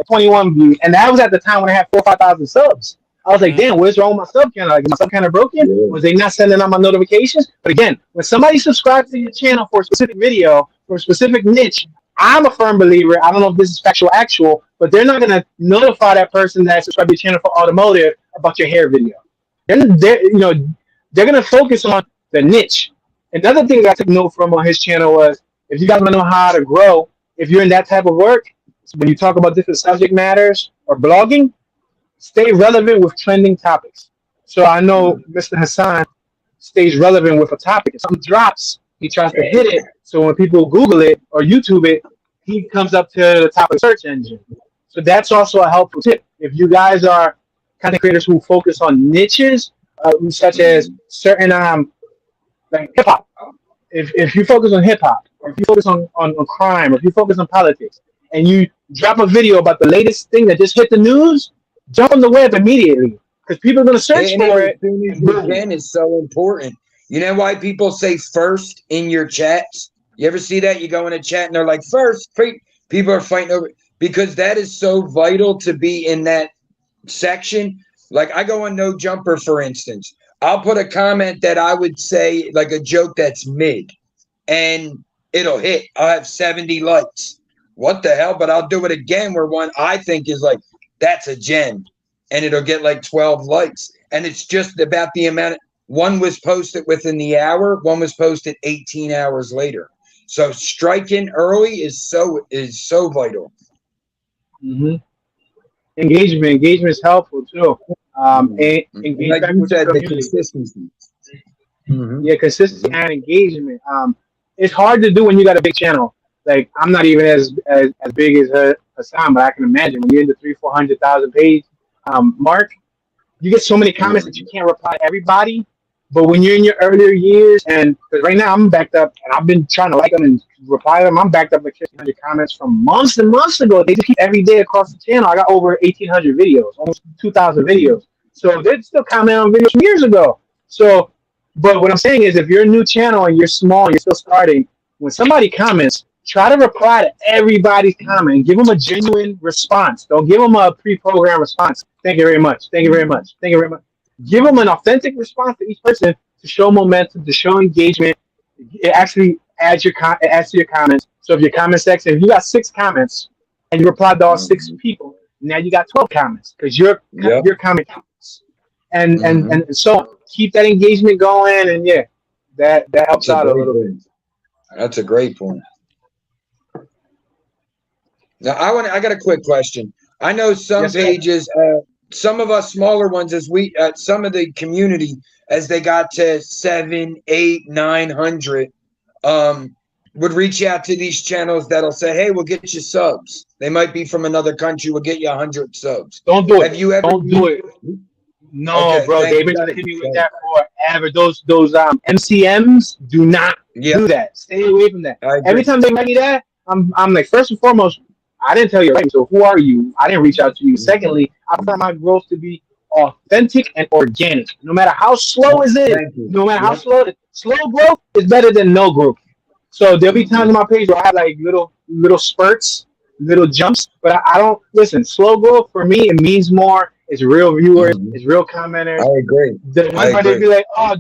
21 views, and that was at the time when I had 4,000 or 5,000 subs. I was like, damn, what's wrong with my sub channel? Like, is my sub channel broken? Yeah. Was they not sending out my notifications? But again, when somebody subscribes to your channel for a specific video, for a specific niche, I'm a firm believer. I don't know if this is factual, actual, but they're not gonna notify that person that subscribed to your channel for automotive about your hair video. They're gonna focus on the niche. Another thing that I took note from on his channel was, if you guys want to know how to grow, if you're in that type of work, when you talk about different subject matters or blogging, stay relevant with trending topics. So I know Mr. Hassan stays relevant with a topic. If something drops, he tries to hit it. So when people Google it or YouTube it, he comes up to the top of the search engine. So that's also a helpful tip. If you guys are content creators who focus on niches, such as certain like hip hop. If you focus on hip hop, or if you focus on crime, or if you focus on politics, and you drop a video about the latest thing that just hit the news, jump on the web immediately, because people are going to search for it. Again, is so important. You know why people say first in your chats? You ever see that? You go in a chat and they're like, first. People are fighting over it, because that is so vital to be in that section. Like, I go on No Jumper, for instance. I'll put a comment that I would say, like a joke that's mid, and it'll hit. I'll have 70 likes. What the hell? But I'll do it again where one I think is like, that's a gem, and it'll get like 12 likes. And it's just about the amount. One was posted within the hour. One was posted 18 hours later. So striking early is so vital. Mm-hmm. Engagement is helpful too. Engagement, like you said, the consistency. Yeah, consistency and engagement. It's hard to do when you got a big channel. Like, I'm not even as big as Hassan, but I can imagine when you're in the 300,000-400,000 page mark, you get so many comments that you can't reply to everybody. But when you're in your earlier years, and because right now I'm backed up, and I've been trying to like them and reply to them, I'm backed up like 1,500 comments from months and months ago. They just keep every day across the channel. I got over 1,800 videos, almost 2,000 videos. So they're still commenting on videos from years ago. So, but what I'm saying is, if you're a new channel and you're small and you're still starting, when somebody comments, try to reply to everybody's comment and give them a genuine response. Don't give them a pre-programmed response. Thank you very much. Thank you very much. Thank you very much. Give them an authentic response to each person to show momentum, to show engagement. It actually adds to your comments. So if your comment section, if you got 6 comments and you replied to all 6 people, now you got 12 comments because your comment counts. And so keep that engagement going, and yeah, that helps out a little bit. That's a great point. Now I got a quick question. I know some pages, some of us smaller ones, as some of the community, as they got to 700, 800, 900, would reach out to these channels that'll say, "Hey, we'll get you subs." They might be from another country. We'll get you 100 subs. Don't do it. Have you ever? Don't do it. No, okay, bro. They've been hitting me with that forever. Those MCMs do not do that. Stay away from that. Every time they write me that, I'm like, first and foremost, I didn't tell you right. So who are you? I didn't reach out to you. Secondly, I prefer my growth to be authentic and organic. No matter how slow is it, no matter how slow growth is better than no growth. So there'll be times on my page where I have like little spurts, little jumps, but I don't listen. Slow growth for me, it means more. It's real viewers, it's real commenters. I agree. They'd be like, "Oh,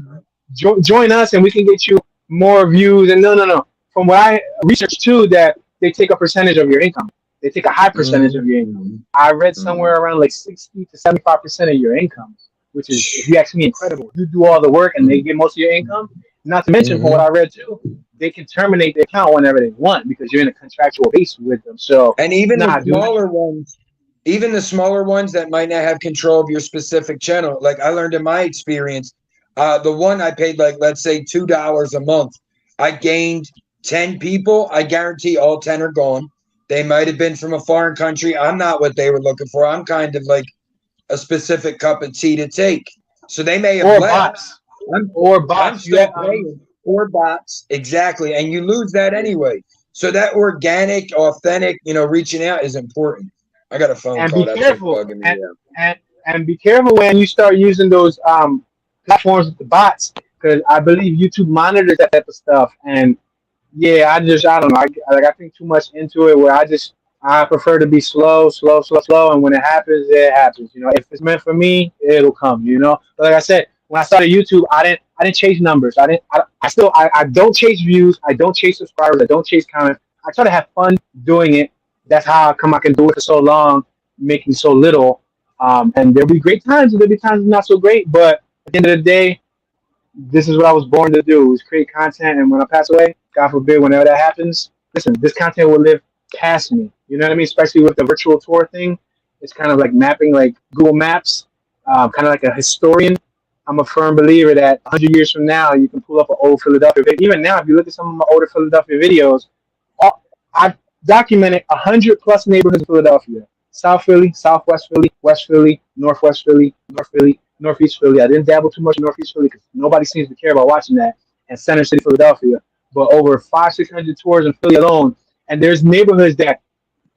join us, and we can get you more views." And no. From what I researched too, that they take a percentage of your income. They take a high percentage of your income. I read somewhere around like 60 to 75% of your income, which is, if you ask me, incredible. You do all the work and they get most of your income. Not to mention, from what I read too, they can terminate the account whenever they want because you're in a contractual base with them. So, and even the smaller ones that might not have control of your specific channel, like I learned in my experience, the one I paid, like, let's say $2 a month, I gained 10 people. I guarantee all 10 are gone. They might have been from a foreign country. I'm not what they were looking for. I'm kind of like a specific cup of tea to take. So they may have left. Bots. Or bots. Exactly. And you lose that anyway. So that organic, authentic, reaching out is important. I got a phone call. Be careful. And be careful when you start using those platforms with the bots, because I believe YouTube monitors that type of stuff. And yeah, I don't know. I think too much into it where I prefer to be slow, slow, slow, slow, and when it happens, it happens. You know, if it's meant for me, it'll come. You know, but like I said, when I started YouTube, I didn't chase numbers. I don't chase views. I don't chase subscribers. I don't chase comments. I try to have fun doing it. That's how I can do it for so long, making so little. And there'll be great times, and there'll be times not so great. But at the end of the day, this is what I was born to do: is create content. And when I pass away, God forbid, whenever that happens, listen, this content will live past me. You know what I mean? Especially with the virtual tour thing, it's kind of like mapping, like Google Maps, kind of like a historian. I'm a firm believer that 100 years from now, you can pull up an old Philadelphia video. Even now, if you look at some of my older Philadelphia videos, I've documented 100 plus neighborhoods in Philadelphia: South Philly, Southwest Philly, West Philly, Northwest Philly, North Philly, Northeast Philly. I didn't dabble too much in Northeast Philly because nobody seems to care about watching that. And Center City, Philadelphia. But over 500-600 tours in Philly alone. And there's neighborhoods that,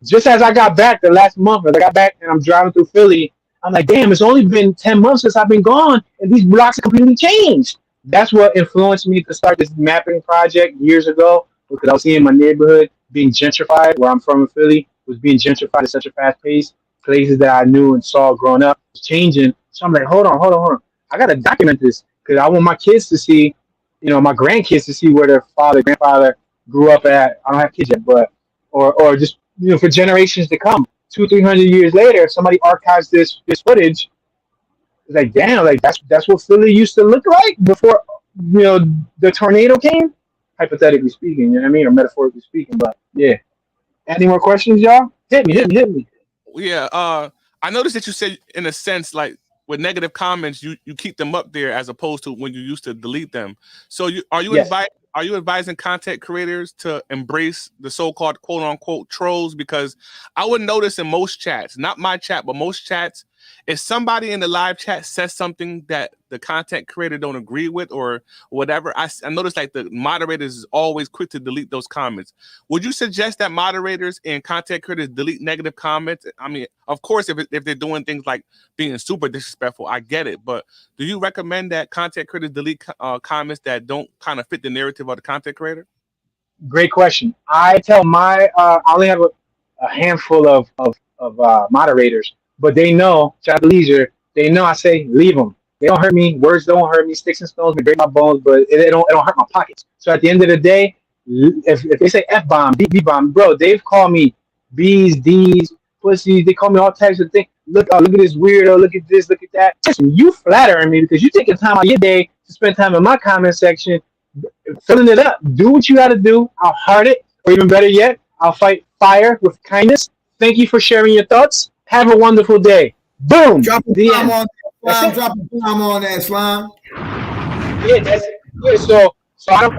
just as I got back the last month, as I got back and I'm driving through Philly, I'm like, damn, it's only been 10 months since I've been gone, and these blocks have completely changed. That's what influenced me to start this mapping project years ago, because I was seeing my neighborhood being gentrified. Where I'm from in Philly was being gentrified at such a fast pace. Places that I knew and saw growing up was changing. So I'm like, hold on. I got to document this because I want my kids to see, my grandkids to see where their father, grandfather grew up at. I don't have kids yet, but, or just, for generations to come. 200-300 years later, if somebody archives this footage, it's like, damn, like that's what Philly used to look like before, the tornado came. Hypothetically speaking, you know what I mean, or metaphorically speaking. But yeah, any more questions, y'all? Hit me. Yeah, I noticed that you said, in a sense, like with negative comments, you keep them up there as opposed to when you used to delete them. So are you Yes. advising content creators to embrace the so-called quote unquote trolls? Because I would notice in most chats, not my chat, but most chats, if somebody in the live chat says something that the content creator don't agree with or whatever, I notice like the moderators is always quick to delete those comments. Would you suggest that moderators and content creators delete negative comments? I mean, of course, if they're doing things like being super disrespectful, I get it. But do you recommend that content creators delete comments that don't kind of fit the narrative of the content creator? Great question. I tell I only have a handful of moderators, but they know, shout out to Leisure, they know I say leave them. They don't hurt me. Words don't hurt me. Sticks and stones may break my bones, but it don't hurt my pockets. So at the end of the day, if they say F bomb, B bomb, bro, they've called me B's, D's, pussies. They call me all types of things. Look at this weirdo. Look at this. Look at that. Listen, you flattering me because you taking time out of your day to spend time in my comment section, filling it up. Do what you got to do. I'll heart it, or even better yet, I'll fight fire with kindness. Thank you for sharing your thoughts. Have a wonderful day. Boom. Drop a The bomb end. on that, Slime. Drop a bomb on that, Slime. Yeah, that's it.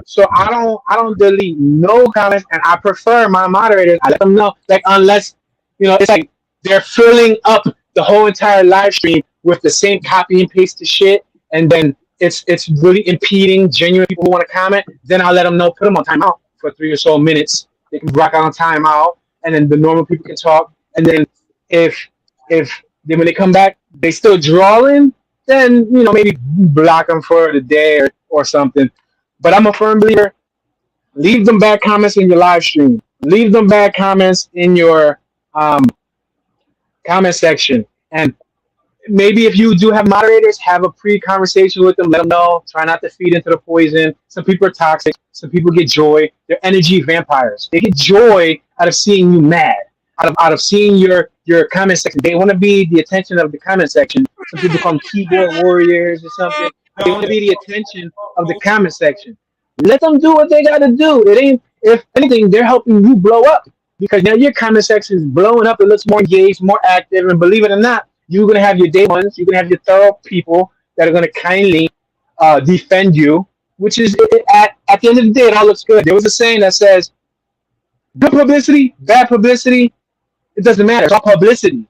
So I don't delete no comments, and I prefer my moderators. I let them know, like, unless it's like they're filling up the whole entire live stream with the same copy and paste of shit, and then it's really impeding genuine people who want to comment. Then I'll let them know, put them on timeout for 3 or so minutes. They can rock out on timeout, and then the normal people can talk. And then if then when they come back, they still drawing, then maybe block them for the day or something. But I'm a firm believer. Leave them bad comments in your live stream. Leave them bad comments in your comment section. And maybe if you do have moderators, have a pre-conversation with them. Let them know. Try not to feed into the poison. Some people are toxic. Some people get joy. They're energy vampires. They get joy out of seeing you mad. Out of seeing your comment section. They want to be the attention of the comment section. Some people call them keyboard warriors or something. They want to be the attention of the comment section. Let them do what they got to do. It ain't, if anything, they're helping you blow up because now your comment section is blowing up. It looks more engaged, more active, and believe it or not, you're gonna have your day ones. You're gonna have your thorough people that are gonna kindly defend you. Which is at the end of the day, it all looks good. There was a saying that says, "Good publicity, bad publicity, it doesn't matter. It's all publicity."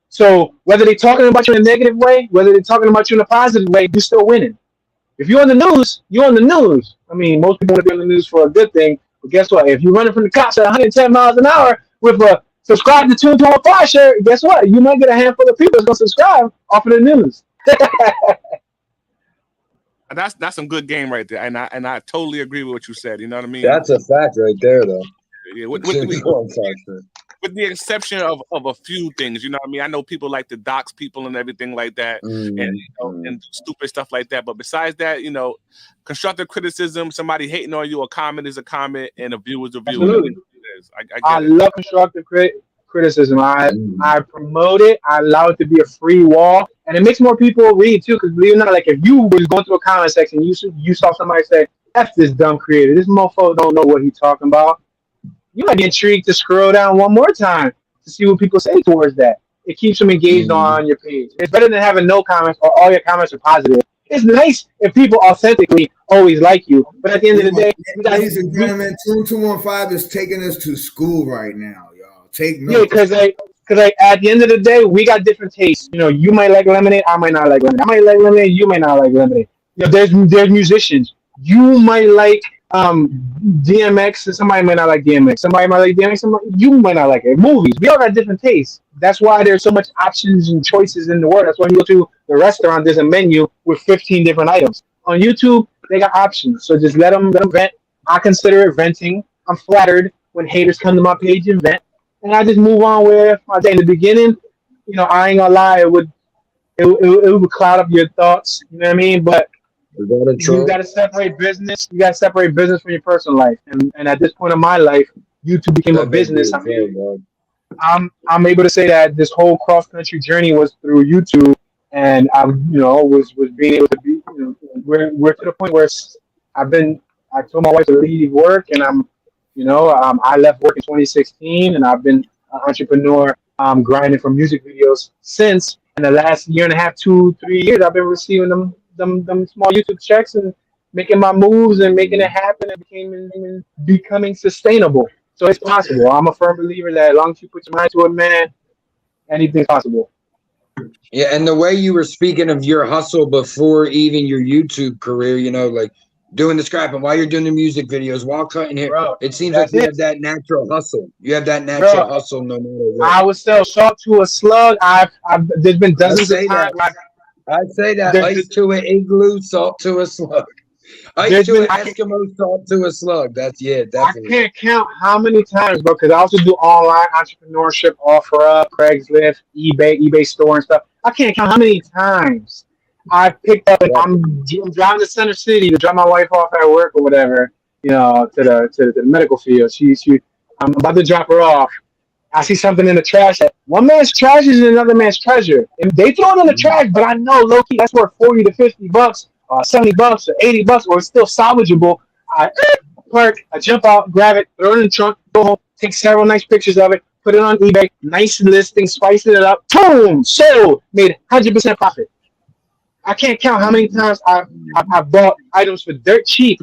So whether they're talking about you in a negative way, whether they're talking about you in a positive way, you're still winning. If you're on the news, you're on the news. I mean, most people want to be on the news for a good thing, but guess what? If you're running from the cops at 110 miles an hour with a subscribe to Toon215 shirt, guess what? You might get a handful of people that's going to subscribe off of the news. That's some good game right there, and I totally agree with what you said. You know what I mean? That's a fact right there, though. Yeah, with the exception of a few things, you know what I mean? I know people like to dox people and everything like that, and and stupid stuff like that. But besides that, you know, constructive criticism, somebody hating on you, a comment is a comment, and a view is a view. Absolutely. I I get it. love constructive criticism. I promote it. I allow it to be a free wall, and it makes more people read too. Because believe it or not, like if you was going through a comment section, you saw somebody say, "F this dumb creator. This mofo don't know what he's talking about." You might be intrigued to scroll down one more time to see what people say towards that. It keeps them engaged on your page. It's better than having no comments or all your comments are positive. It's nice if people authentically always like you, but at the end of the day, ladies and gentlemen, Toon215 is taking us to school right now, y'all. Take note. yeah, because at the end of the day, we got different tastes. You know, you might like lemonade, I might not like lemonade. I might like lemonade, you might not like lemonade. You know, there's musicians. You might like DMX, and somebody might not like DMX. Somebody might like DMX, you might not like it. Movies, we all got different tastes. That's why there's so much options and choices in the world. That's why you go to the restaurant, there's a menu with 15 different items. On YouTube, they got options. So just let them vent. I consider it venting. I'm flattered when haters come to my page and vent. And I just move on with my day. In the beginning, you know, I ain't gonna lie, it would cloud up your thoughts. You know what I mean? But you got to separate business. You got to separate business from your personal life. And at this point in my life, YouTube became a business. I'm able to say that this whole cross country journey was through YouTube, and I was being able to be. You know, we're to the point where I told my wife to leave work, and I left work in 2016, and I've been an entrepreneur, grinding for music videos since. In the last year and a half, 2-3 years, I've been receiving them small YouTube checks and making my moves and making it happen and becoming sustainable. So it's possible. I'm a firm believer that as long as you put your mind to it, man, anything's possible. Yeah, and the way you were speaking of your hustle before even your YouTube career, you know, like doing the scrapping while you're doing the music videos, while cutting hair, Bro, it seems like you have that natural hustle. You have that natural hustle no matter what. I would sell salt to a slug. There's been dozens of times. I'd say that ice to an igloo, salt to a slug. Ice to an Eskimo, salt to a slug. That's definitely. I can't count how many times, bro, because I also do online entrepreneurship, OfferUp, Craigslist, eBay store and stuff. I can't count how many times I picked up and I'm driving to Center City to drop my wife off at work or whatever, you know, to the medical field. I'm about to drop her off. I see something in the trash that one man's trash is another man's treasure. And they throw it in the trash, but I know low key that's worth $40 to $50, $70 or $80, or it's still salvageable. I park, I jump out, grab it, throw it in the trunk, go home, take several nice pictures of it, put it on eBay, nice listing, spicing it up, boom, sold, made 100% profit. I can't count how many times I've bought items for dirt cheap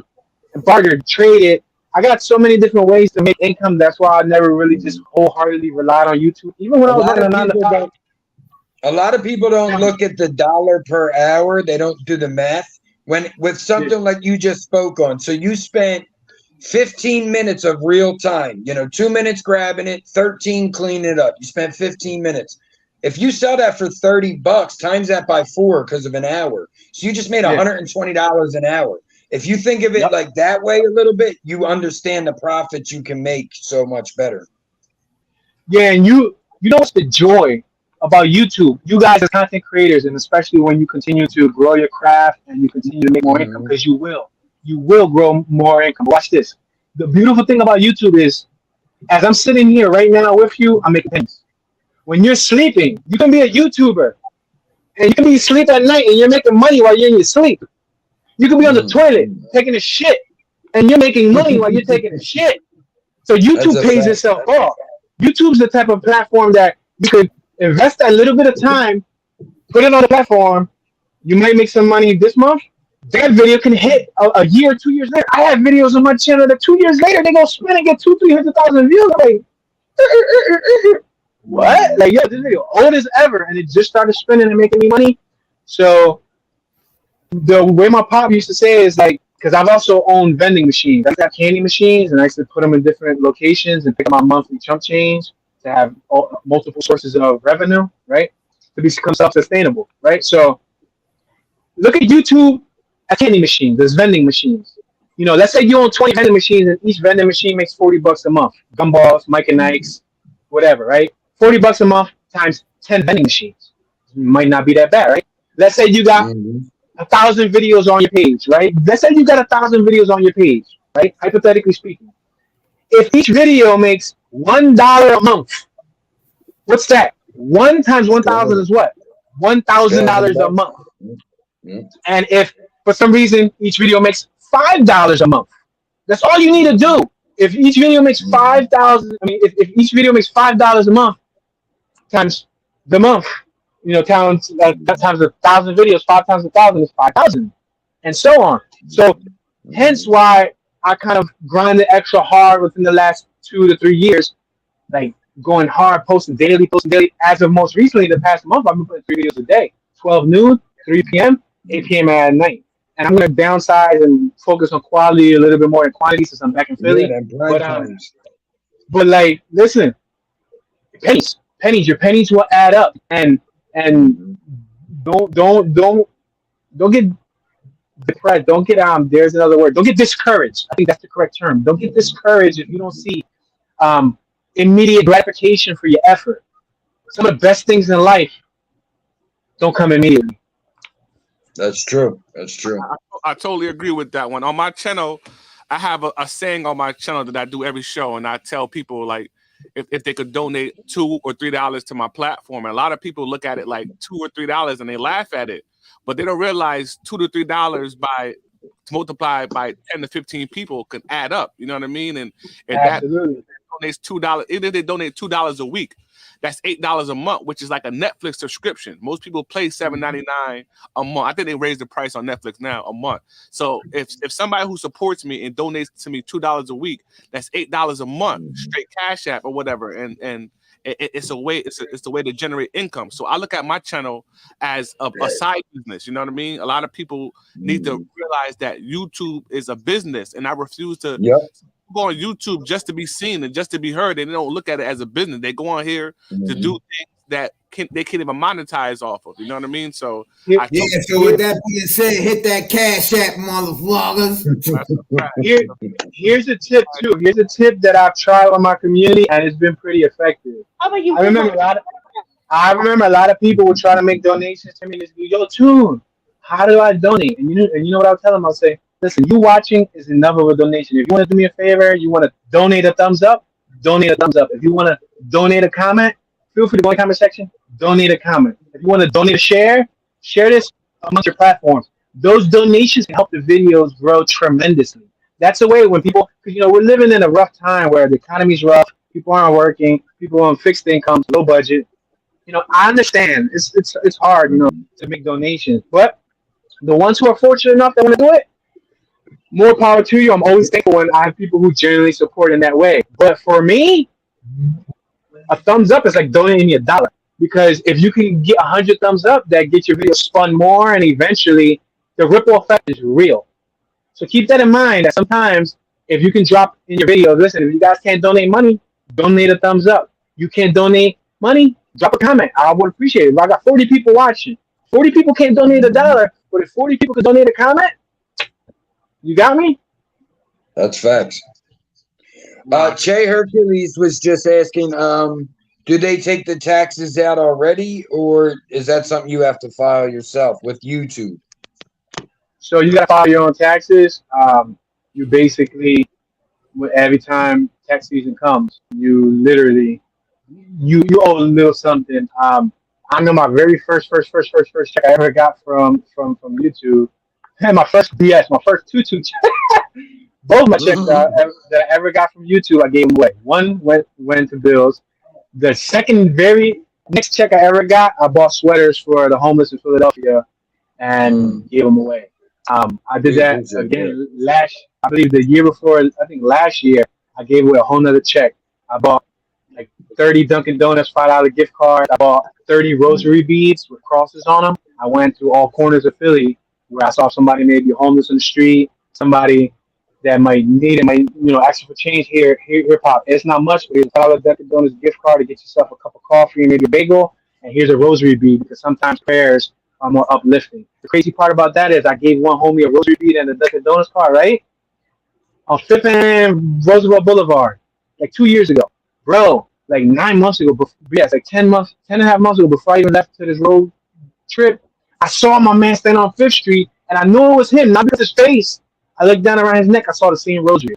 and bartered, traded. I got so many different ways to make income. That's why I never really just wholeheartedly relied on YouTube. Even when I was working on 9 to 5. A lot of people don't look at the dollar per hour. They don't do the math. With something like you just spoke on. So you spent 15 minutes of real time, 2 minutes grabbing it, 13 cleaning it up. You spent 15 minutes. If you sell that for $30, times that by 4 because of an hour. So you just made $120 an hour. If you think of it like that way a little bit, you understand the profits you can make so much better. Yeah, and you know what's the joy about YouTube? You guys as content creators, and especially when you continue to grow your craft and you continue to make more income, because you will grow more income. Watch this. The beautiful thing about YouTube is, as I'm sitting here right now with you, I'm making pennies. When you're sleeping, you can be a YouTuber, and you can be asleep at night, and you're making money while you're in your sleep. You can be on the toilet taking a shit, and you're making money while you're taking a shit. So YouTube pays itself off. YouTube's the type of platform that you could invest a little bit of time, put it on the platform. You might make some money this month. That video can hit a year or 2 years later. I have videos on my channel that 2 years later they go spin and get 200,000-300,000 views. I'm like, what? Like, yo, this video old as ever, and it just started spinning and making me money. So the way my pop used to say is like, because I've also owned vending machines. I've got candy machines, and I used to put them in different locations and pick up my monthly chump change to have multiple sources of revenue, right? To become self-sustainable, right? So look at YouTube as candy machines. There's vending machines. let's say you own 20 vending machines and each vending machine makes $40 a month. Gumballs, Mike and Nikes, whatever, right? $40 a month times 10 vending machines. Might not be that bad, right? Let's say you got Mm-hmm. 1,000 videos on your page, right? Let's say you got 1,000 videos on your page, right? Hypothetically speaking. If each video makes $1 a month, what's that? 1 times 1,000 is what? $1,000 a $1,000. month. Mm-hmm. And if for some reason each video makes $5 a month, that's all you need to do. If each video makes 5,000, if each video makes $5 a month times the month, times that times 1,000 videos, 5 times 1,000 is 5,000, and so on. So, hence why I kind of grinded extra hard within the last 2 to 3 years, like going hard, posting daily. As of most recently, the past month, I've been putting 3 videos a day: 12 noon, 3 p.m., 8 p.m. at night. And I'm going to downsize and focus on quality a little bit more than quantity since I'm back in Yeah, Philly. that But prime times. like, listen, your pennies will add up, and don't get depressed. Don't get There's another word. Don't get discouraged. I think that's the correct term. Don't get discouraged if you don't see um, immediate gratification for your effort. Some of the best things in life don't come immediately. That's true. That's true. I totally agree with that one. On my channel, I have a saying on my channel that I do every show, and I tell people like if they could donate $2 or $3 to my platform. And a lot of people look at it like $2 or $3 and they laugh at it, but they don't realize $2 to $3 multiplied by 10 to 15 people can add up. You know what I mean? And Absolutely. that donates $2, even if they donate $2 a week, that's $8 a month, which is like a Netflix subscription. Most people pay $7.99 a month. I think they raised the price on Netflix now a month. So if somebody who supports me and donates to me $2 a week, that's $8 a month, straight Cash App or whatever. And it's a way. It's the way to generate income. So I look at my channel as a side business. You know what I mean? A lot of people need to realize that YouTube is a business, and I refuse to. Yep. Go on YouTube just to be seen and just to be heard, and they don't look at it as a business. They go on here to do things that they can't even monetize off of. You know what I mean? So Yeah. So with that being said, hit that Cash App, motherfuckers. Here's a tip too. Here's a tip that I've tried on my community, and it's been pretty effective. I remember a lot of people would try to make donations to me. Yo, Toon, how do I donate? And you know what I'll tell them? I'll say, listen, you watching is enough of a donation. If you want to do me a favor, you want to donate a thumbs up, donate a thumbs up. If you want to donate a comment, feel free to go in the comment section, donate a comment. If you want to donate a share this amongst your platforms. Those donations can help the videos grow tremendously. That's the way when people, because we're living in a rough time where the economy's rough, people aren't working, people on fixed incomes, low budget. I understand it's hard, to make donations, but the ones who are fortunate enough that want to do it, more power to you. I'm always thankful when I have people who genuinely support in that way. But for me, a thumbs up is like donating me $1, because if you can get 100 thumbs up, that gets your video spun more, and eventually the ripple effect is real. So keep that in mind. That sometimes if you can drop in your video, listen, if you guys can't donate money, donate a thumbs up. You can't donate money, drop a comment. I would appreciate it. If I got 40 people watching, 40 people can't donate $1, but if 40 people can donate a comment, you got me? That's facts. Che Hercules was just asking, do they take the taxes out already, or is that something you have to file yourself with YouTube? So you got to file your own taxes. You basically, every time tax season comes, you literally, you owe a little something. I know my very first check I ever got from YouTube. And my first two check. Both my checks that I ever got from YouTube, I gave them away. One went to bills. The second very next check I ever got, I bought sweaters for the homeless in Philadelphia and gave them away. I did that again I believe the year before, I think last year, I gave away a whole nother check. I bought like 30 Dunkin' Donuts $5 gift cards. I bought 30 rosary beads with crosses on them. I went to all corners of Philly where I saw somebody maybe homeless on the street, somebody that might need it, asking for change. Here, pop. It's not much, but here's a $5 Dunkin' Donuts gift card to get yourself a cup of coffee and maybe a bagel. And here's a rosary bead, because sometimes prayers are more uplifting. The crazy part about that is I gave one homie a rosary bead and a Dunkin' Donuts card, right? on Fifth and Roosevelt Boulevard, like 2 years ago, bro. Like 9 months ago, yes, like 10 months, 10.5 months ago, before I even left to this road trip, I saw my man stand on Fifth Street, and I knew it was him, not because his face. I looked down around his neck, I saw the same rosary.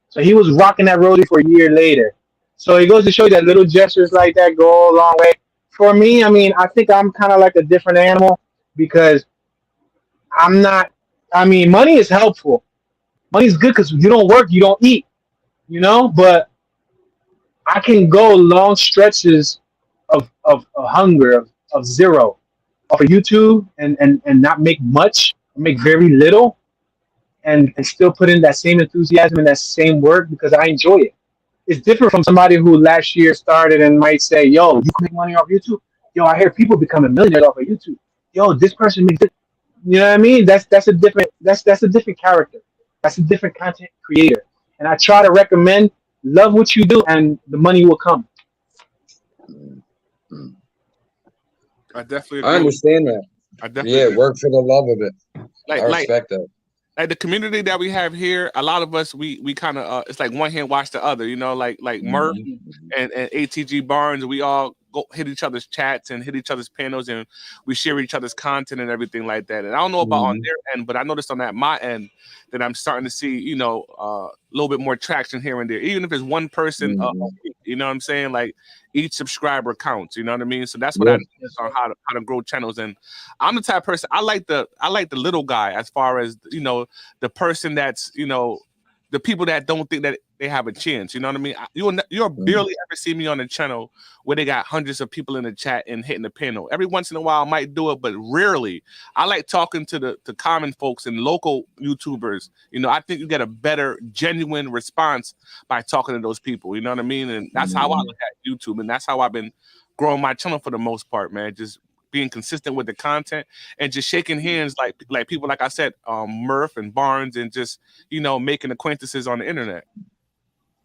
So he was rocking that rosary for a year later. So it goes to show you that little gestures like that go a long way. For me, I mean, I think I'm kind of like a different animal because I'm not. I mean, money is helpful. Money is good because you don't work, you don't eat, you know. But I can go long stretches of hunger, of zero, off of YouTube and not make much, make very little, and still put in that same enthusiasm and that same work because I enjoy it. It's different from somebody who last year started and might say, "Yo, you can make money off YouTube." Yo, I hear people becoming millionaires off of YouTube. Yo, this person makes it. You know what I mean? That's a different character. That's a different content creator. And I try to recommend love what you do, and the money will come. I definitely I agree. understand that. I definitely Yeah, agree. work for the love of it. I Like respect that. the community that we have here, a lot of us we kind of it's like one hand wash the other, you know, like Murph Mhm. and ATG Barnes, we all go hit each other's chats and hit each other's panels, and we share each other's content and everything like that. And I don't know about on Mhm. their end, but I noticed on that my end that I'm starting to see, you know, a little bit more traction here and there, even if it's one person a Mhm. week, you know what I'm saying? Like each subscriber counts, you know what I mean? So that's what Yeah. I noticed on how to grow channels. And I'm the type of person I like the little guy as far as, you know, the person that's, you know, the people that don't think that they have a chance. You know what I mean? You'll barely ever see me on a channel where they got hundreds of people in the chat and hitting the panel. Every once in a while I might do it, but rarely. I like talking to the common folks and local YouTubers. You know, I think you get a better, genuine response by talking to those people. You know what I mean? And that's how I look at YouTube, and that's how I've been growing my channel for the most part, man. Just being consistent with the content and just shaking hands like people, like I said, Murph and Barnes, and just, you know, making acquaintances on the internet.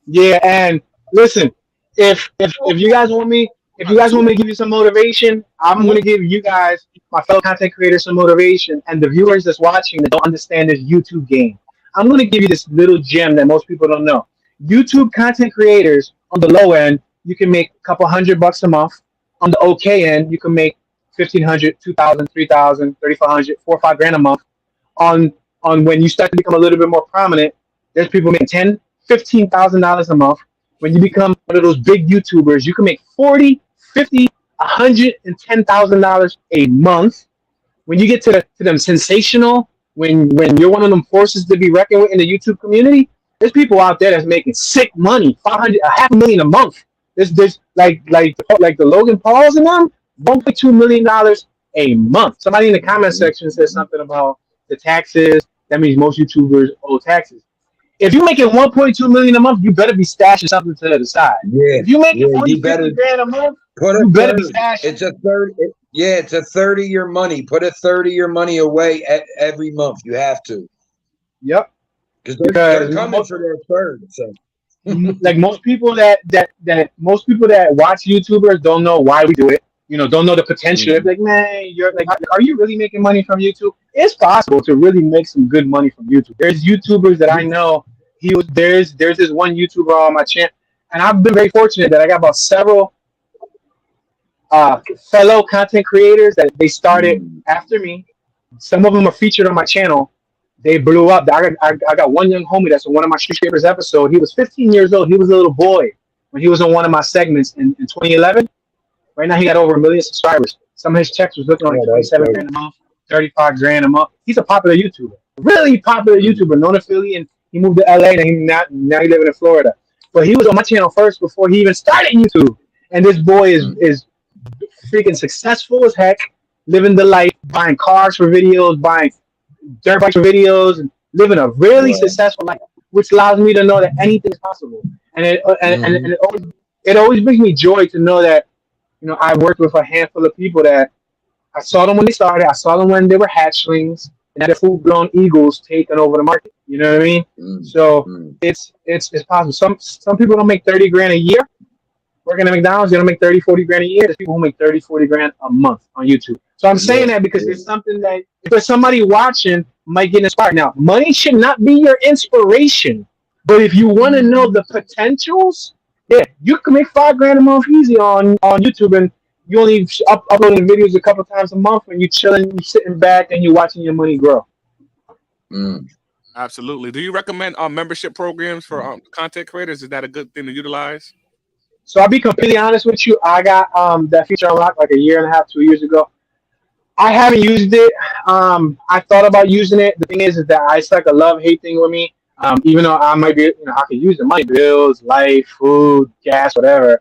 Yeah, and listen, if you guys want me, if you guys want me to give you some motivation, I'm gonna give you guys, my fellow content creators, some motivation, and the viewers that's watching that don't understand this YouTube game. I'm gonna give you this little gem that most people don't know. YouTube content creators on the low end, you can make a couple $100 a month. On the okay end, you can make 1,500, 2,000, 3,000, 3,500, 4 or 5 grand a month. On when you start to become a little bit more prominent, there's people making $10,000, $15,000 a month. When you become one of those big YouTubers, you can make 40, 50, $110,000 a month. When you get to them sensational, when you're one of them forces to be reckoned with in the YouTube community, there's people out there that's making sick money, 500, a $500,000 a month. There's like the Logan Pauls and them, $1.2 million a month. Somebody in the comment section says something about the taxes. That means most YouTubers owe taxes. If you're making 1.2 million a month, you better be stashing something to the side. Yeah. If you're making Yeah, 40, you better 50 grand a month, put a you better be third. stashing. It's a third. Yeah, it's a third of your money. Put a third of your money away every month. You have to, Yep. because Because they're coming for their third. So like most people that most people that watch YouTubers don't know why we do it. You know, don't know the potential. They're like, man, you're like, are you really making money from YouTube? It's possible to really make some good money from YouTube. There's YouTubers that I know. There's this one YouTuber on my channel, and I've been very fortunate that I got about several fellow content creators that they started after me. Some of them are featured on my channel. They blew up. I got one young homie that's on one of my Street Scrapers episode. He was 15 years old. He was a little boy when he was on one of my segments in 2011. Right now, he got over 1 million subscribers. Some of his checks was looking like 27 grand a month, 35 grand a month. He's a popular YouTuber, really popular YouTuber, known affiliate, and he moved to LA, and now he living in Florida. But he was on my channel first before he even started YouTube. And this boy is freaking successful as heck, living the life, buying cars for videos, buying dirt bikes for videos, and living a really successful life, which allows me to know that anything is possible. And it always brings me joy to know that, you know, I worked with a handful of people that I saw them when they started. I saw them when they were hatchlings, and now they're full-blown eagles taking over the market. You know what I mean? So it's possible. Some people don't make 30 grand a year working at McDonald's. They don't make 30, 40 grand a year. There's people who make 30, 40 grand a month on YouTube. So I'm saying that because it's something that if there's somebody watching might get inspired. Now, money should not be your inspiration, but if you want to know the potentials, yeah, you can make $5 grand a month easy on YouTube, and you only uploading videos a couple times a month, and you chilling, you sitting back, and you watching your money grow. Mm. Absolutely. Do you recommend membership programs for content creators? Is that a good thing to utilize? So I'll be completely honest with you. I got that feature unlocked like a year and a half, 2 years ago. I haven't used it. I thought about using it. The thing is that it's like a love-hate thing with me. Even though I might be, I could use the money, bills, life, food, gas, whatever.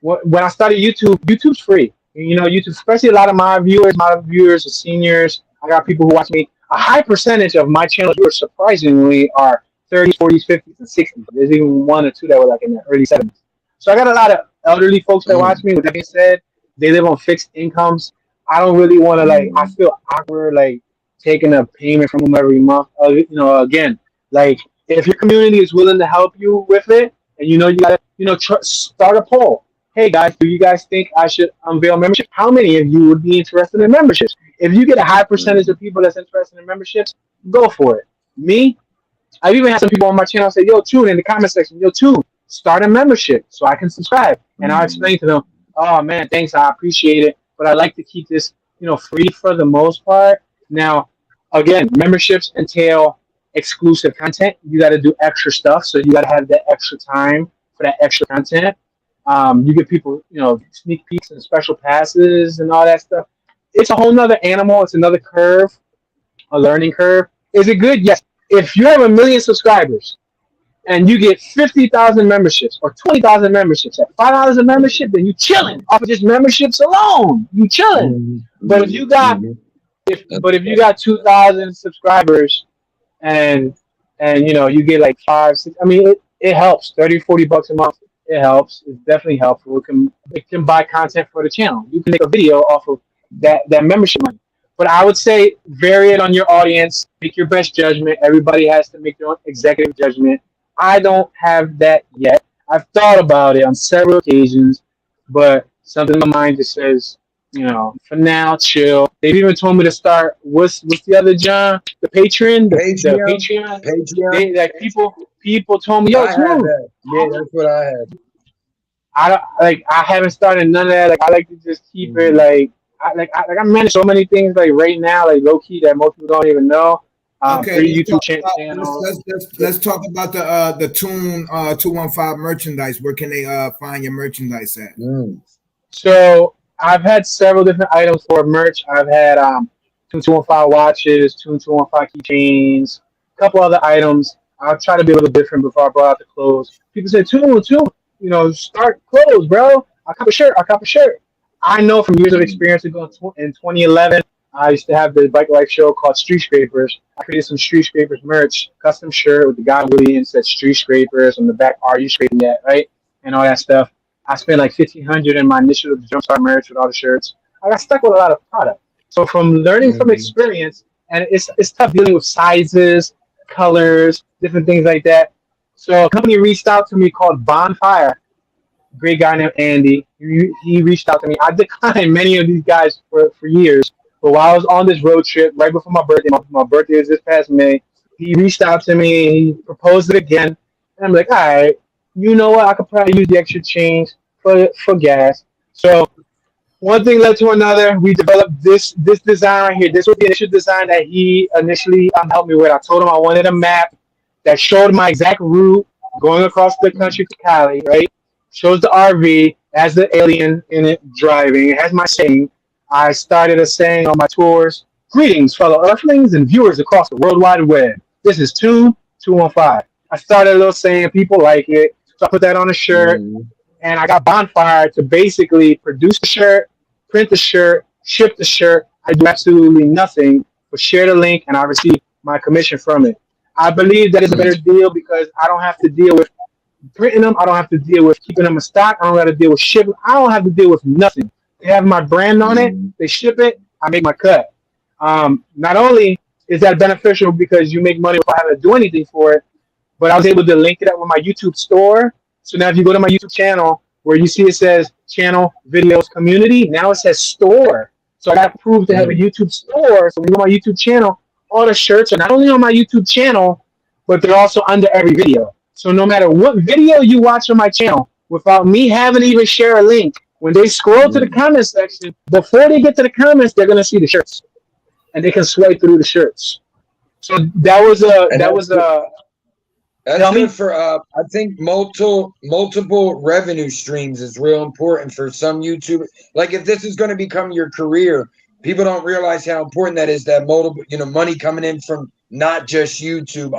When I started YouTube, YouTube's free. YouTube, especially a lot of my viewers are seniors. I got people who watch me. A high percentage of my channel viewers, surprisingly, are 30s, 40s, 50s, and 60s. There's even one or two that were like in the early 70s. So I got a lot of elderly folks that watch me. With that being said, they live on fixed incomes. I don't really want to I feel awkward taking a payment from them every month. Again, if your community is willing to help you with it, and you gotta start a poll. Hey guys, do you guys think I should unveil membership? How many of you would be interested in memberships? If you get a high percentage of people that's interested in memberships, go for it. Me, I've even had some people on my channel say, "Yo, Toon," in the comment section, "Yo, Toon, start a membership so I can subscribe." And I'll explain to them, "Oh man, thanks, I appreciate it, but I like to keep this, free for the most part." Now, again, memberships entail exclusive content. You got to do extra stuff, so you got to have that extra time for that extra content. You give people, sneak peeks and special passes and all that stuff. It's a whole nother animal. It's another curve, a learning curve. Is it good? Yes. If you have 1 million subscribers and you get 50,000 memberships or 20,000 memberships at $5 a membership, then you chilling off of just memberships alone. You chilling. But if you got if you got 2,000 subscribers and you get like 5, 6, I mean it helps. 30, 40 bucks a month. It helps. It's definitely helpful. It can buy content for the channel. You can make a video off of that membership money. But I would say vary it on your audience. Make your best judgment. Everybody has to make their own executive judgment. I don't have that yet. I've thought about it on several occasions, but something in my mind just says, for now, chill. They've even told me to start. What's the other John? The Patreon. The Patreon. People told me, "Yo, I had that. Yeah, that's what I had. I haven't started none of that. I like to just keep it I manage so many things right now, low key, that most people don't even know. Okay, YouTube channels. Let's talk about the Toon215 merchandise. Where can they find your merchandise at? So I've had several different items for merch. I've had Toon215 watches, Toon215 keychains, a couple other items. I'll try to be a little different before I brought out the clothes. People say, Toon, start clothes, bro. I'll cop a shirt. I know from years of experience ago in 2011, I used to have the bike life show called Street Scrapers. I created some Street Scrapers merch, custom shirt with the guy Williams said Street Scrapers on the back. Are you scraping yet? Right? And all that stuff. I spent like $1,500 in my initial Jumpstart merch with all the shirts. I got stuck with a lot of product. So from learning from experience, and it's tough dealing with sizes, colors, different things like that. So a company reached out to me called Bonfire. Great guy named Andy. He reached out to me. I declined many of these guys for years. But while I was on this road trip, right before my birthday, my birthday is this past May, he reached out to me. He proposed it again. And I'm like, all right, you know what? I could probably use the extra change for gas. So one thing led to another. We developed this design right here. This was the initial design that he initially helped me with. I told him I wanted a map that showed my exact route going across the country to Cali, right? Shows the RV, has the alien in it driving. It has my saying. I started a saying on my tours. Greetings, fellow Earthlings and viewers across the World Wide Web. This is Toon215. I started a little saying. People like it. So I put that on a shirt. And I got Bonfire to basically produce the shirt, print the shirt, ship the shirt. I do absolutely nothing but share the link, and I receive my commission from it. I believe that is a better deal because I don't have to deal with printing them. I don't have to deal with keeping them in stock. I don't have to deal with shipping. I don't have to deal with nothing. They have my brand on it. They ship it. I make my cut. Not only is that beneficial because you make money without having to do anything for it, but I was able to link it up with my YouTube store. So now if you go to my YouTube channel where you see it says channel, videos, community, now it says store. So I got approved to have a YouTube store. So when you go to my YouTube channel, all the shirts are not only on my YouTube channel, but they're also under every video. So no matter what video you watch on my channel, without me having to even share a link, when they scroll to the comment section, before they get to the comments, they're gonna see the shirts, and they can swipe through the shirts. So that was a. That's Tell me. good for I think multiple revenue streams is real important for some YouTube. Like if this is going to become your career, people don't realize how important that is. That multiple, money coming in from not just YouTube.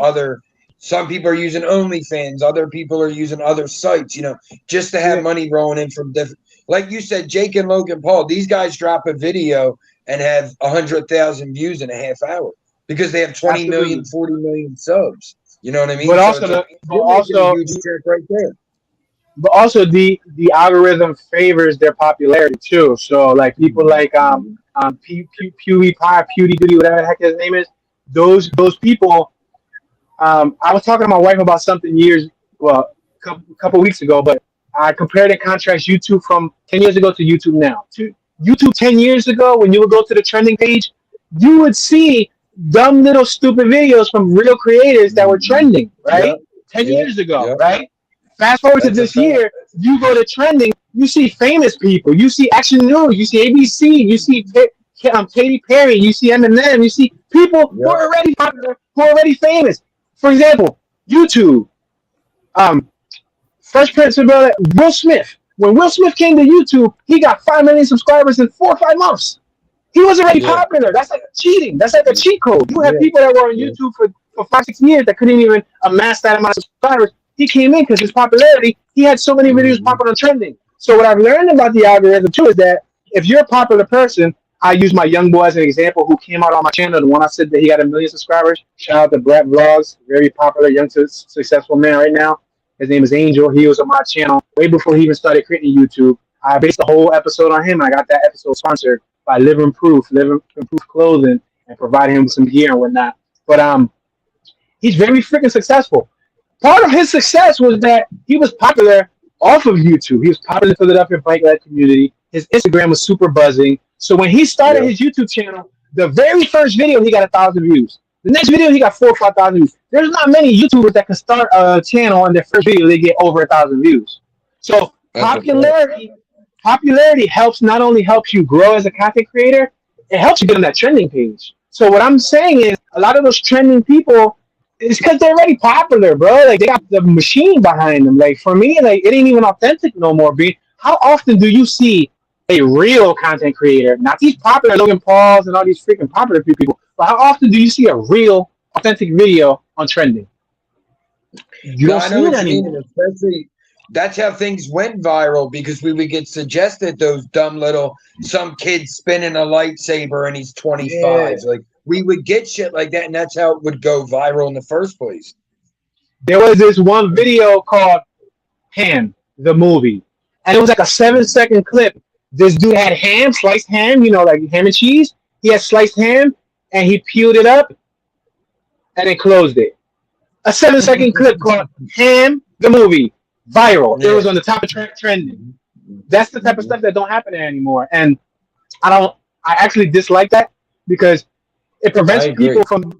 Some people are using OnlyFans, other people are using other sites. Just to have money rolling in from different. Like you said, Jake and Logan Paul. These guys drop a video and have 100,000 views in a half hour because they have 20 million, 40 million subs. You know what I mean? But also, a huge check right there. But also the algorithm favors their popularity too. So like people like PewDiePie, PewDiePie, whatever the heck his name is. Those people. I was talking to my wife about something a couple weeks ago, but I compared and contrast YouTube from 10 years ago to YouTube now. To YouTube 10 years ago, when you would go to the trending page, you would see dumb little stupid videos from real creators that were trending, right? 10 years ago, right? Fast forward to this year, you go to trending, you see famous people, you see Action News, you see ABC, you see Katy Perry, you see Eminem, you see people who are already popular, who are already famous. For example, YouTube. First principle, Will Smith. When Will Smith came to YouTube, he got 5 million subscribers in 4 or 5 months. He was already popular. That's like cheating. That's like a cheat code. You have people that were on YouTube for 5, 6 years that couldn't even amass that amount of subscribers. He came in because his popularity, he had so many videos popular and trending. So what I've learned about the algorithm too is that if you're a popular person, I use my young boy as an example who came out on my channel. The one I said that he got 1 million subscribers. Shout out to Brett Vlogs, very popular, young, successful man right now. His name is Angel. He was on my channel way before he even started creating YouTube. I based the whole episode on him. I got that episode sponsored by Living Proof Clothing, and providing him with some gear and whatnot. But he's very freaking successful. Part of his success was that he was popular off of YouTube. He was popular in the Philadelphia bike ride community. His Instagram was super buzzing. So when he started his YouTube channel, the very first video he got 1,000 views. The next video he got 4,000 or 5,000 views. There's not many YouTubers that can start a channel and their first video they get over 1,000 views. So popularity helps not only helps you grow as a content creator, it helps you get on that trending page. So what I'm saying is a lot of those trending people, it's because they're already popular, bro. Like they got the machine behind them. Like for me, like it ain't even authentic no more, B. How often do you see a real content creator, not these popular Logan Pauls and all these freaking popular people, but how often do you see a real authentic video on trending? You don't see it anymore. Especially that's how things went viral because we would get suggested those dumb little some kid spinning a lightsaber and he's 25. Like we would get shit like that, and that's how it would go viral in the first place. There was this one video called Ham, the movie, and it was like a 7-second clip. This dude had ham, sliced ham, like ham and cheese. He had sliced ham, and he peeled it up, and then closed it. A 7-second clip called Ham, the movie, viral. It was on the top of trending. That's the type of stuff that don't happen anymore. And I actually dislike that because it prevents people from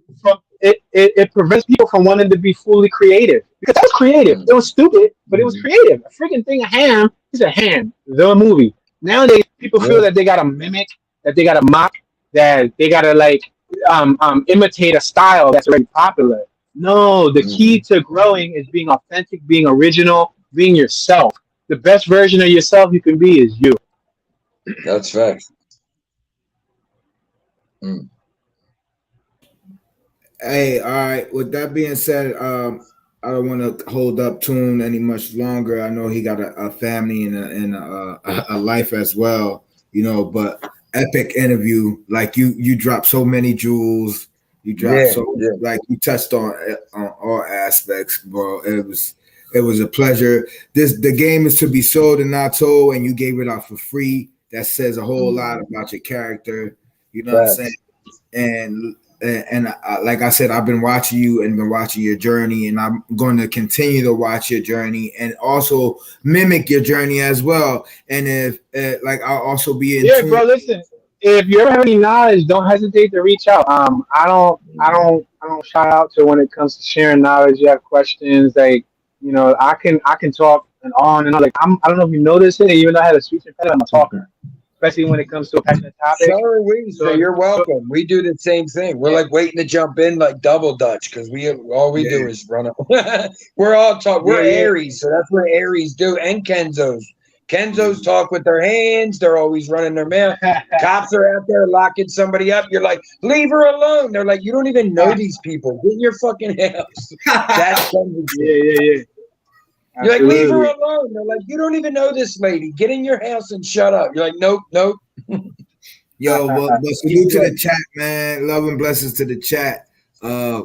it prevents people from wanting to be fully creative. Because that was creative. It was stupid, but it was creative. A freaking thing of ham is a ham, the movie. Nowadays, people feel that they gotta mimic, that they gotta mock, that they gotta imitate a style that's already popular. No, the key to growing is being authentic, being original, being yourself. The best version of yourself you can be is you. That's facts. Hey, all right. With that being said, I don't want to hold up Toon any much longer. I know he got a family and a life as well, but epic interview. Like you dropped so many jewels. You dropped like you touched on all aspects, bro. It was a pleasure. The game is to be sold and not told, and you gave it out for free. That says a whole lot about your character. You know what I'm saying? And like I said, I've been watching you and been watching your journey, and I'm going to continue to watch your journey and also mimic your journey as well. And if I'll also be in bro, listen. if you ever have any knowledge, don't hesitate to reach out. I don't shy out to when it comes to sharing knowledge. You have questions, like, I can talk and on and on. Like, I don't know if you noticed it, even though I had a speech impediment, I'm a talker, especially when it comes to a passionate So topic. are we. So you're welcome. We do the same thing. We're like waiting to jump in like double Dutch because all we do is run up. We're all talk. We're Yeah, yeah. Aries, so that's what Aries do. And Kenzos. Kenzos talk with their hands. They're always running their mouth. Cops are out there locking somebody up. You're like, leave her alone. They're like, you don't even know these people. Get in your fucking house. That's Kenzo. Yeah. You're like, leave her Absolutely. alone. They're like, you don't even know this lady. Get in your house and shut up. You're like, nope. Yo, but salute to the chat, man. Love and blessings to the chat.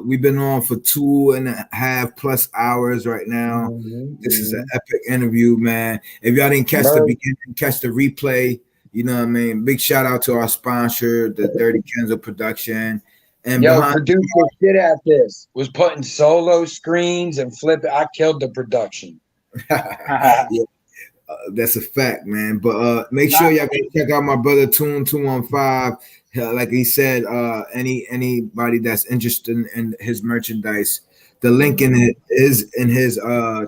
We've been on for 2.5+ hours right now. This is an epic interview, man. If y'all didn't catch the beginning, catch the replay. You know what I mean? Big shout out to our sponsor, the Dirty Kenzo production. And produced the shit at this. Was putting solo screens and flipping. I killed the production. yeah, that's a fact, man. But make sure y'all go check out my brother Toon215. Like he said, anybody that's interested in his merchandise, the link in it is in his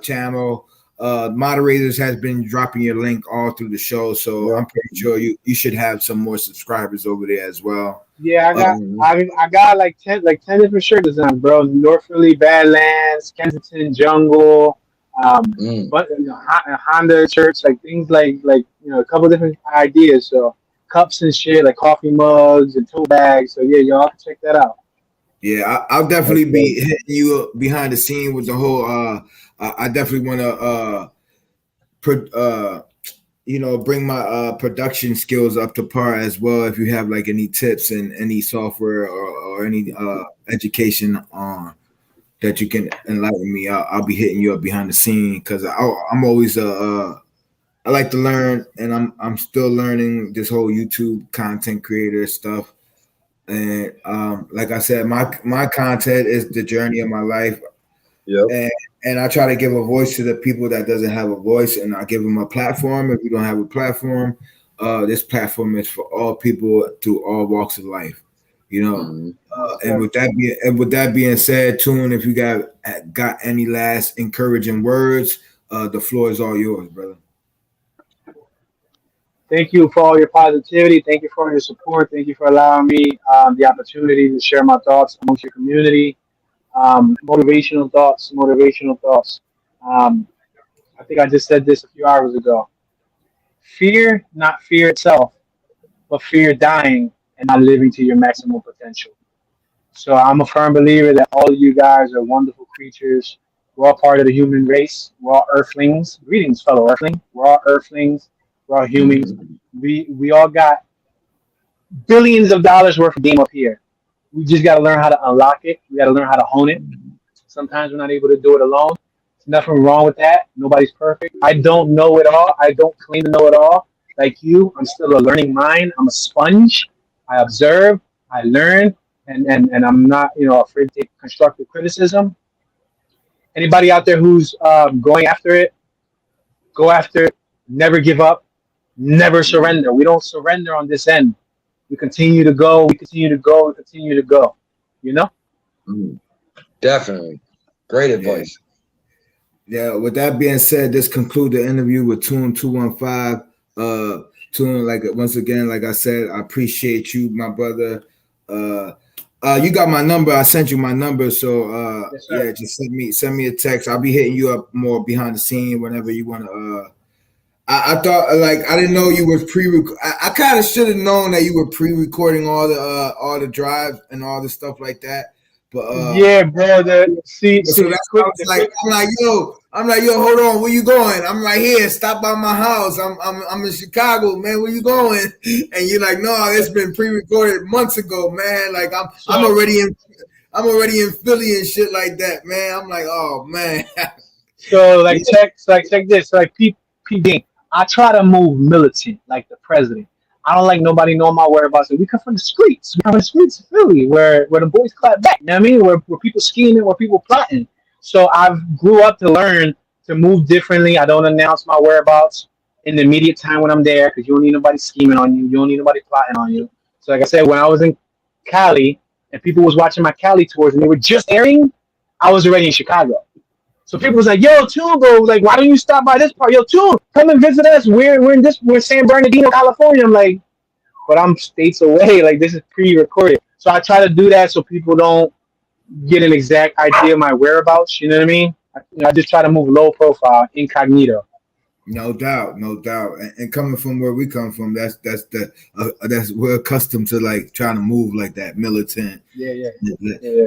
channel. Moderators has been dropping your link all through the show, so I'm pretty sure you should have some more subscribers over there as well. Yeah, I got like 10 different shirt designs, bro. North Philly Badlands, Kensington Jungle, but Honda shirts, like things like a couple different ideas. So cups and shit, like coffee mugs and tote bags. So yeah, y'all can check that out. Yeah, I'll definitely be hitting you up behind the scene with the whole. I definitely want to bring my production skills up to par as well. If you have like any tips and any software or any education on that you can enlighten me, I'll be hitting you up behind the scene because I'm always I like to learn, and I'm still learning this whole YouTube content creator stuff. And like I said, my content is the journey of my life. Yep. And I try to give a voice to the people that doesn't have a voice, and I give them a platform. If you don't have a platform, this platform is for all people through all walks of life. And with that being said, Toon, if you got any last encouraging words, the floor is all yours, brother. Thank you for all your positivity. Thank you for your support. Thank you for allowing me the opportunity to share my thoughts amongst your community. Motivational thoughts. I think I just said this a few hours ago. Fear, not fear itself, but fear dying and not living to your maximum potential. So I'm a firm believer that all of you guys are wonderful creatures. We're all part of the human race. We're all earthlings. Greetings, fellow earthling. We're all earthlings. We're all humans. We all got billions of dollars worth of game up here. We just got to learn how to unlock it. We got to learn how to hone it. Sometimes we're not able to do it alone. There's nothing wrong with that. Nobody's perfect. I don't know it all. I don't claim to know it all. Like you, I'm still a learning mind. I'm a sponge. I observe. I learn. And I'm not, afraid to take constructive criticism. Anybody out there who's going after it, go after it. Never give up. Never surrender. We don't surrender on this end. We continue to go. We continue to go. We continue to go. Definitely. Great advice. Yeah. With that being said, this concludes the interview with Toon215. Toon, once again, like I said, I appreciate you, my brother. You got my number. I sent you my number. So yes, just send me a text. I'll be hitting you up more behind the scene whenever you want to. I thought I didn't know you were I kind of should have known that you were pre-recording all the drives and all the stuff like that. But yeah, bro. So that's what I'm like, yo, hold on, where you going? I'm right here. Stop by my house. I'm in Chicago, man. Where you going? And you're like, no, it's been pre-recorded months ago, man. Like I'm already in Philly and shit like that, man. I'm like, oh man. So check this. So P. I try to move militant like the president. I don't like nobody knowing my whereabouts. We come from the streets. We come from the streets of Philly where the boys clap back. You know what I mean? Where people scheming, where people plotting. So I've grew up to learn to move differently. I don't announce my whereabouts in the immediate time when I'm there because you don't need nobody scheming on you. You don't need nobody plotting on you. So like I said, when I was in Cali and people was watching my Cali tours and they were just airing, I was already in Chicago. So people was like, "Yo, Toon, bro, like, why don't you stop by this part? Yo, Toon, come and visit us. We're San Bernardino, California." I'm like, but I'm states away. Like, this is pre-recorded. So I try to do that so people don't get an exact idea of my whereabouts. You know what I mean? I just try to move low profile, incognito. No doubt, no doubt. And coming from where we come from, that's we're accustomed to like trying to move like that, militant, Yeah.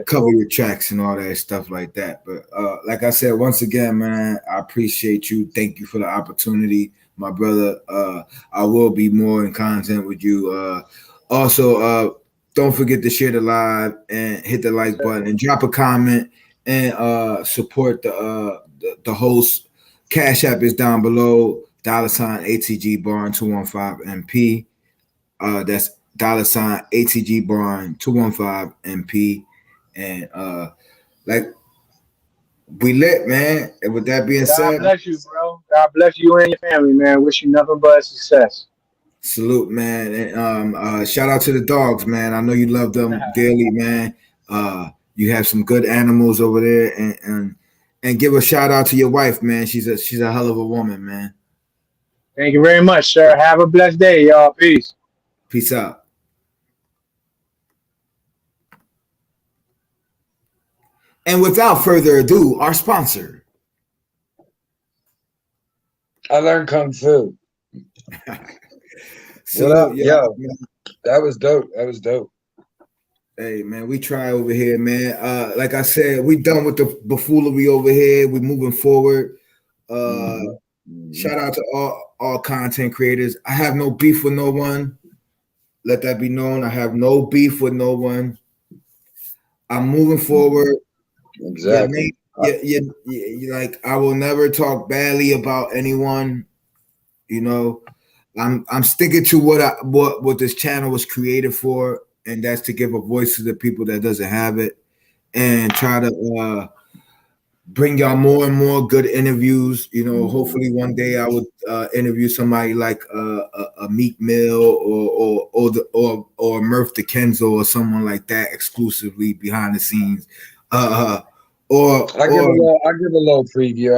cover your tracks and all that stuff like that. But like I said, once again, man, I appreciate you. Thank you for the opportunity, my brother. I will be more in content with you. Also, don't forget to share the live and hit the like button and drop a comment and support the host. Cash App is down below. $ATG Barn 215 MP. That's $ATG Barn 215 MP. And like we lit, man. And with that being God said, bless you, bro. God bless you and your family, man. Wish you nothing but success. salute, man. And shout out to the dogs, man. I know you love them dearly, man. You have some good animals over there, and give a shout out to your wife, man. She's a hell of a woman, man. Thank you very much, sir. Have a blessed day, y'all. Peace. Peace out. And without further ado, our sponsor. I learned Kung Fu. Salute, What up? Yo, man. that was dope. That was dope. Hey, man, we try over here, man. Like I said, we done with the buffoonery over here. We're moving forward. Shout out to all content creators. I have no beef with no one. Let that be known. I have no beef with no one. I'm moving forward. Exactly. Like I will never talk badly about anyone. You know, I'm sticking to what this channel was created for, and that's to give a voice to the people that doesn't have it, and try to bring y'all more and more good interviews. You know, hopefully one day I would interview somebody like a Meek Mill or Murph DeKenzo or someone like that exclusively behind the scenes. I'll give a little preview.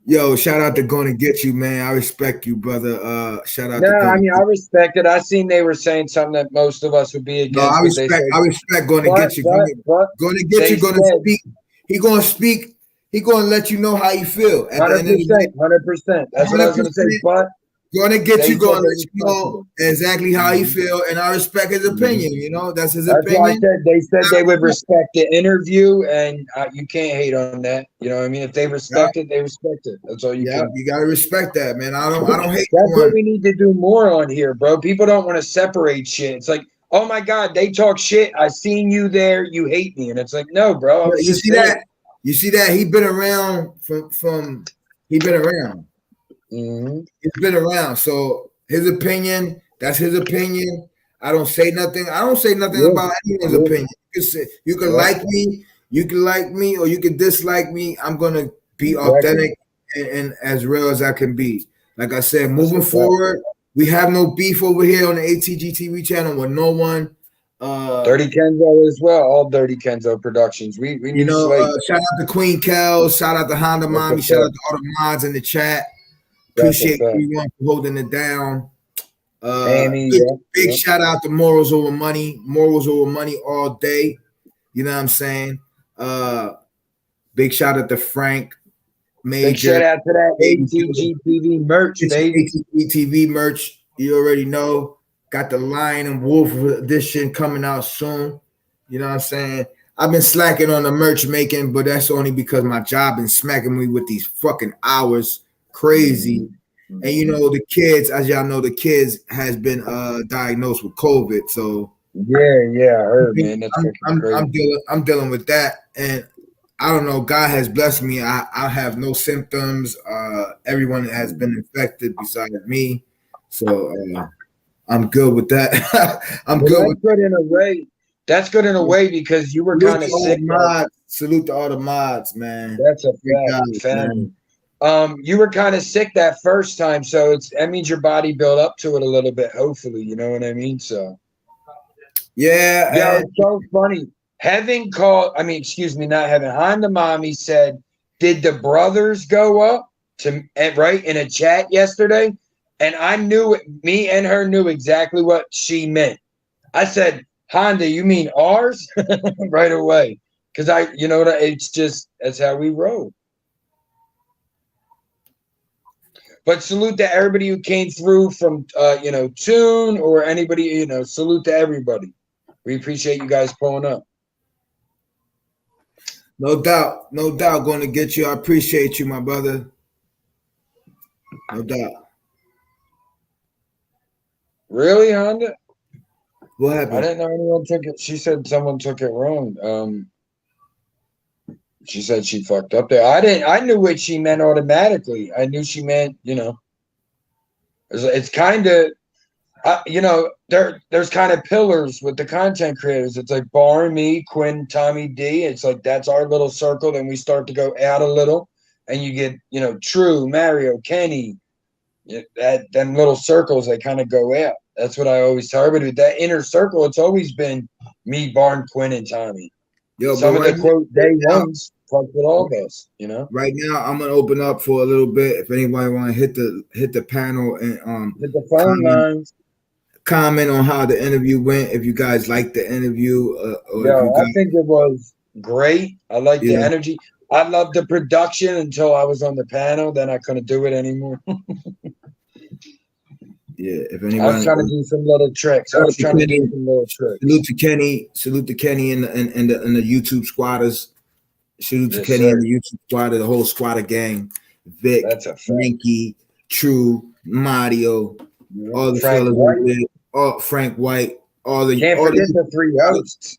Yo, shout out to Gonna Get You, man. I respect you, brother. Shout out. I respect it. I seen they were saying something that most of us would be against. I respect Gonna Get You. Gonna Get You. Gonna speak. He gonna speak. He gonna let you know how you feel. 100%. That's what I was gonna say. But Gonna Get You. Gonna let you know exactly how he feel, and I respect his opinion. You know, that's his opinion. Why I said they said they would respect the interview, and you can't hate on that. You know what I mean? If they respect it, they respect it. That's all you can. You gotta respect that, man. I don't hate. That's what we need to do more on here, bro. People don't want to separate shit. It's like, oh my god, they talk shit. I seen you there. You hate me, and it's like, no, bro. You see that? You see that? He been around from. He been around. Mm-hmm. He's been around, so his opinion. That's his opinion. I don't say nothing. I don't say nothing about anyone's opinion. You can like me, or you can dislike me. I'm gonna be authentic and as real as I can be. Like I said, moving forward, we have no beef over here on the ATG TV channel with no one. Dirty Kenzo as well. All Dirty Kenzo productions. We need shout out to Queen Kel. Shout out to Honda Mommy. Shout out to all the mods in the chat. Appreciate everyone for holding it down. Big shout out to Morals Over Money. Morals Over Money all day. You know what I'm saying? Big shout out to Frank Major. Big shout out to that ATG TV merch, baby. ATG TV merch. You already know. Got the Lion and Wolf edition coming out soon. You know what I'm saying? I've been slacking on the merch making, but that's only because my job been smacking me with these fucking hours. Crazy. And you know, the kids, as y'all know, the kids has been diagnosed with COVID. So I heard, man. That's crazy. I'm dealing with that, and I don't know. God has blessed me. I have no symptoms. Everyone has been infected besides me, so I'm good with that. That's good in a way. That's good in a way because you were kind of sick. Salute to all the mods, man. That's a fact, family. You were kind of sick that first time, so that means your body built up to it a little bit. Hopefully, you know what I mean. So Yeah, it's so funny. Heaven called. I mean, excuse me, not Heaven. Honda Mommy said, "Did the brothers go up to right in a chat yesterday?" And I knew it. Me and her knew exactly what she meant. I said, "Honda, you mean ours?" Right away, because you know what? It's just that's how we roll. But salute to everybody who came through from, Toon or anybody, salute to everybody. We appreciate you guys pulling up. no doubt. No doubt going to get you. I appreciate you, my brother. No doubt. Really, Honda? What I happened? didn't know anyone took it. She said someone took it wrong. She said she fucked up there. I knew what she meant automatically. I knew she meant, it's kind of, there's kind of pillars with the content creators. It's like Bar, me, Quinn, Tommy D. It's like that's our little circle. Then we start to go out a little, and you get True, Mario, Kenny. Them little circles they kind of go out. That's what I always tell everybody. With that inner circle, it's always been me, Barn, Quinn, and Tommy. Yo, Some but of right the quote day now, ones fuck with all of us. right now, I'm gonna open up for a little bit. If anybody want to hit the panel and Hit the phone lines. comment on how the interview went, if you guys liked the interview, or if you I guys, think it was great. I like the energy. I loved the production until I was on the panel. Then I couldn't do it anymore. if I was anyone, trying to do some little tricks. Salute to Kenny and the YouTube squatters. Salute to Yes, Kenny sir. and the YouTube squatter, the whole squatter gang. Vic, That's a fact. Frankie, True, Mario, all the Frank fellas White. over there, all Frank White, Can't forget the three hosts.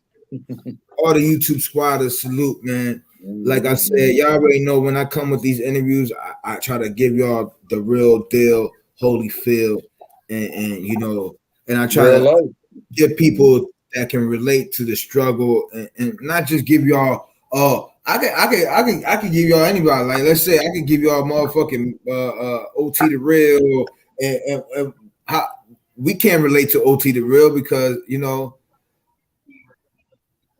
all the YouTube squatters. Salute, man. Like I said, y'all already know when I come with these interviews, I try to give y'all the real deal, holy feel, and I try Real to life. give people that can relate to the struggle, and not just give y'all. I can give y'all anybody. Like, let's say I could give y'all motherfucking OT the real, and how we can't relate to OT the real because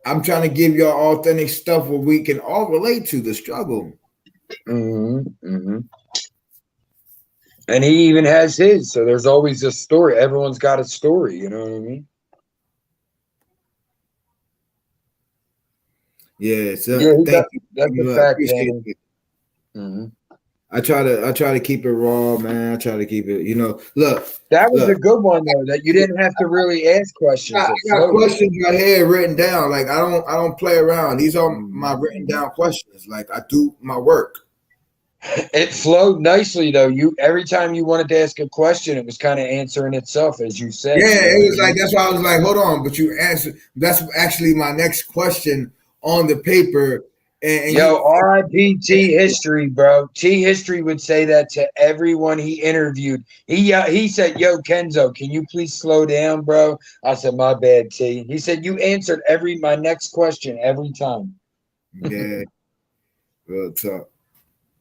I'm trying to give y'all authentic stuff where we can all relate to the struggle. And he even has his, so there's always a story. Everyone's got a story, you know what I mean? Yeah, so that's you. a fact, Appreciate man. it. I try to keep it raw, man. I try to keep it, look. That was a good one though, that you didn't have to really ask questions. I got questions right here written down. Like I don't play around. These are my written down questions. Like I do my work. It flowed nicely though. Every time you wanted to ask a question, it was kind of answering itself, as you said. Yeah, it was like that's why I was like, hold on, but you answered. That's actually my next question on the paper. And R.I.P. T History, bro. T History would say that to everyone he interviewed. He said, "Yo, Kenzo, can you please slow down, bro?" I said, "My bad, T." He said, "You answered my next question every time." Yeah, real talk.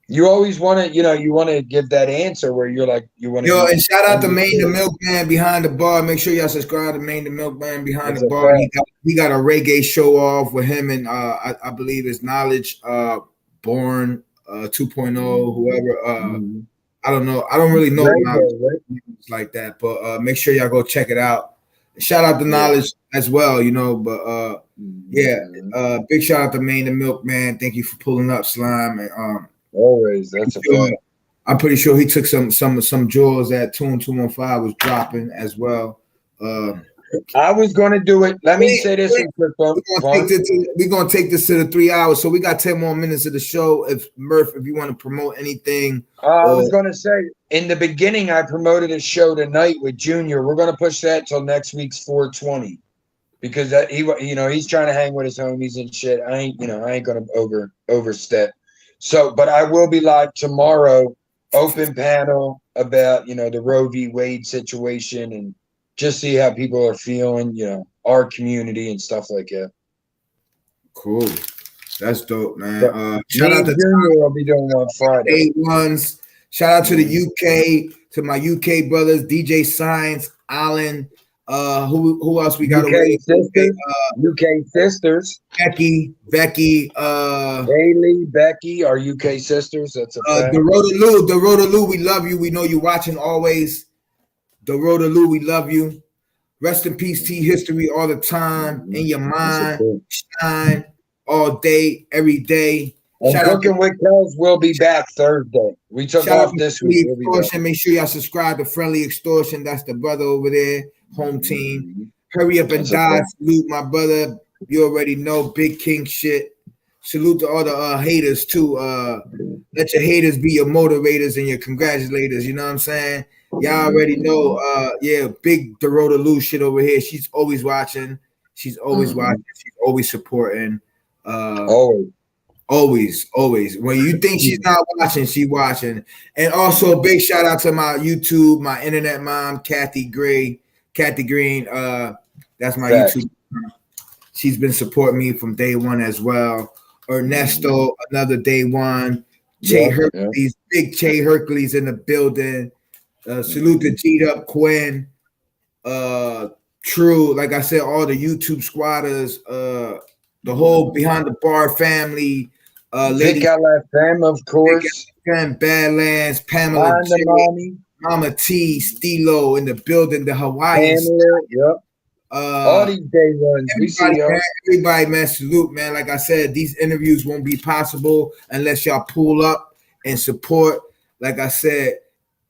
You always want to, you want to give that answer where you're like, you want to. Yo, and shout out to Maine the Milkman behind the bar. Make sure y'all subscribe to Maine the Milkman behind the bar. He got a reggae show off with him and I believe it's Knowledge Born 2.0, whoever. I don't know. I don't really know like that, but make sure y'all go check it out. Shout out to Knowledge as well, but big shout out to Maine the Milkman. Thank you for pulling up, Slime, and always. That's a fact. I'm pretty sure he took some jewels that Toon215 was dropping as well. I was going to do it. Let me say this. We're going to take this to the 3 hours. So we got 10 more minutes of the show. If you want to promote anything. I was going to say, in the beginning, I promoted a show tonight with Junior. We're going to push that till next week's 420 because he's trying to hang with his homies and shit. I ain't going to overstep. So, but I will be live tomorrow, open panel about, the Roe v. Wade situation and just see how people are feeling, our community and stuff like that. Cool. That's dope, man. But Shout me out and to Junior will be doing one Friday. Day Ones. Shout out to the UK, to my UK brothers, DJ Science, Alan. Who else we got over UK there? sisters, UK sisters, Becky, Haley, Becky, our UK sisters. That's a fact. the we love you. We know you watching always. The Lou, we love you. Rest in peace, T History all the time. In your mind, shine all day, every day. And Shout out Cooking with Kells will be back Thursday. We took Shout off out this to week. Friendly Extortion. Make sure y'all subscribe to Friendly Extortion. That's the brother over there, home team. Hurry up and die. Salute my brother. You already know, Big King shit. Salute to all the haters too. Let your haters be your motivators and your congratulators. You know what I'm saying? Y'all already know. Yeah, big Dorota Lou shit over here. She's always watching. She's always watching. She's always supporting. Always. When you think she's not watching, she watching. And also, big shout out to my YouTube, my internet mom, Kathy Green. That's my YouTube. She's been supporting me from day one as well. Ernesto, another day one. Hercules, big Che Hercules in the building. Salute to G'd Up Quinn. True, like I said, all the YouTube squatters, the whole Behind the Bar family. Vic LFM, of course. Badlands, Pamela J, Mama T, Stilo in the building, the Hawaiians. Yep. All these day ones. We see y'all. Everybody, man, salute, man. Like I said, these interviews won't be possible unless y'all pull up and support. Like I said.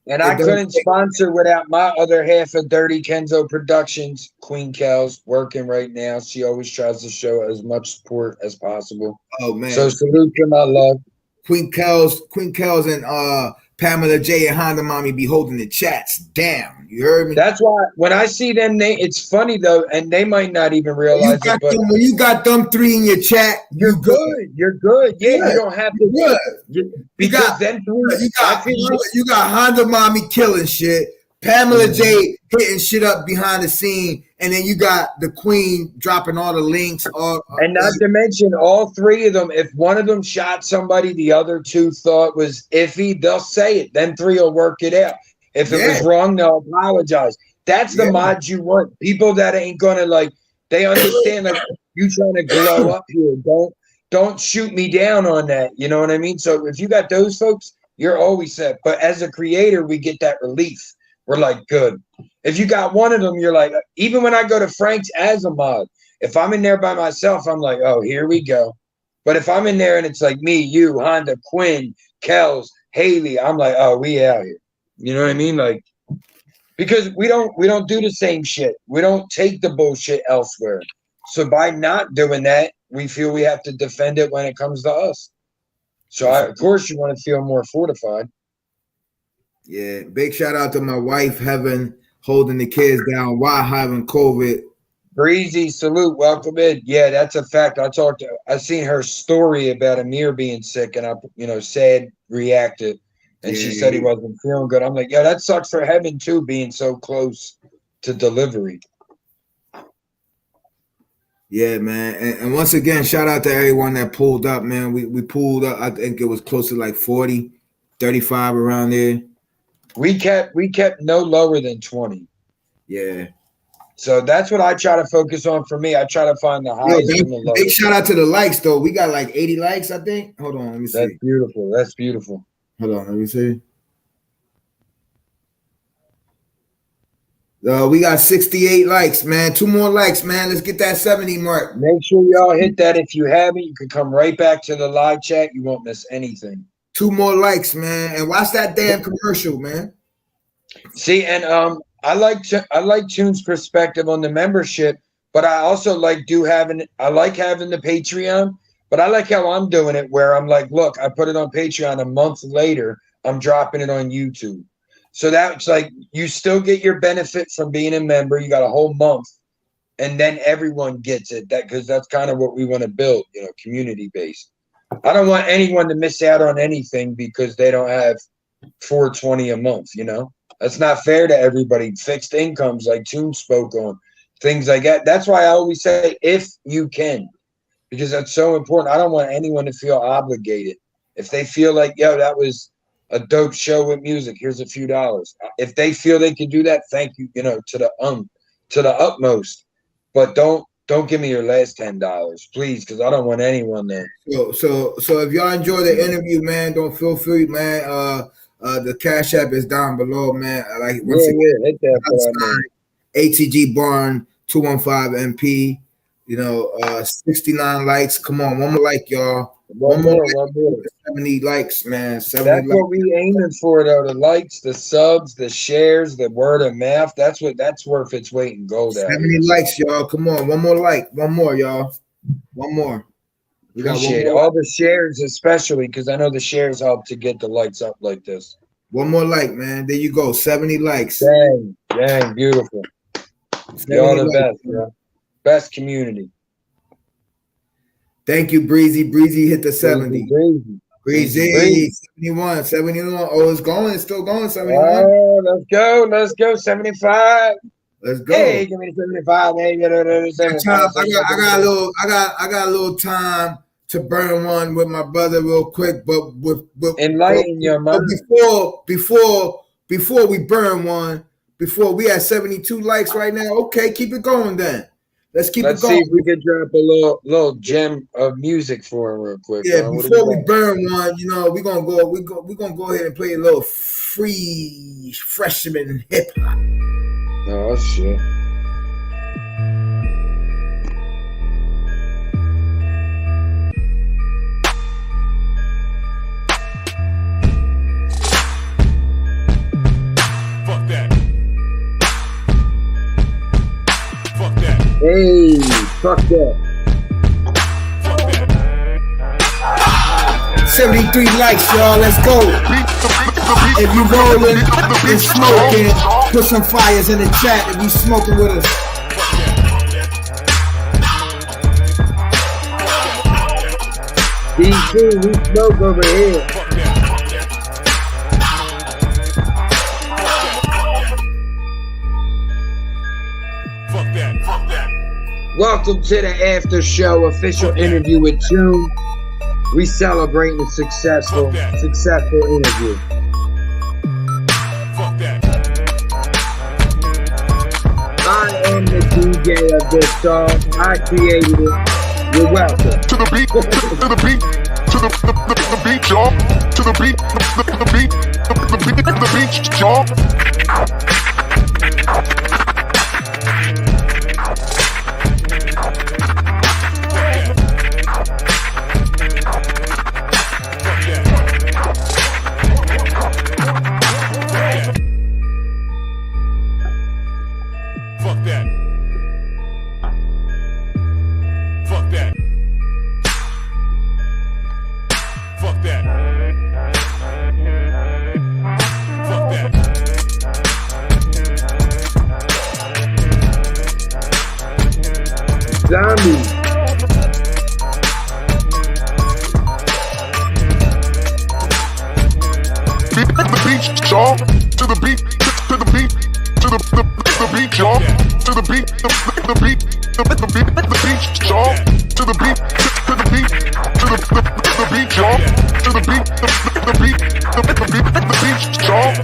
And I couldn't sponsor without my other half of Dirty Kenzo Productions, Queen Kells, working right now. She always tries to show as much support as possible. Oh, man. So salute to my love. Queen Kells and Pamela J and Honda Mommy be holding the chats down. You heard me? That's why when I see them, it's funny though, and they might not even realize it. But when you got them three in your chat, you're good. You're good. Yeah, you don't have to. Because then you got Honda Mommy killing shit, Pamela J hitting shit up behind the scene, and then you got the Queen dropping all the links. And not to mention all three of them. If one of them shot somebody the other two thought was iffy, they'll say it. Then three will work it out. If it was wrong, they'll apologize. That's the mods you want. People that ain't gonna they understand like you trying to glow up here. Don't shoot me down on that. You know what I mean? So if you got those folks, you're always set. But as a creator, we get that relief. We're like, good. If you got one of them, you're like, even when I go to Frank's as a mod, if I'm in there by myself, I'm like, oh, here we go. But if I'm in there and it's like me, you, Honda, Quinn, Kells, Haley, I'm like, oh, we out here. You know what I mean? Like, because we don't do the same shit. We don't take the bullshit elsewhere. So by not doing that, we feel we have to defend it when it comes to us. So of course you want to feel more fortified. Yeah, big shout out to my wife, Heaven, holding the kids down while having COVID. Breezy, salute, welcome in. Yeah, that's a fact. I seen her story about Amir being sick, and I, sad reacted, and she said he wasn't feeling good. I'm like, yeah, that sucks for Heaven too, being so close to delivery. Yeah, man, and once again, shout out to everyone that pulled up, man. We pulled up. I think it was close to like 40, 35 around there. We kept no lower than 20. Yeah. So that's what I try to focus on for me. I try to find the highest and the lowest. Big shout out to the likes, though. We got like 80 likes, I think. Hold on, let me see. That's beautiful. That's beautiful. Hold on, let me see. We got 68 likes, man. 2 more likes, man. Let's get that 70 mark. Make sure y'all hit that. If you haven't, you can come right back to the live chat. You won't miss anything. 2 more likes, man. And watch that damn commercial, man. See, and I like Toon's perspective on the membership, but I also like having the Patreon, but I like how I'm doing it where I'm like, look, I put it on Patreon a month later, I'm dropping it on YouTube. So that's like you still get your benefit from being a member. You got a whole month, and then everyone gets it. Because that's kind of what we want to build, community based. I don't want anyone to miss out on anything because they don't have $4.20 a month. That's not fair to everybody. Fixed incomes, like Toon spoke on, things like that. That's why I always say, if you can, because that's so important. I don't want anyone to feel obligated. If they feel like, yo, that was a dope show with music, here's a few dollars. If they feel they can do that, thank you, to the utmost. But don't give me your last $10, please, because I don't want anyone there. So if y'all enjoy the interview, man, don't feel free, man. The Cash App is down below, man. Like once again, hit that for that, man. ATG Barn 215 MP. 69 likes. Come on, one more like, y'all. One more. 70 likes, man. 70 That's likes. what we aiming for, though. The likes, the subs, the shares, the word of mouth. That's worth its weight in gold. 70 likes, y'all. Come on, one more like. One more, y'all. One more. We got Appreciate one more. all the shares, especially because I know the shares help to get the likes up like this. One more like, man. There you go. 70 likes. Dang, beautiful. Y'all the best, bro. Best community. Thank you, Breezy. Breezy hit the 70. Breezy. 71. Oh, it's going. It's still going. 71. Oh, let's go. 75. Let's go. Hey, give me 75. Hey, 75. I got a little time to burn one with my brother real quick, but enlighten your mind. Before we burn one, before we had 72 likes right now. Okay, keep it going then. Let's keep it going. See if we can drop a little gem of music for him real quick. Yeah, before we burn one, we're gonna go ahead and play a little free freshman hip hop. Oh shit. Hey, fuck that. 73 likes, y'all. Let's go. If you rolling and smoking, put some fires in the chat if you smoking with us. DC, we smoke over here. Welcome to the after show official interview with Toon. We celebrating a successful interview. I am the DJ of this song. I created it. You're welcome. To the beat, to the beat, to the beat, y'all. To the beat, the beat, the beat, y'all. Zombie. Beat the beat, y'all. To the beat, to the beat, to the beat, y'all. To the beat, the beat, the beat, y'all. To the beat, to the beat, to the beat, y'all. To the beat, the beat, the beat, y'all.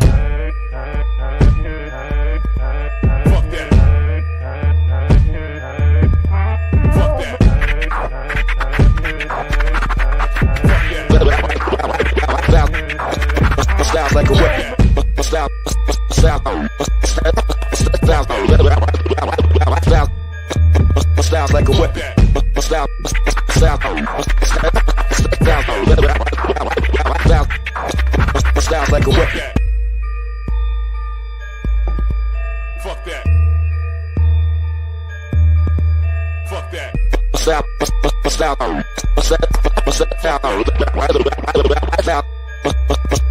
Sounds like a whip. Sounds like a whip. Sounds like a whip. Fuck that. Fuck that.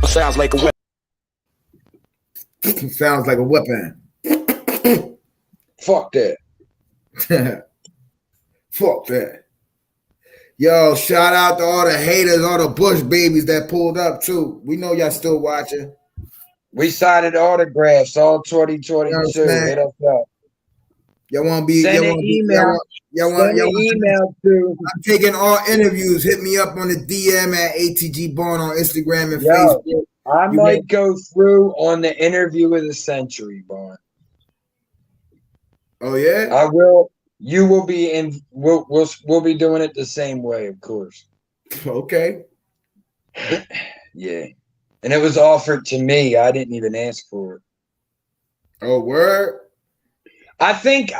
Sounds like a whip. Sounds like a weapon. Fuck that. Fuck that. Yo, shout out to all the haters, all the Bush babies that pulled up too. We know y'all still watching. We signed autographs all 2022. You know Hit us up. Y'all want to be? Send Y'all an want to be? email. Y'all want? Send an email to I'm taking all interviews. Hit me up on the DM at ATG Bond on Instagram and yo. Facebook. I You might go through on the interview of the century, Bond. Oh yeah. I will. You will be in. We'll be doing it the same way, of course. Okay. Yeah, and it was offered to me. I didn't even ask for it. Oh word. I think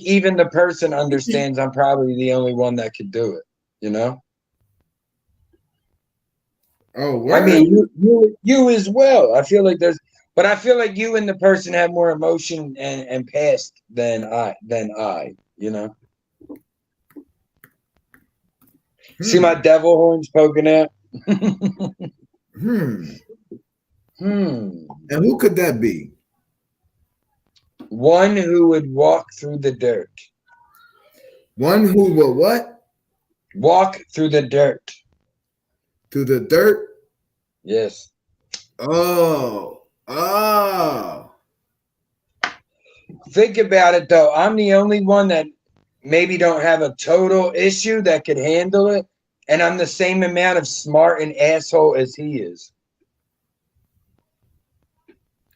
even the person understands I'm probably the only one that could do it. You know. Oh word. I mean, you as well. I feel like but I feel like you and the person have more emotion and past than I. You know. See my devil horns poking out. And who could that be? One who would walk through the dirt. One who will what? Walk through the dirt. Through the dirt? Yes. Oh. Think about it though. I'm the only one that maybe don't have a total issue that could handle it. And I'm the same amount of smart and asshole as he is.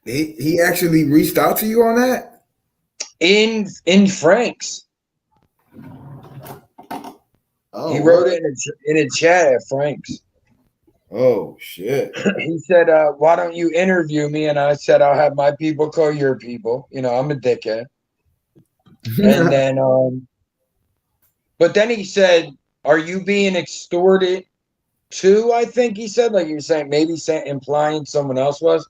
He actually reached out to you on that? In Frank's. Oh, he wrote it in a chat at Frank's. Oh shit. He said, why don't you interview me? And I said, I'll have my people call your people. You know, I'm a dickhead. And then but then he said, are you being extorted too? I think he said, like you're saying, implying someone else was.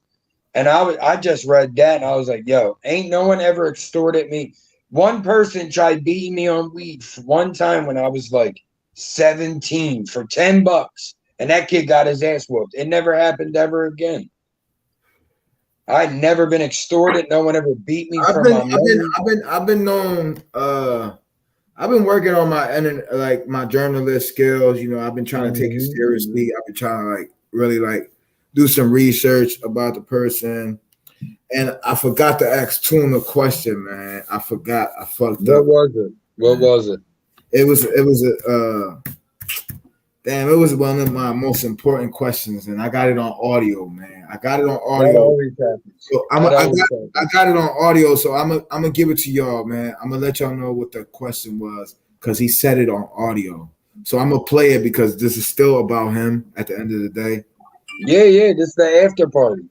And I just read that and I was like, yo, ain't no one ever extorted me. One person tried beating me on weed one time when I was like 17 for $10. And that kid got his ass whooped. It never happened ever again. I'd never been extorted. No one ever beat me for my money. I've been known. I've been working on my journalist skills. You know, I've been trying to take it seriously. I've been trying to really do some research about the person. And I forgot to ask Toon a question, man. I forgot. I fucked up. What was it? It was one of my most important questions, and I got it on audio, man. I got it on audio. That always happens. So I got it on audio, so I'm gonna give it to y'all, man. I'm gonna let y'all know what the question was because he said it on audio. So I'm gonna play it because this is still about him at the end of the day. Yeah, this is the after party.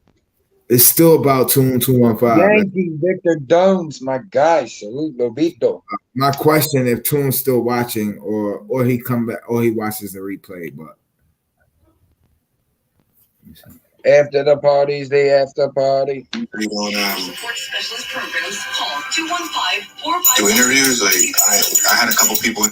It's still about Toon215. Yankee Victor Dones, my guy. Salute, Lobito. My question: if Toon's still watching, or he come back, or he watches the replay, but after the parties, the after party. We don't do interviews. Like I had a couple people.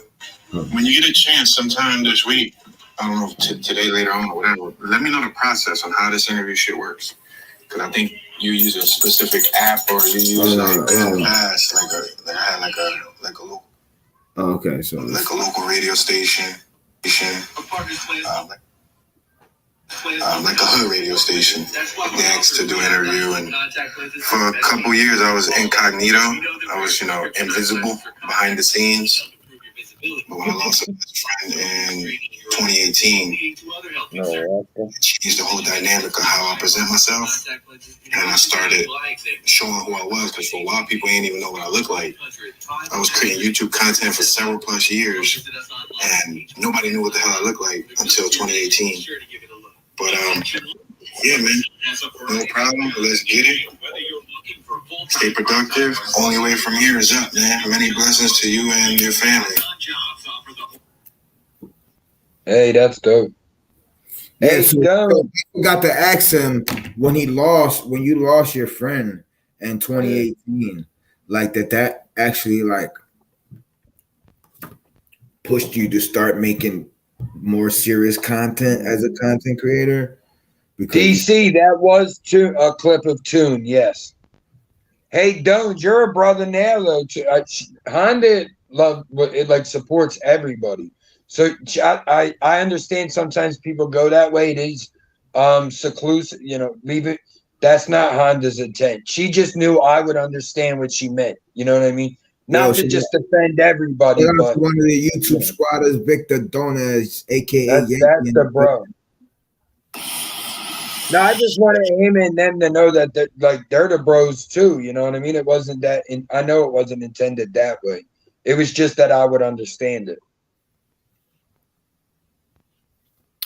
When you get a chance, sometime this week, I don't know today, later on, or whatever. Let me know the process on how this interview shit works. Because I think you use a specific app or you use pass I had like a local. Oh, okay, so like a local radio station, like a hood radio station. They asked to do an interview, and for a couple years I was incognito. I was, invisible behind the scenes. But when I lost a best friend in 2018, it changed the whole dynamic of how I present myself. And I started showing who I was, because for a while people ain't even know what I look like. I was creating YouTube content for several plus years, and nobody knew what the hell I looked like until 2018. But yeah, man, no problem. Let's get it. Stay productive. Only way from here is up, man. Many blessings to you and your family. Hey, that's dope. Yeah, so I got to ask him when you lost your friend in 2018, like that actually pushed you to start making more serious content as a content creator. DC, that was a clip of Toon, yes. Hey, Dones, you're a brother now, though. Honda supports everybody. So I understand sometimes people go that way. It is seclusive, leave it. That's not Honda's intent. She just knew I would understand what she meant. You know what I mean? Not to just defend everybody, shout out but to one of the YouTube yeah. squatters, Victor Donas, aka that's the bro. No, I just wanted him and them to know that they're the bros too. You know what I mean? It wasn't that. I know it wasn't intended that way. It was just that I would understand it.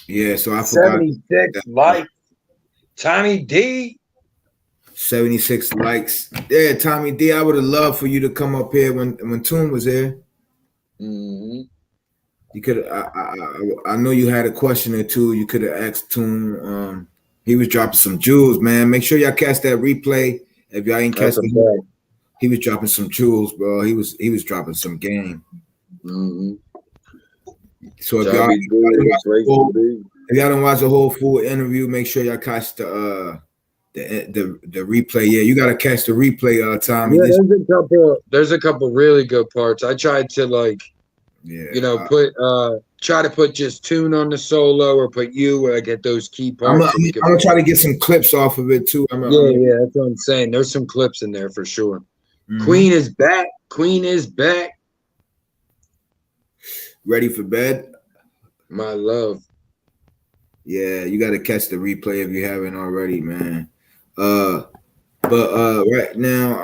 Yeah, so I forgot. 76 likes. Tommy D. 76 likes. Yeah, Tommy D. I would have loved for you to come up here when Toon was here. Mm-hmm. You could. I know you had a question or two. You could have asked Toon. He was dropping some jewels, man. Make sure y'all catch that replay. If y'all ain't catch it, he was dropping some jewels, bro. He was dropping some game. Mm-hmm. So if y'all don't watch the whole full interview, make sure y'all catch the replay. Yeah, you gotta catch the replay Tommy. Yeah, there's a couple really good parts. I tried to try to put just Toon on the solo or put you where I get those key parts. I'm gonna try to get some clips off of it too. Yeah, that's what I'm saying. There's some clips in there for sure. Mm-hmm. Queen is back. Queen is back. Ready for bed? My love. Yeah, you got to catch the replay if you haven't already, man. But right now,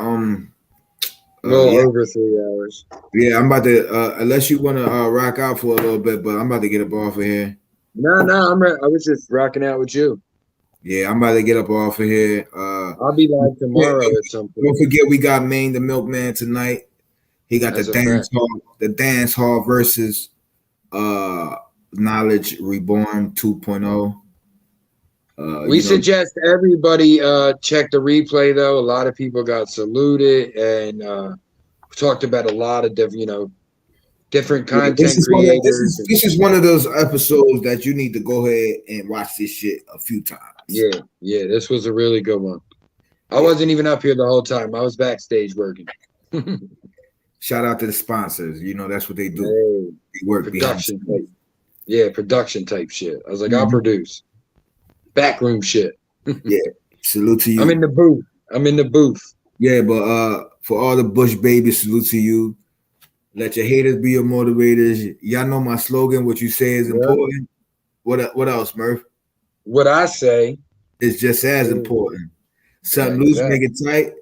over 3 hours. Yeah, I'm about to. Unless you want to rock out for a little bit, but I'm about to get up off of here. No, I was just rocking out with you. Yeah, I'm about to get up off of here. I'll be live tomorrow at some point. Don't forget, we got Maine the Milkman tonight. He got the dance hall versus Knowledge Reborn 2.0. We suggest everybody check the replay though. A lot of people got saluted and talked about a lot of different content creators. This is one of those episodes that you need to go ahead and watch this shit a few times. Yeah, this was a really good one. I wasn't even up here the whole time. I was backstage working. Shout out to the sponsors. That's what they do. Hey, they work production type. Yeah, production type shit. I was like, I'll produce. Backroom shit. Yeah. Salute to you. I'm in the booth. Yeah, but for all the Bush babies, salute to you. Let your haters be your motivators. Y'all know my slogan. What you say is important. What else, Murph? What I say is just as important. Something loose, make it tight.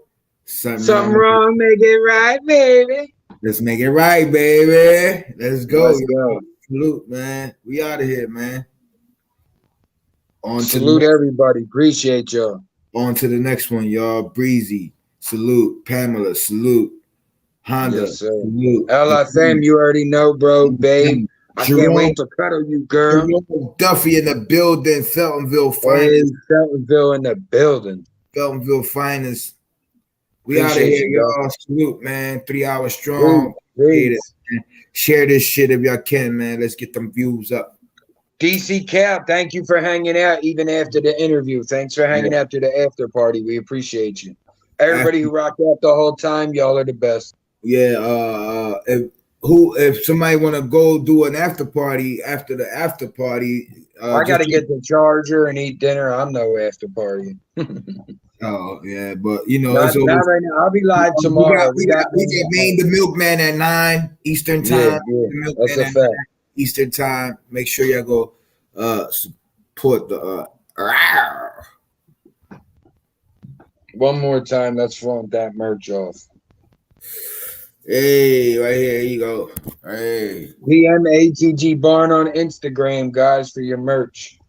Something wrong, make it right, baby. Let's make it right, baby. Let's go. Let's go. Salute, man. We out of here, man. Salute everybody. Appreciate y'all. On to the next one, y'all. Breezy. Salute. Pamela. Salute. Honda. Yes, salute. LFM, you already know, bro, babe. I can't wait to cuddle you, girl. Duffy in the building. Feltonville finest. Feltonville in the building. Feltonville finest. We out of here, y'all. Salute, man. 3 hours strong. Share this shit if y'all can, man. Let's get them views up. DC Cap, thank you for hanging out even after the interview. Thanks for hanging out to the after party. We appreciate you. Everybody who rocked out the whole time, y'all are the best. Yeah. If somebody want to go do an after party after the after party, I got to get the charger and eat dinner. I'm no after party. Oh yeah, but not right now. I'll be live tomorrow. We got Maine the Milkman at 9 Eastern time. Yeah, that's a fact. Eastern time. Make sure y'all go support the. One more time. Let's flaunt that merch off. Hey, right here you go. Hey, PMATG Barn on Instagram, guys, for your merch.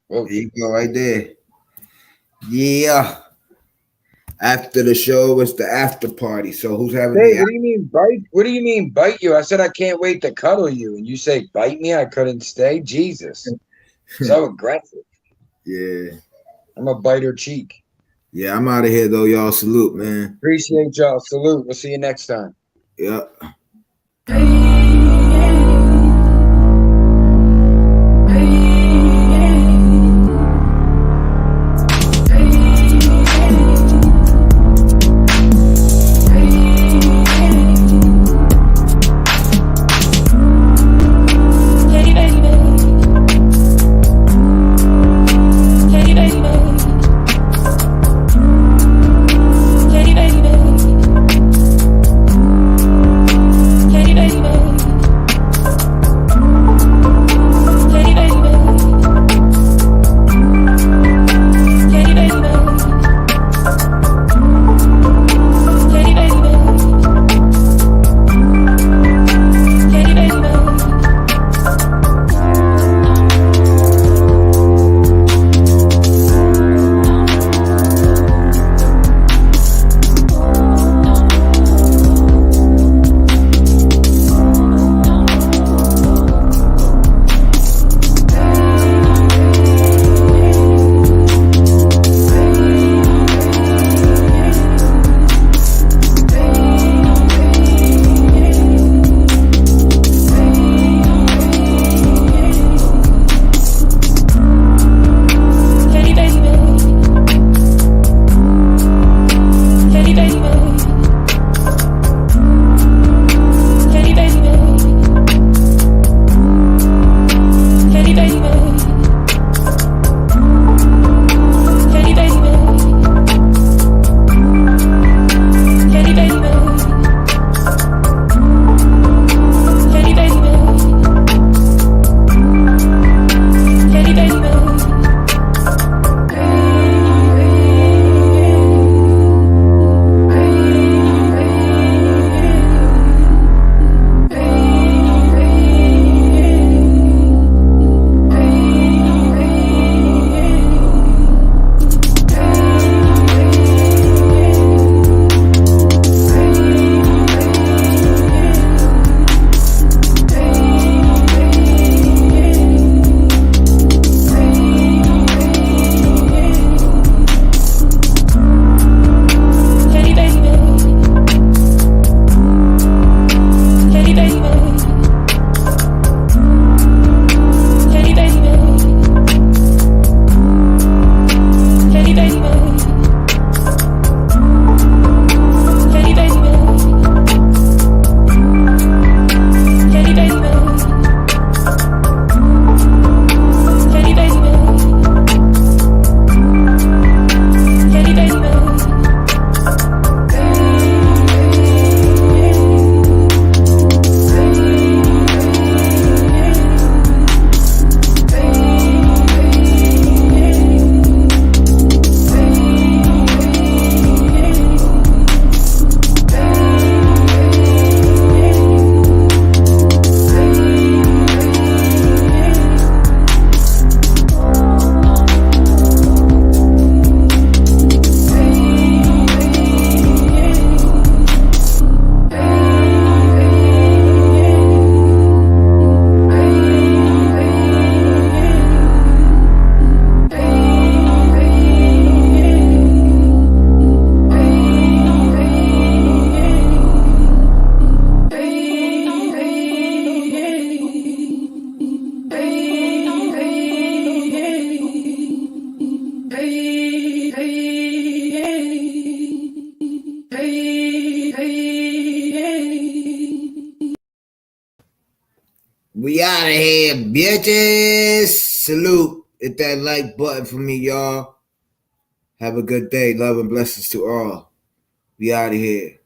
There you go, right there. Yeah. After the show, it's the after party. So who's having? Hey, what do you mean bite? What do you mean bite you? I said I can't wait to cuddle you, and you say bite me. I couldn't stay. Jesus, so aggressive. Yeah, I'm a biter cheek. Yeah, I'm out of here though, y'all. Salute, man. Appreciate y'all. Salute. We'll see you next time. Yep. Hey baby. We out of here, bitches. Salute. Hit that like button for me, y'all. Have a good day. Love and blessings to all. We out of here.